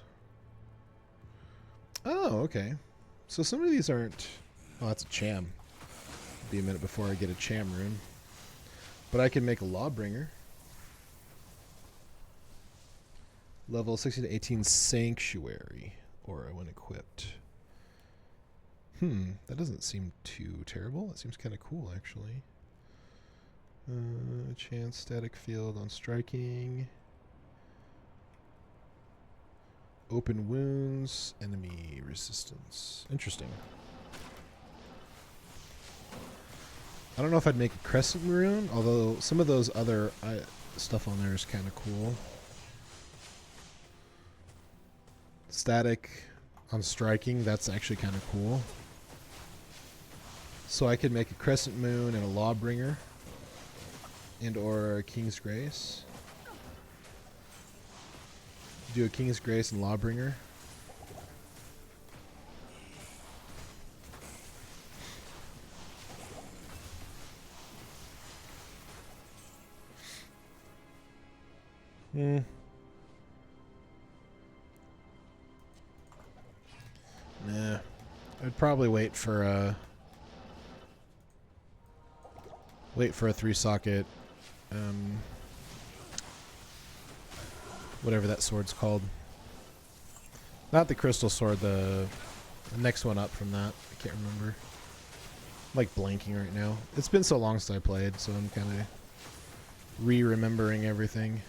Oh, okay. So some of these aren't... Oh, that's a cham. Be a minute before I get a cham rune. But I can make a lawbringer. Level 16 to 18 Sanctuary. Or when equipped. That doesn't seem too terrible. It seems kind of cool, actually. Chance static field on striking. Open wounds, enemy resistance. Interesting. I don't know if I'd make a crescent rune, although some of those other stuff on there is kind of cool. Static on striking, that's actually kind of cool. So I could make a crescent moon and a lawbringer, and or a King's Grace. Do a King's Grace and lawbringer. Nah. I'd probably wait for a 3-socket whatever that sword's called. Not the crystal sword, the next one up from that. I can't remember. I'm like blanking right now. It's been so long since I played, so I'm kind of re-remembering everything.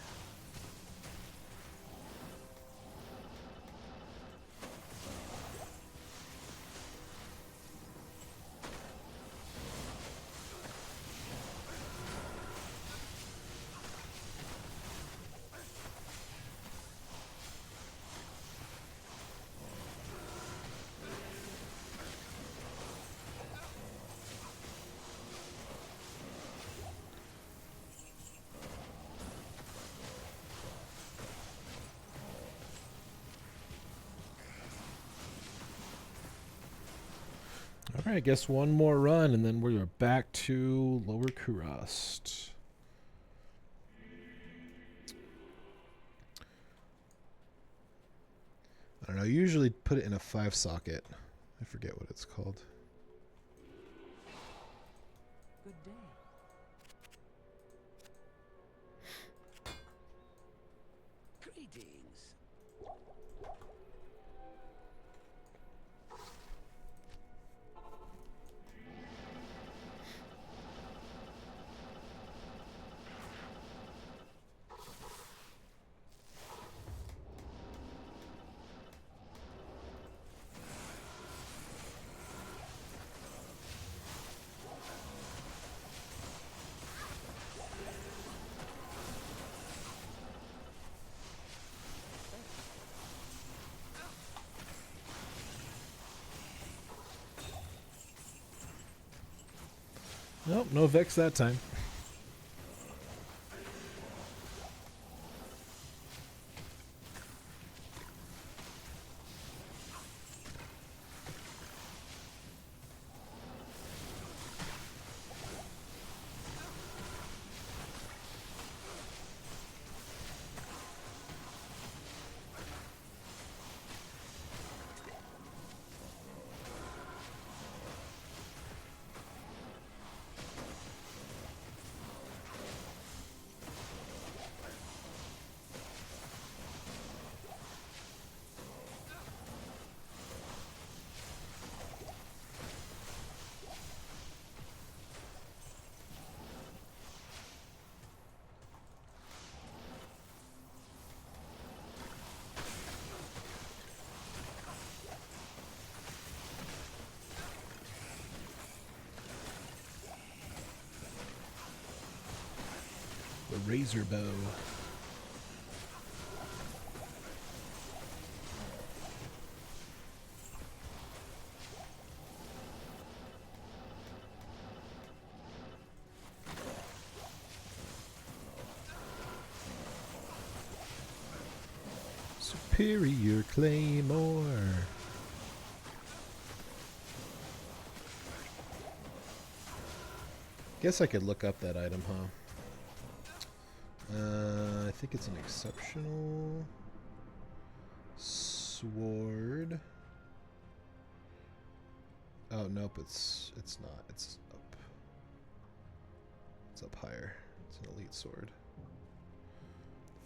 Alright, I guess one more run and then we're back to Lower Kurast. I don't know, I usually put it in a 5-socket. I forget what it's called. Good day. Greetings. Nope, no Vex that time. The Razor Bow. Superior Claymore. Guess I could look up that item, huh? I think it's an exceptional sword. Oh nope, it's not. It's up. It's up higher. It's an elite sword.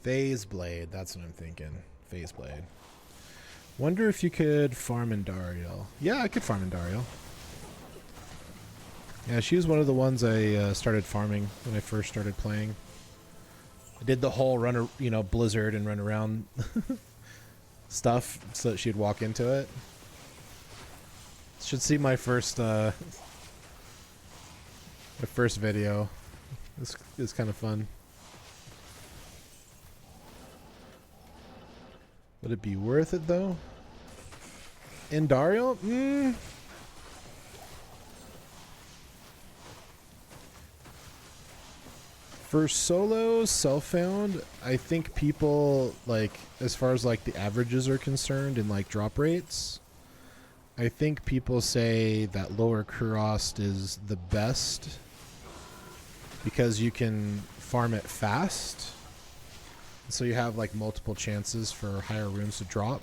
Phase Blade. That's what I'm thinking. Phase Blade. Wonder if you could farm Indariel. Yeah, I could farm Indariel. Yeah, she was one of the ones I started farming when I first started playing. I did the whole run, you know, blizzard and run around stuff so that she'd walk into it. Should see my first video. It's kind of fun. Would it be worth it though? Indariel? For solo self-found, I think people, like, as far as like the averages are concerned and like drop rates, I think people say that Lower Kurast is the best because you can farm it fast. So you have like multiple chances for higher runes to drop.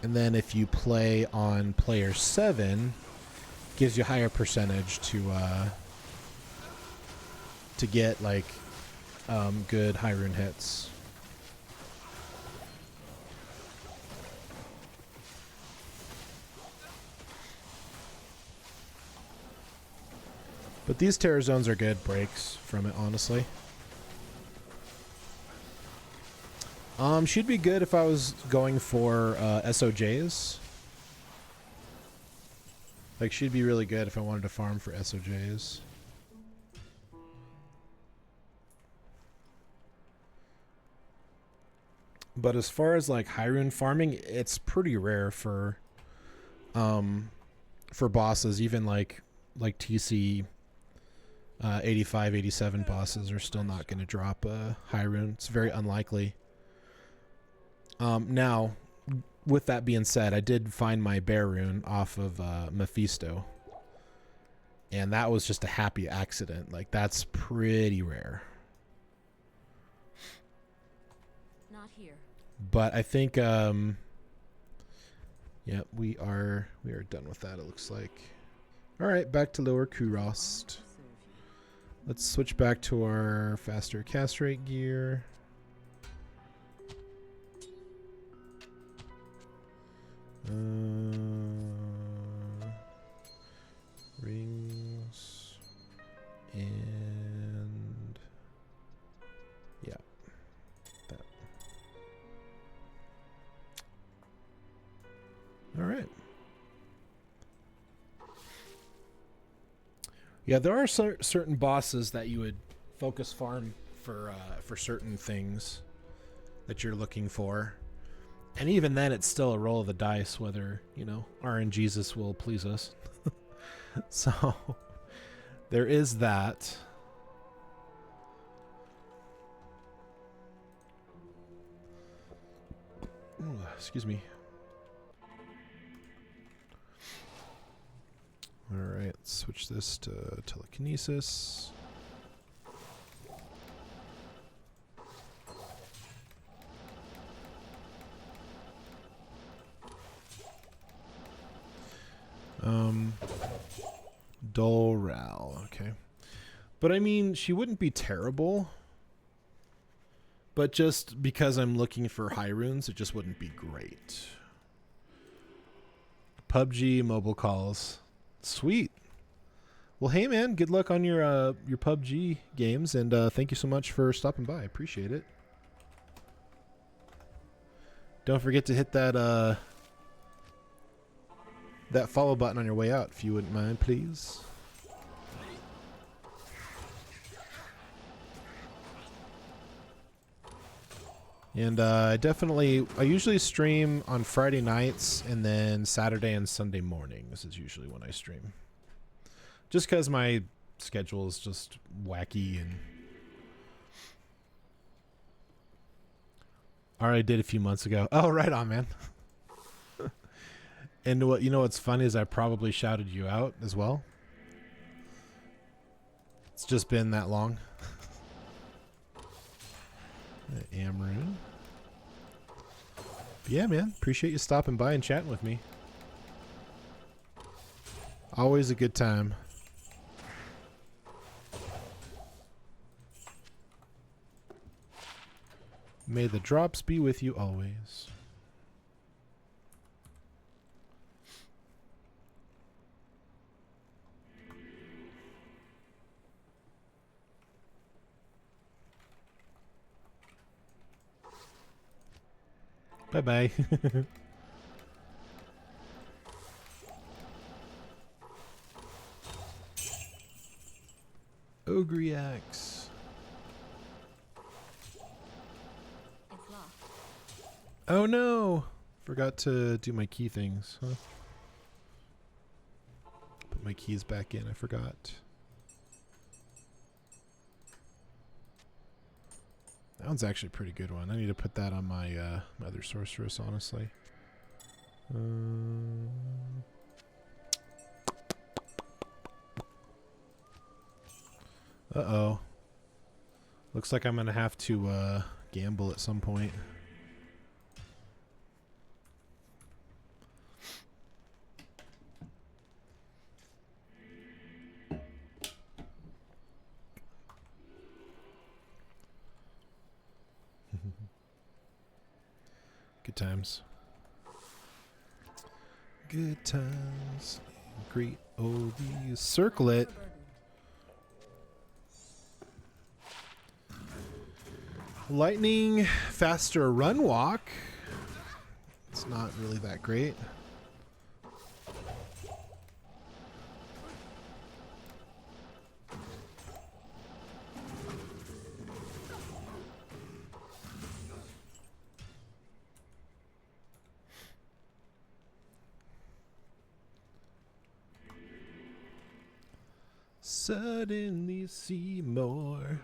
And then if you play on player 7, gives you a higher percentage to get like good high rune hits. But these terror zones are good breaks from it, honestly. She'd be good if I was going for SOJs. Like, she'd be really good if I wanted to farm for SOJs. But as far as like high rune farming, it's pretty rare for bosses. Even like TC 85, 87 bosses are still not going to drop a high rune. It's very unlikely. Now, with that being said, I did find my bear rune off of Mephisto. And that was just a happy accident. Like, that's pretty rare. Not here. But I think, yeah, we are done with that, it looks like. All right, back to lower Kurost. Let's switch back to our faster cast rate gear. Rings and yeah, that. All right. Yeah, there are certain bosses that you would focus farm for certain things that you're looking for. And even then, it's still a roll of the dice whether, you know, RNGesus will please us. So, there is that. Ooh, excuse me. Alright, let's switch this to telekinesis. Doral, okay. But I mean, she wouldn't be terrible. But just because I'm looking for high runes, it just wouldn't be great. PUBG mobile calls. Sweet. Well, hey man, good luck on your PUBG games, and thank you so much for stopping by. I appreciate it. Don't forget to hit that that follow button on your way out, if you wouldn't mind, please. And I usually stream on Friday nights, and then Saturday and Sunday mornings is usually when I stream. Just because my schedule is just wacky, and already did a few months ago. Oh, right on, man. And what's funny is I probably shouted you out as well. It's just been that long. Amrune. Yeah, man. Appreciate you stopping by and chatting with me. Always a good time. May the drops be with you always. Bye-bye. Ogriax. It's locked. Oh no! Forgot to do my key things, huh? Put my keys back in, I forgot. That one's actually a pretty good one. I need to put that on my my other sorceress, honestly. Uh-oh. Looks like I'm going to have to gamble at some point. Good times. Good times. Great oldies. Circle it. Lightning faster run walk. It's not really that great. Suddenly see more.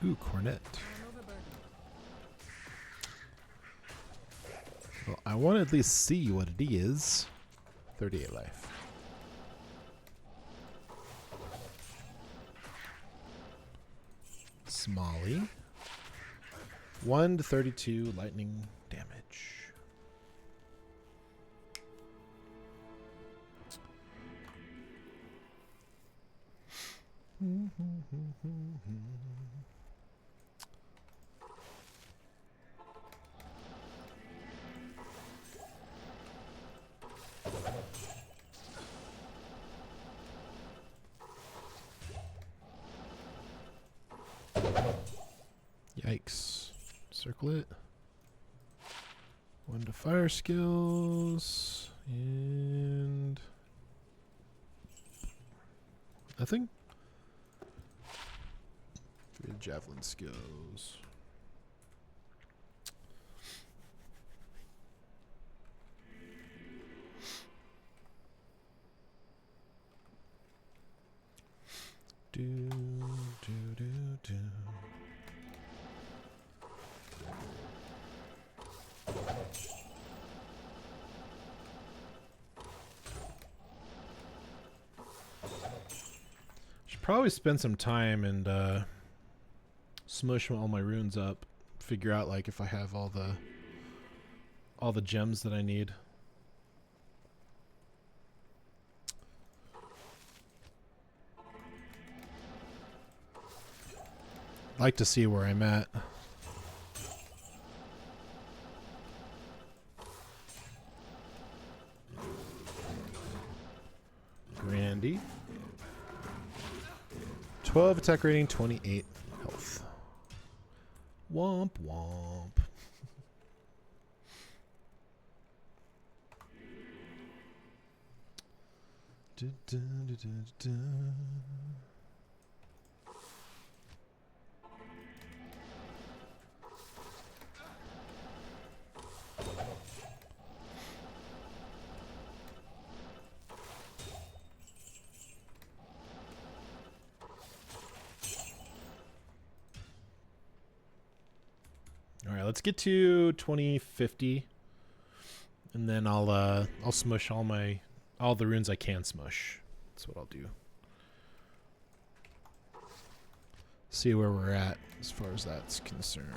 Ooh, cornet. I'm overburdened. Well, I want to at least see what it is. 38 life. Smalley. 1 to 32 lightning damage. Yikes. Circle it. 1 to fire skills. And nothing. 3 to javelin skills. Do, do, do, do. Should probably spend some time and smush all my runes up. Figure out like if I have all the gems that I need. Like to see where I'm at. Grandy. 12 attack rating, 28 health. Womp womp. Du, du, du, du, du. All right, let's get to 2050, and then I'll smush all the runes I can smush. That's what I'll do. See where we're at as far as that's concerned.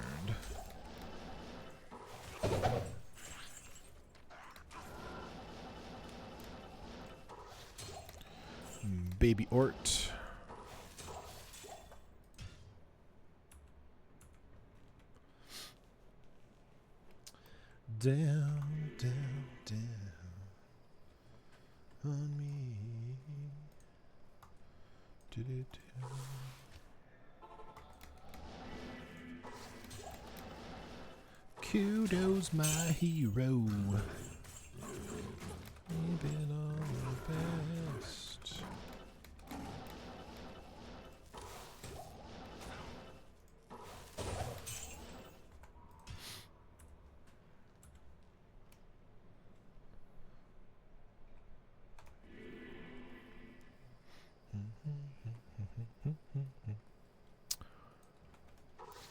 Baby Ort. Down, down, down on me. Do-do-do. Kudos, my hero. You've been all the best.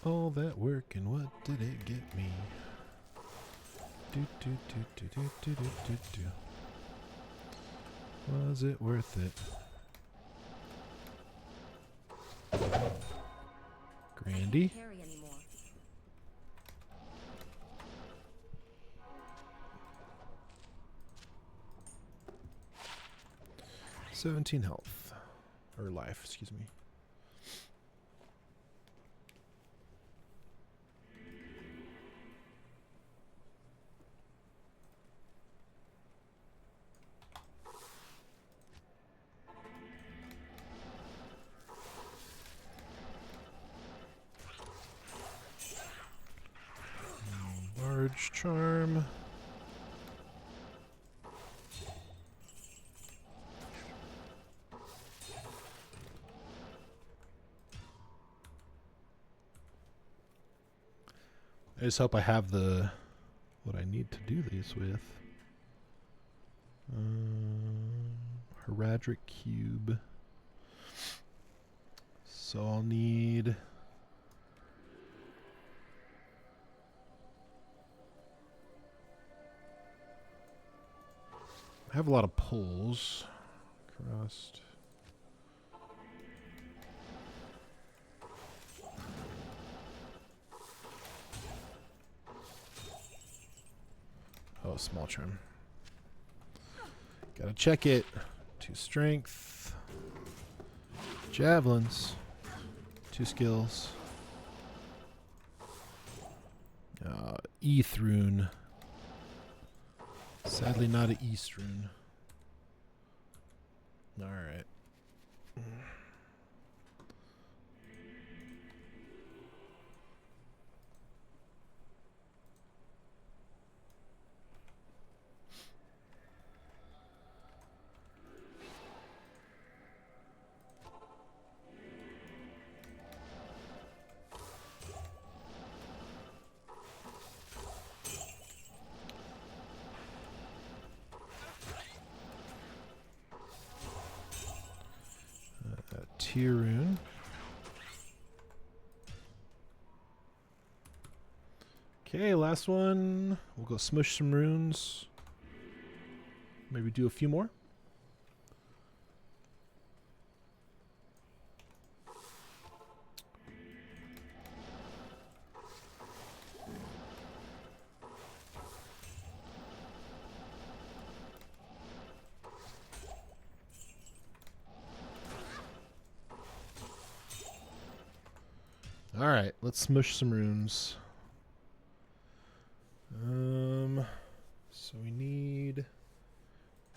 All that work and what did it get me? Do do do do do do do do do. Was it worth it? Grandy. Carry anymore. $17 health. Or life, excuse me. Large charm. I just hope I have what I need to do these with. Heraldric cube. So I'll need I have a lot of poles. Crust. Oh, small trim. Gotta check it. 2 strength. Javelins. 2 skills. Rune. Sadly not an East rune. Alright. Tier rune. Okay, last one. We'll go smush some runes. Maybe do a few more. Alright, let's smush some runes. So we need...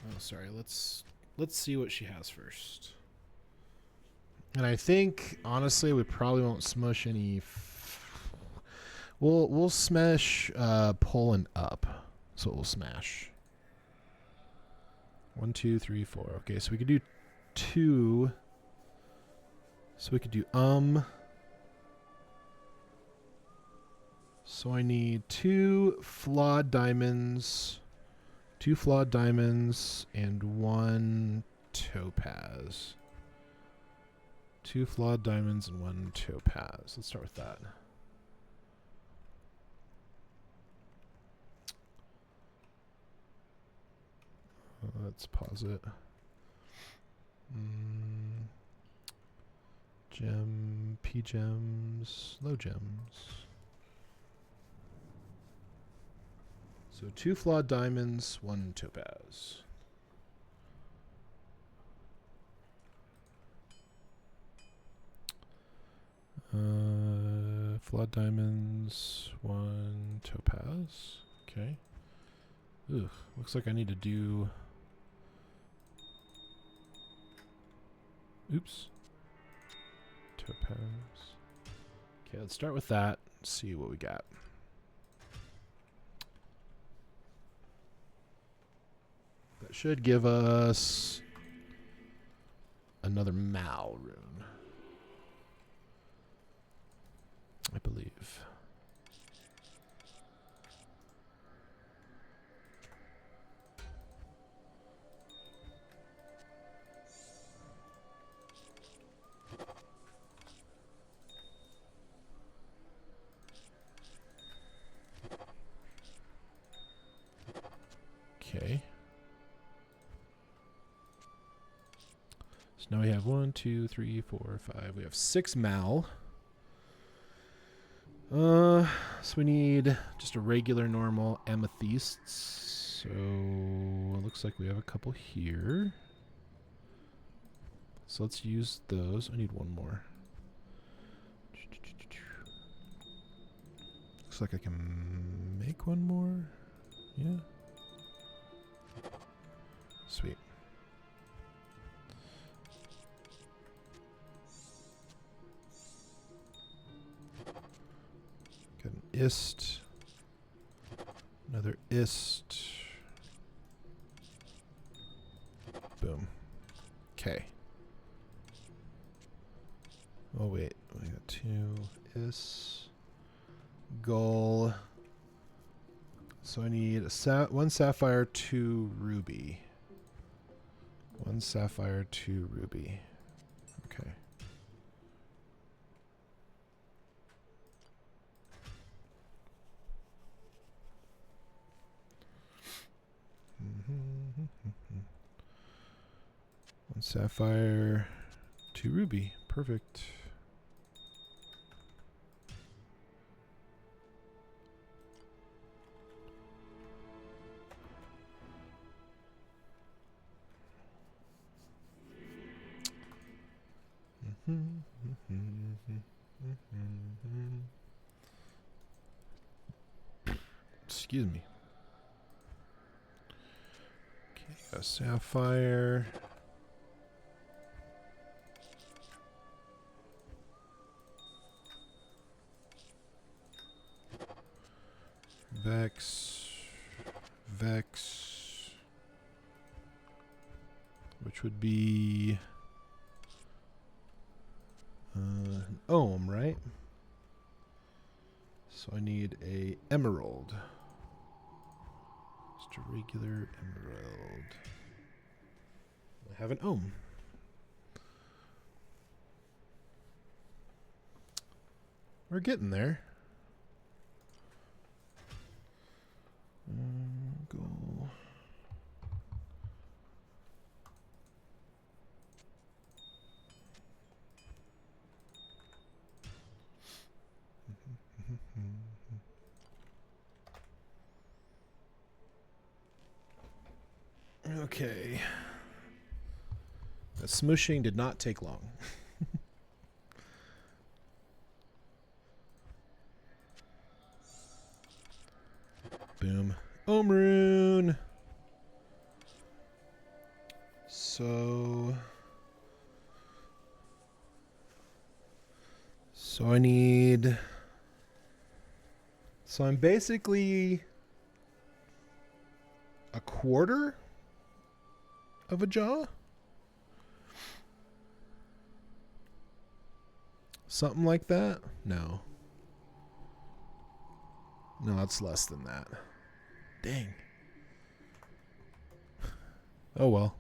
Oh, sorry, let's see what she has first. And I think, honestly, we probably won't smush any... We'll smash pull and up. So we'll smash. 1, 2, 3, 4. Okay, so we could do 2. So we could do So I need 2 flawed diamonds, 2 flawed diamonds, and 1 topaz. 2 flawed diamonds and 1 topaz. Let's start with that. Let's pause it. Gem, P gems, low gems. So 2 flawed diamonds, 1 topaz. Flawed diamonds, 1 topaz. Okay. Ugh, looks like I need to do... Oops. Topaz. Okay, let's start with that. See what we got. That should give us another Mao rune, I believe. Okay. So now we have 1, 2, 3, 4, 5. We have 6 Mal. So we need just a regular normal amethysts. So it looks like we have a couple here. So let's use those. I need 1 more. Looks like I can make 1 more. Yeah. Sweet. Got an ist. Another ist. Boom. Okay. Oh wait, we got 2 is goal. So I need a 1 sapphire, 2 ruby. 1 sapphire, 2 ruby. Okay. Sapphire, 2 ruby. Perfect. Excuse me. Okay, a sapphire. Vex. Vex. Which would be an ohm, right? So I need a emerald. Just a regular emerald. I have an ohm. We're getting there. Go. Okay. The smooshing did not take long. Boom. Rune. So I need. So I'm basically a quarter of a jaw. Something like that? No. No, it's less than that. Dang. Oh well.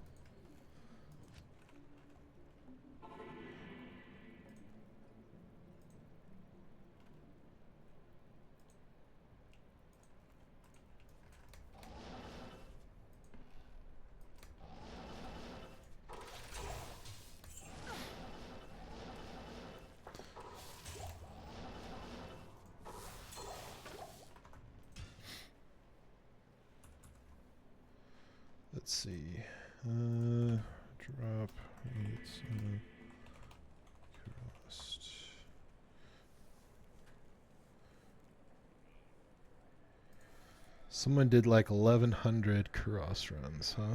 Let's see. Drop. Cost. Someone did like 1,100 cross runs, huh?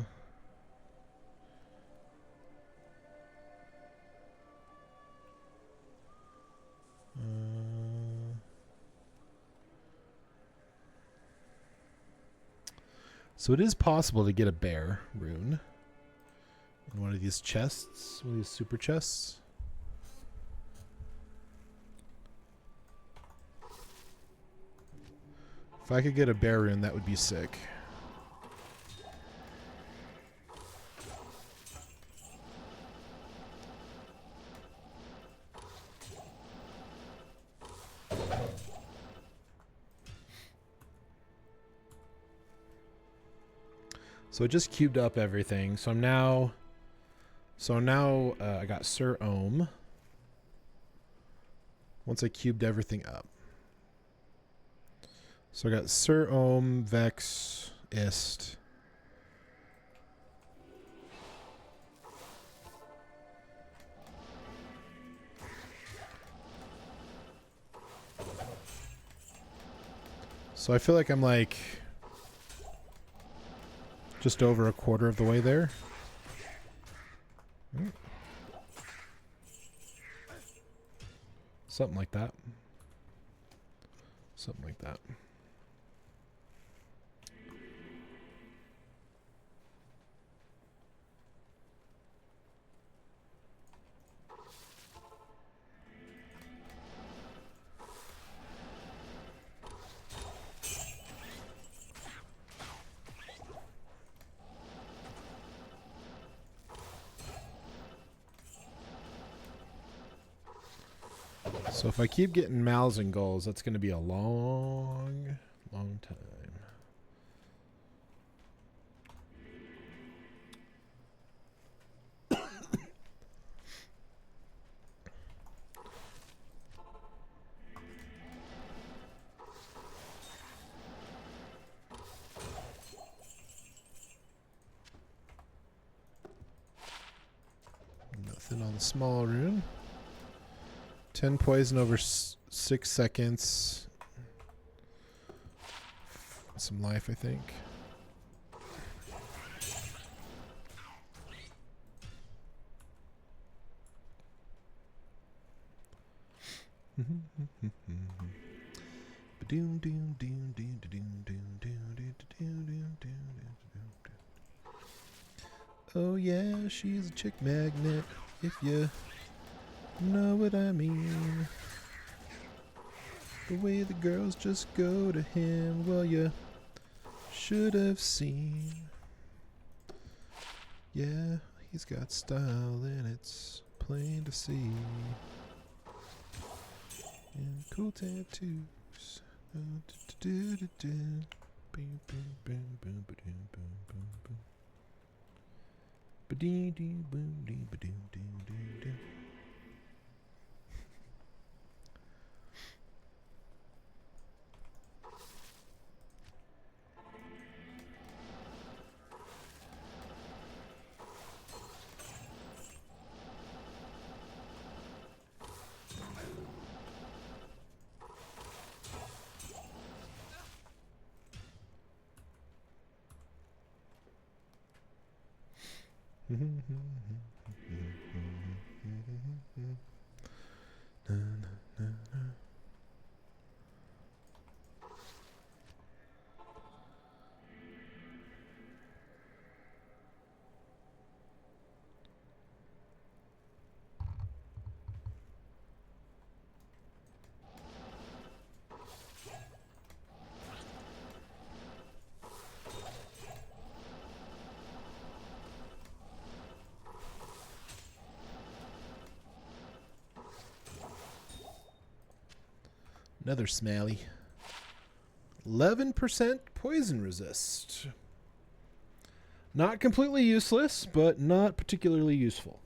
So it is possible to get a bear rune in one of these chests, one of these super chests. If I could get a bear rune, that would be sick. So it just cubed up everything. So now I got Sir Ohm. Once I cubed everything up. So I got Sir Ohm, Vex, Ist. So I feel like I'm like just over a quarter of the way there. Something like that. Something like that. So if I keep getting mals and goals, that's going to be a long, long time. small rune. 10 poison over 6 seconds. Some life, I think. Oh yeah, she's a chick magnet, if you know what I mean. The way the girls just go to him, well, you should have seen. Yeah, he's got style and it's plain to see. And cool tattoos. Another smally. 11% poison resist. Not completely useless, but not particularly useful.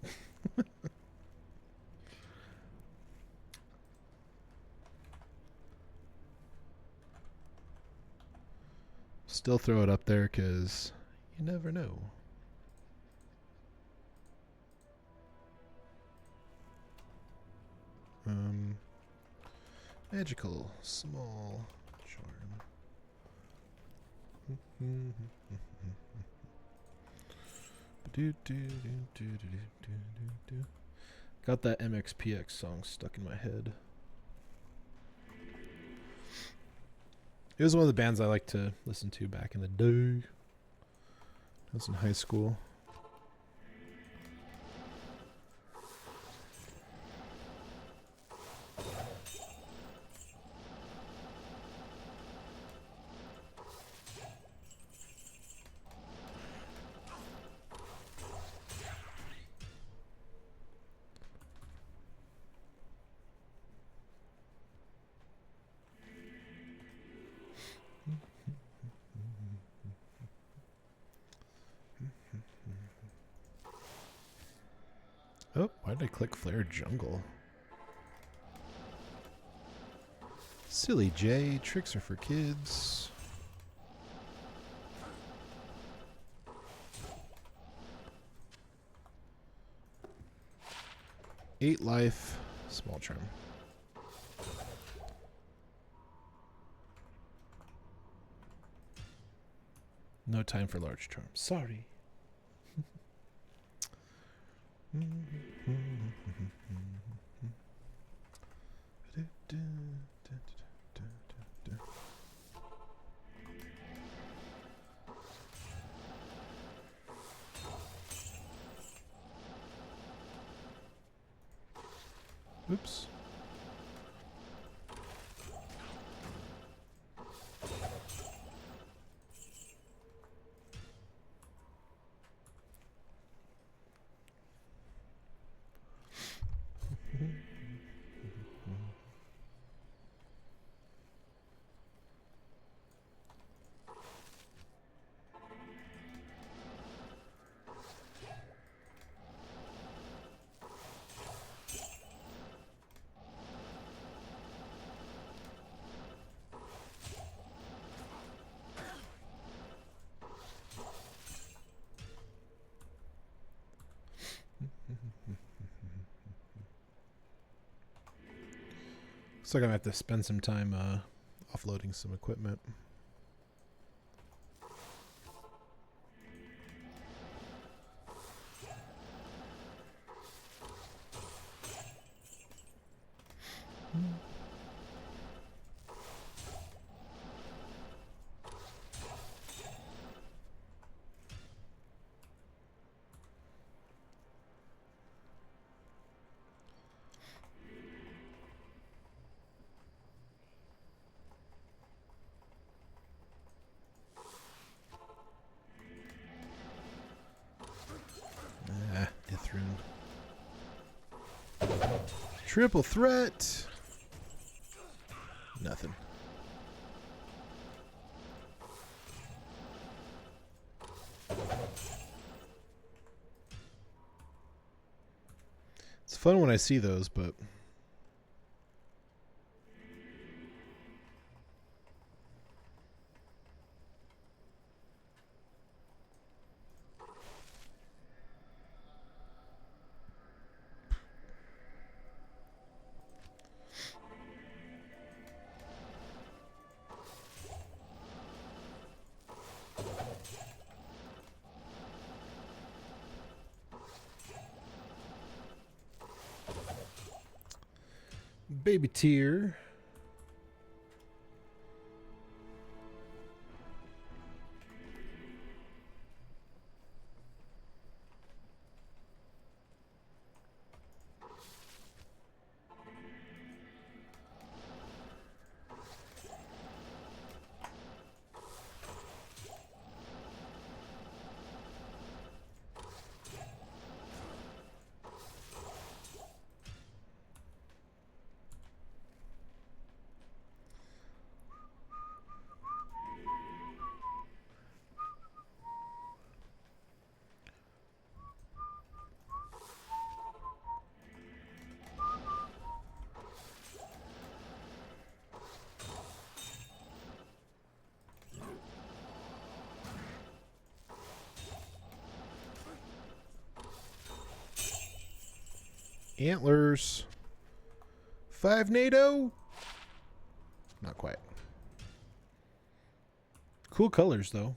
Still throw it up there because you never know. Magical small charm. Got that MXPX song stuck in my head. It was one of the bands I liked to listen to back in the day. I was in high school. Oh, why did I click Flare Jungle? Silly Jay, tricks are for kids. Eight life, small charm. No time for large charm. Sorry. Oops. Looks like I'm gonna have to spend some time offloading some equipment. Death Rune. Triple threat. Nothing. It's fun when I see those, but baby tier. Antlers. 5 NATO. Not quite. Cool colors, though.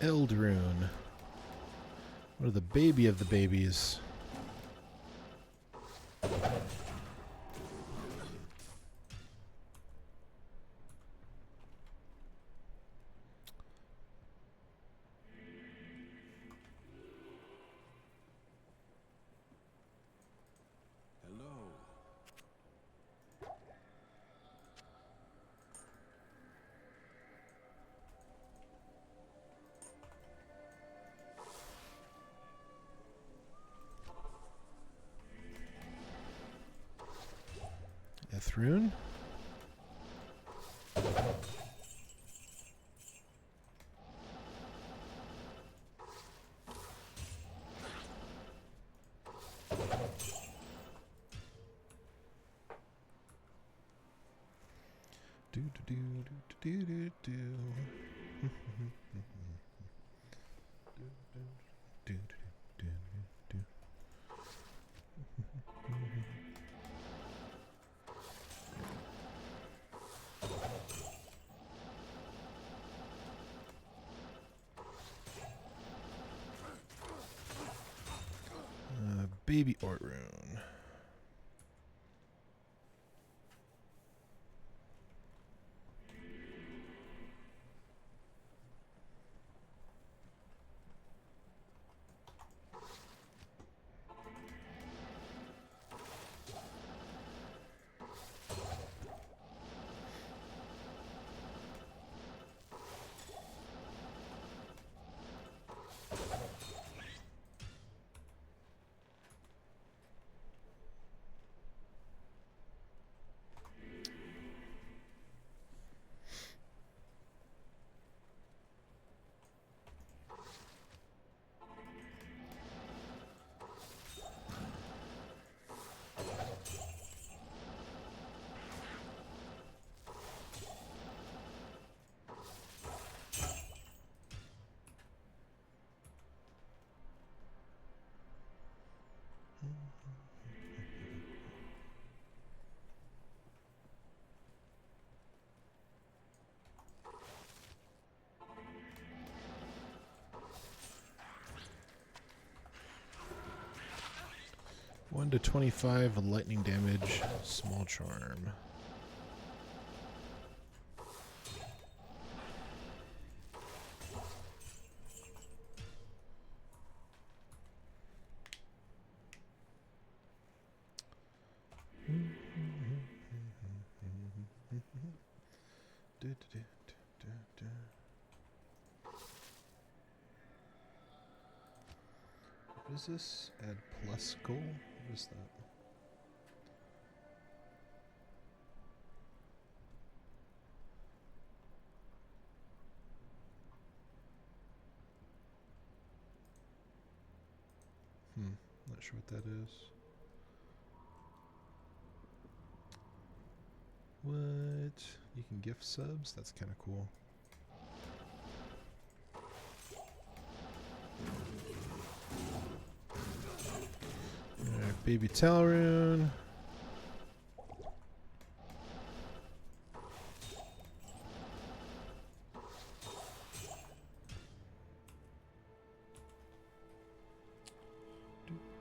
Rune. What are the baby of the babies? Hello. Thanks, Rune. Do do do do do do do. Do, do, do, do, do. Baby Ort Rune. One to 25 lightning damage, small charm. What is this? Add plus goal? What is that? Not sure what that is. What? You can gift subs? That's kind of cool. Alright, baby Talrune.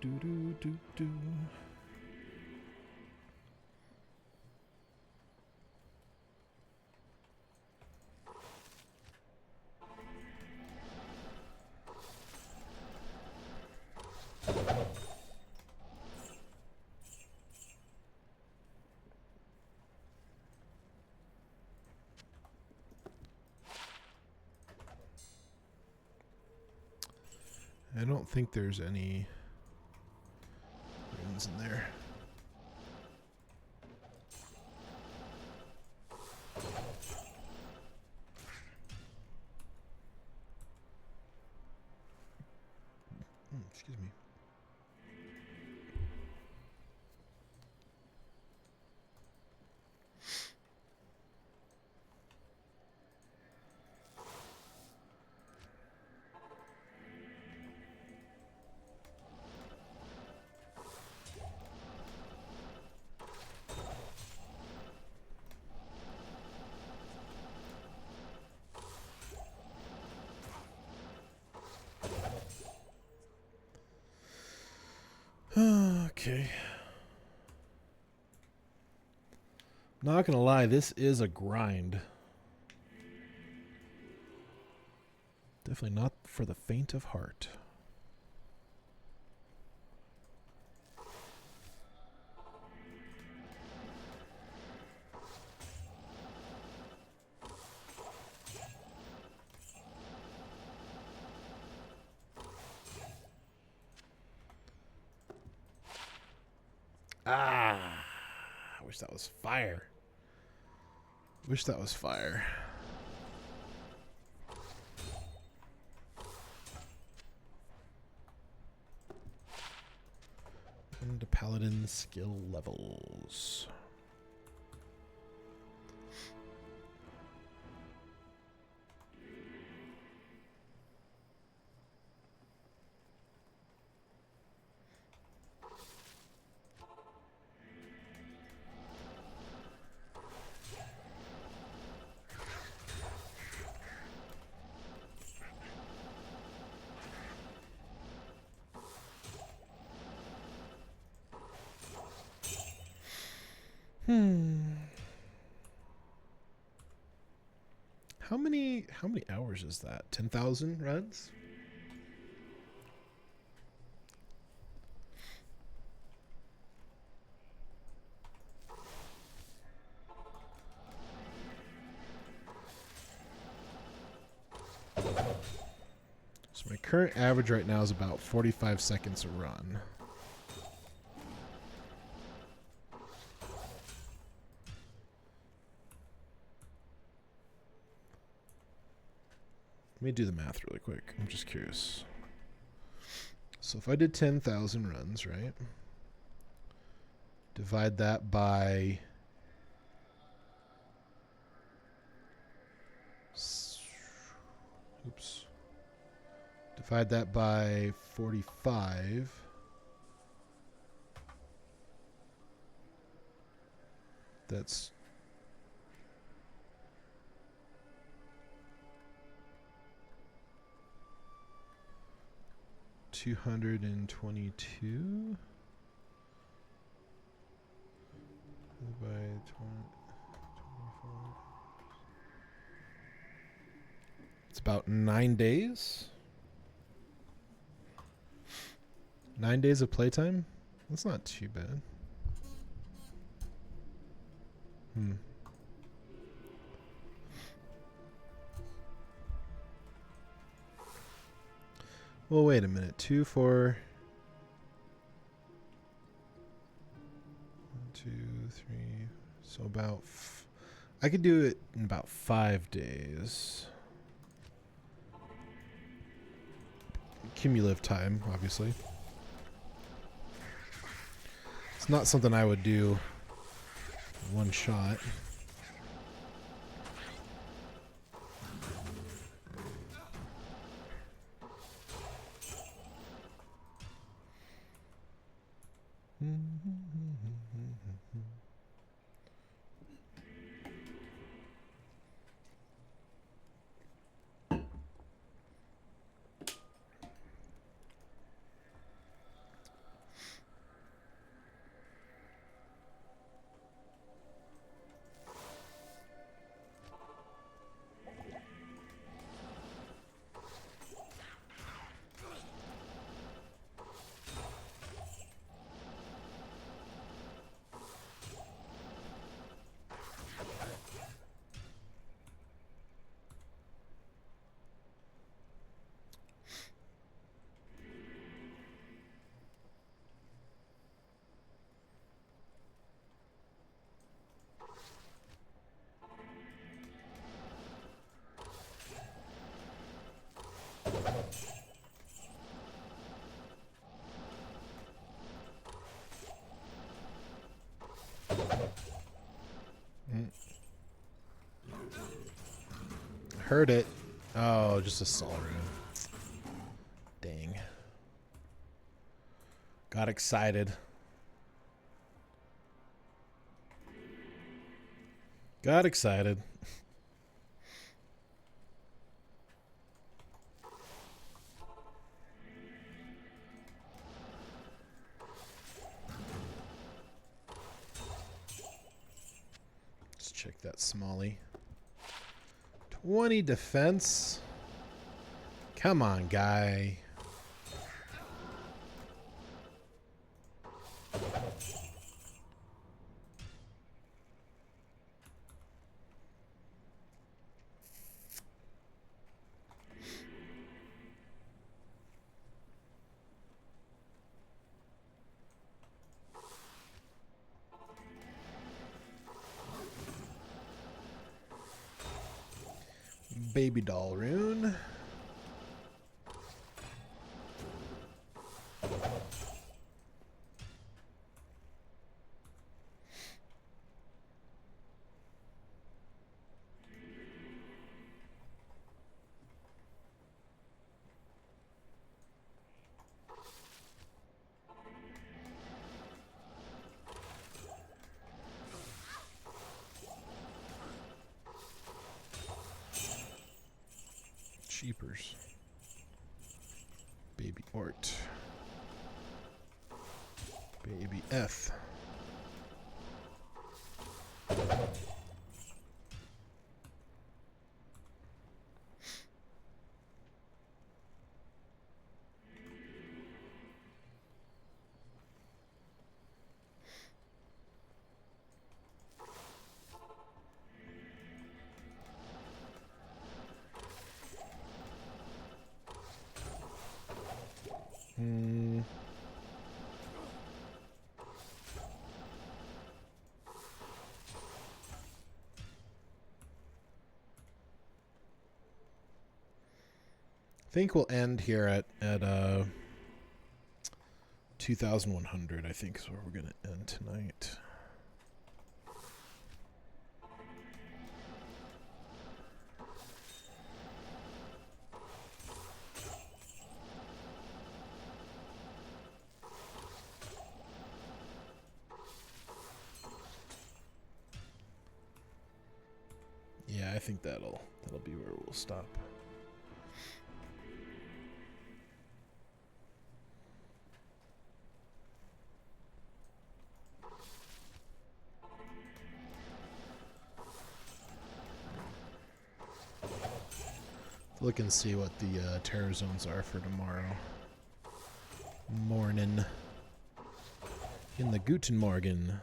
Do do do do. I don't think there's any runes in there. Excuse me. Okay. Not gonna lie, this is a grind. Definitely not for the faint of heart. Wish that was fire. Wish that was fire. And the paladin skill levels. How many hours is that? 10,000 runs? So my current average right now is about 45 seconds a run. Let me do the math really quick. I'm just curious. So if I did 10,000 runs, right? Divide that by... Oops. Divide that by 45. That's... $222 by 24. It's about 9 days. 9 days of playtime? That's not too bad. Well, wait a minute. 2, 4. 1, 2, 3. So about... I could do it in about 5 days. Cumulative time, obviously. It's not something I would do one shot. Heard it. Oh, just a soul rune. Dang. Got excited. Got excited. Let's check that Smalley. 20 defense. Come on, guy. baby doll rune. Cheapers. Baby Ort. Baby F. I think we'll end here at 2,100. I think is where we're gonna end tonight. Yeah, I think that'll be where we'll stop. Look and see what the terror zones are for tomorrow morning in the Guten Morgen.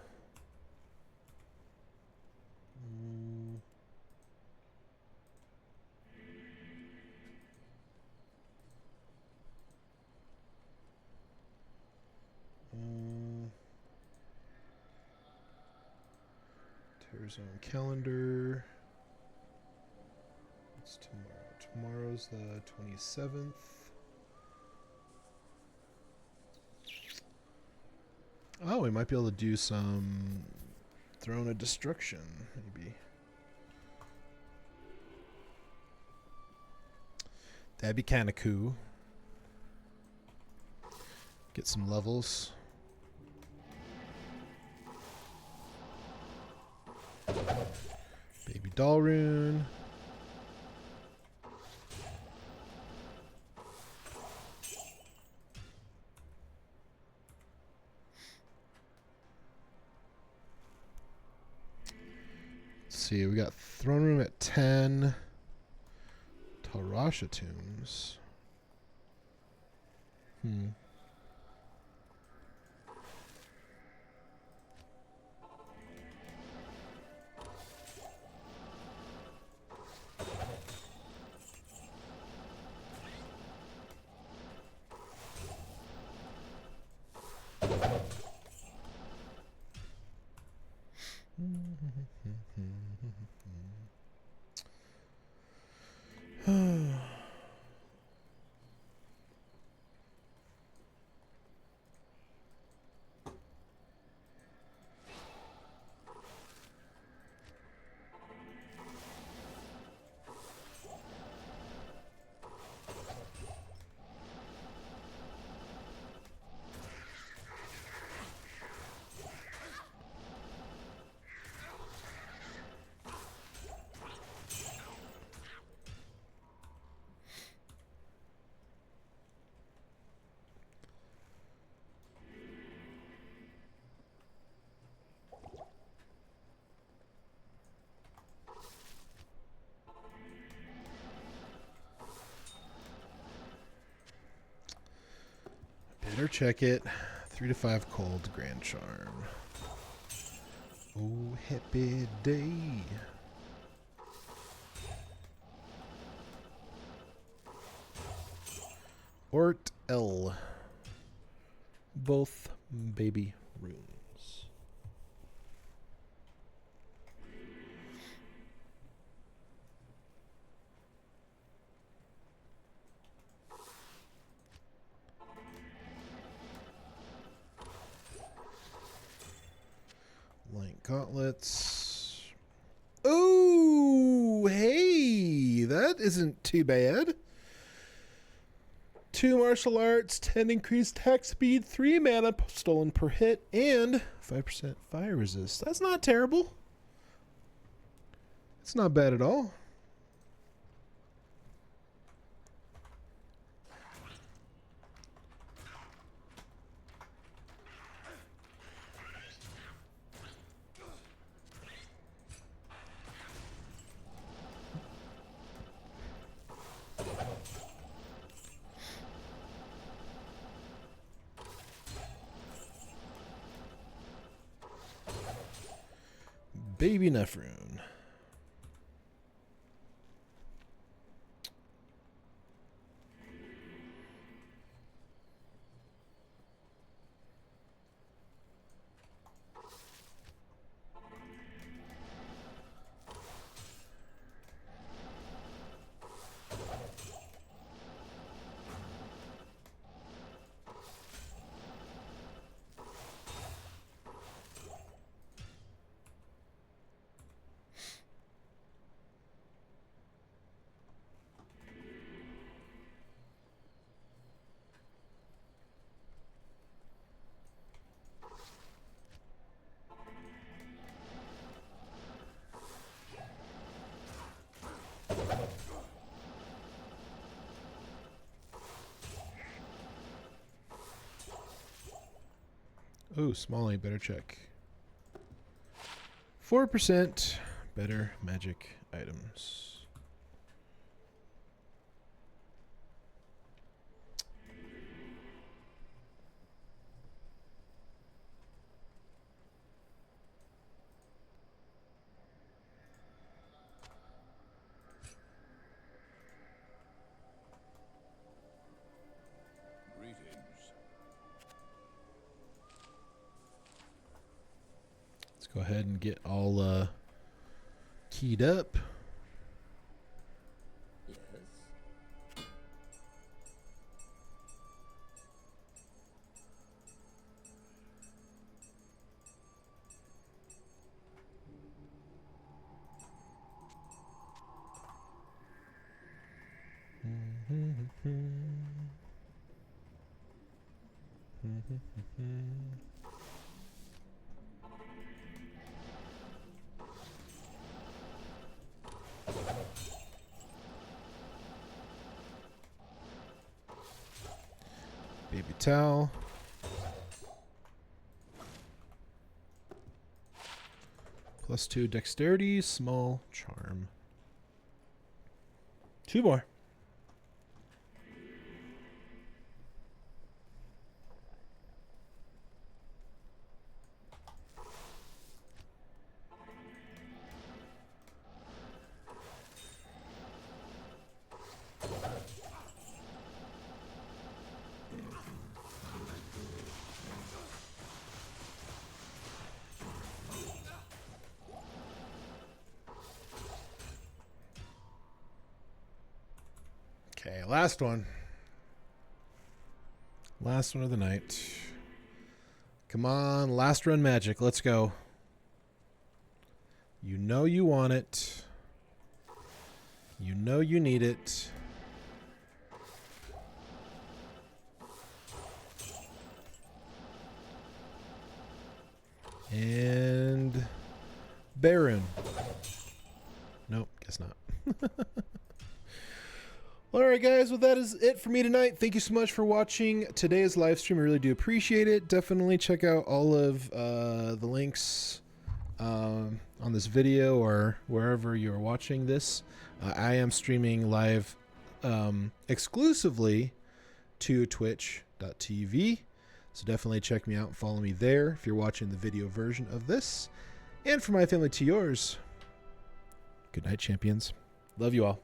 Terror zone calendar. What's tomorrow? Tomorrow's the 27th. Oh, we might be able to do some Throne of Destruction, maybe. That'd be kind of cool. Get some levels. Baby doll rune. See, we got throne room at 10. Tarasha tombs. Better check it. 3 to 5 cold Grand Charm. Oh, happy day. Ort L. Both baby runes. Gauntlets. Oh, hey, that isn't too bad. 2 martial arts, 10 increased attack speed, 3 mana stolen per hit, and 5% fire resist. That's not terrible. It's not bad at all. Baby Nephrune. Oh, Smalley, better check. 4% better magic items. Greetings. Let's go ahead and get all keyed up. Yes. Baby towel. +2 dexterity, small charm. 2 more. Okay, last one. Last one of the night. Come on, last run magic. Let's go. You know you want it. You know you need it. And Baron. Nope, guess not. All right, guys. Well, that is it for me tonight. Thank you so much for watching today's live stream. I really do appreciate it. Definitely check out all of the links on this video or wherever you're watching this. I am streaming live exclusively to twitch.tv. So definitely check me out and follow me there if you're watching the video version of this. And for my family to yours, good night, champions. Love you all.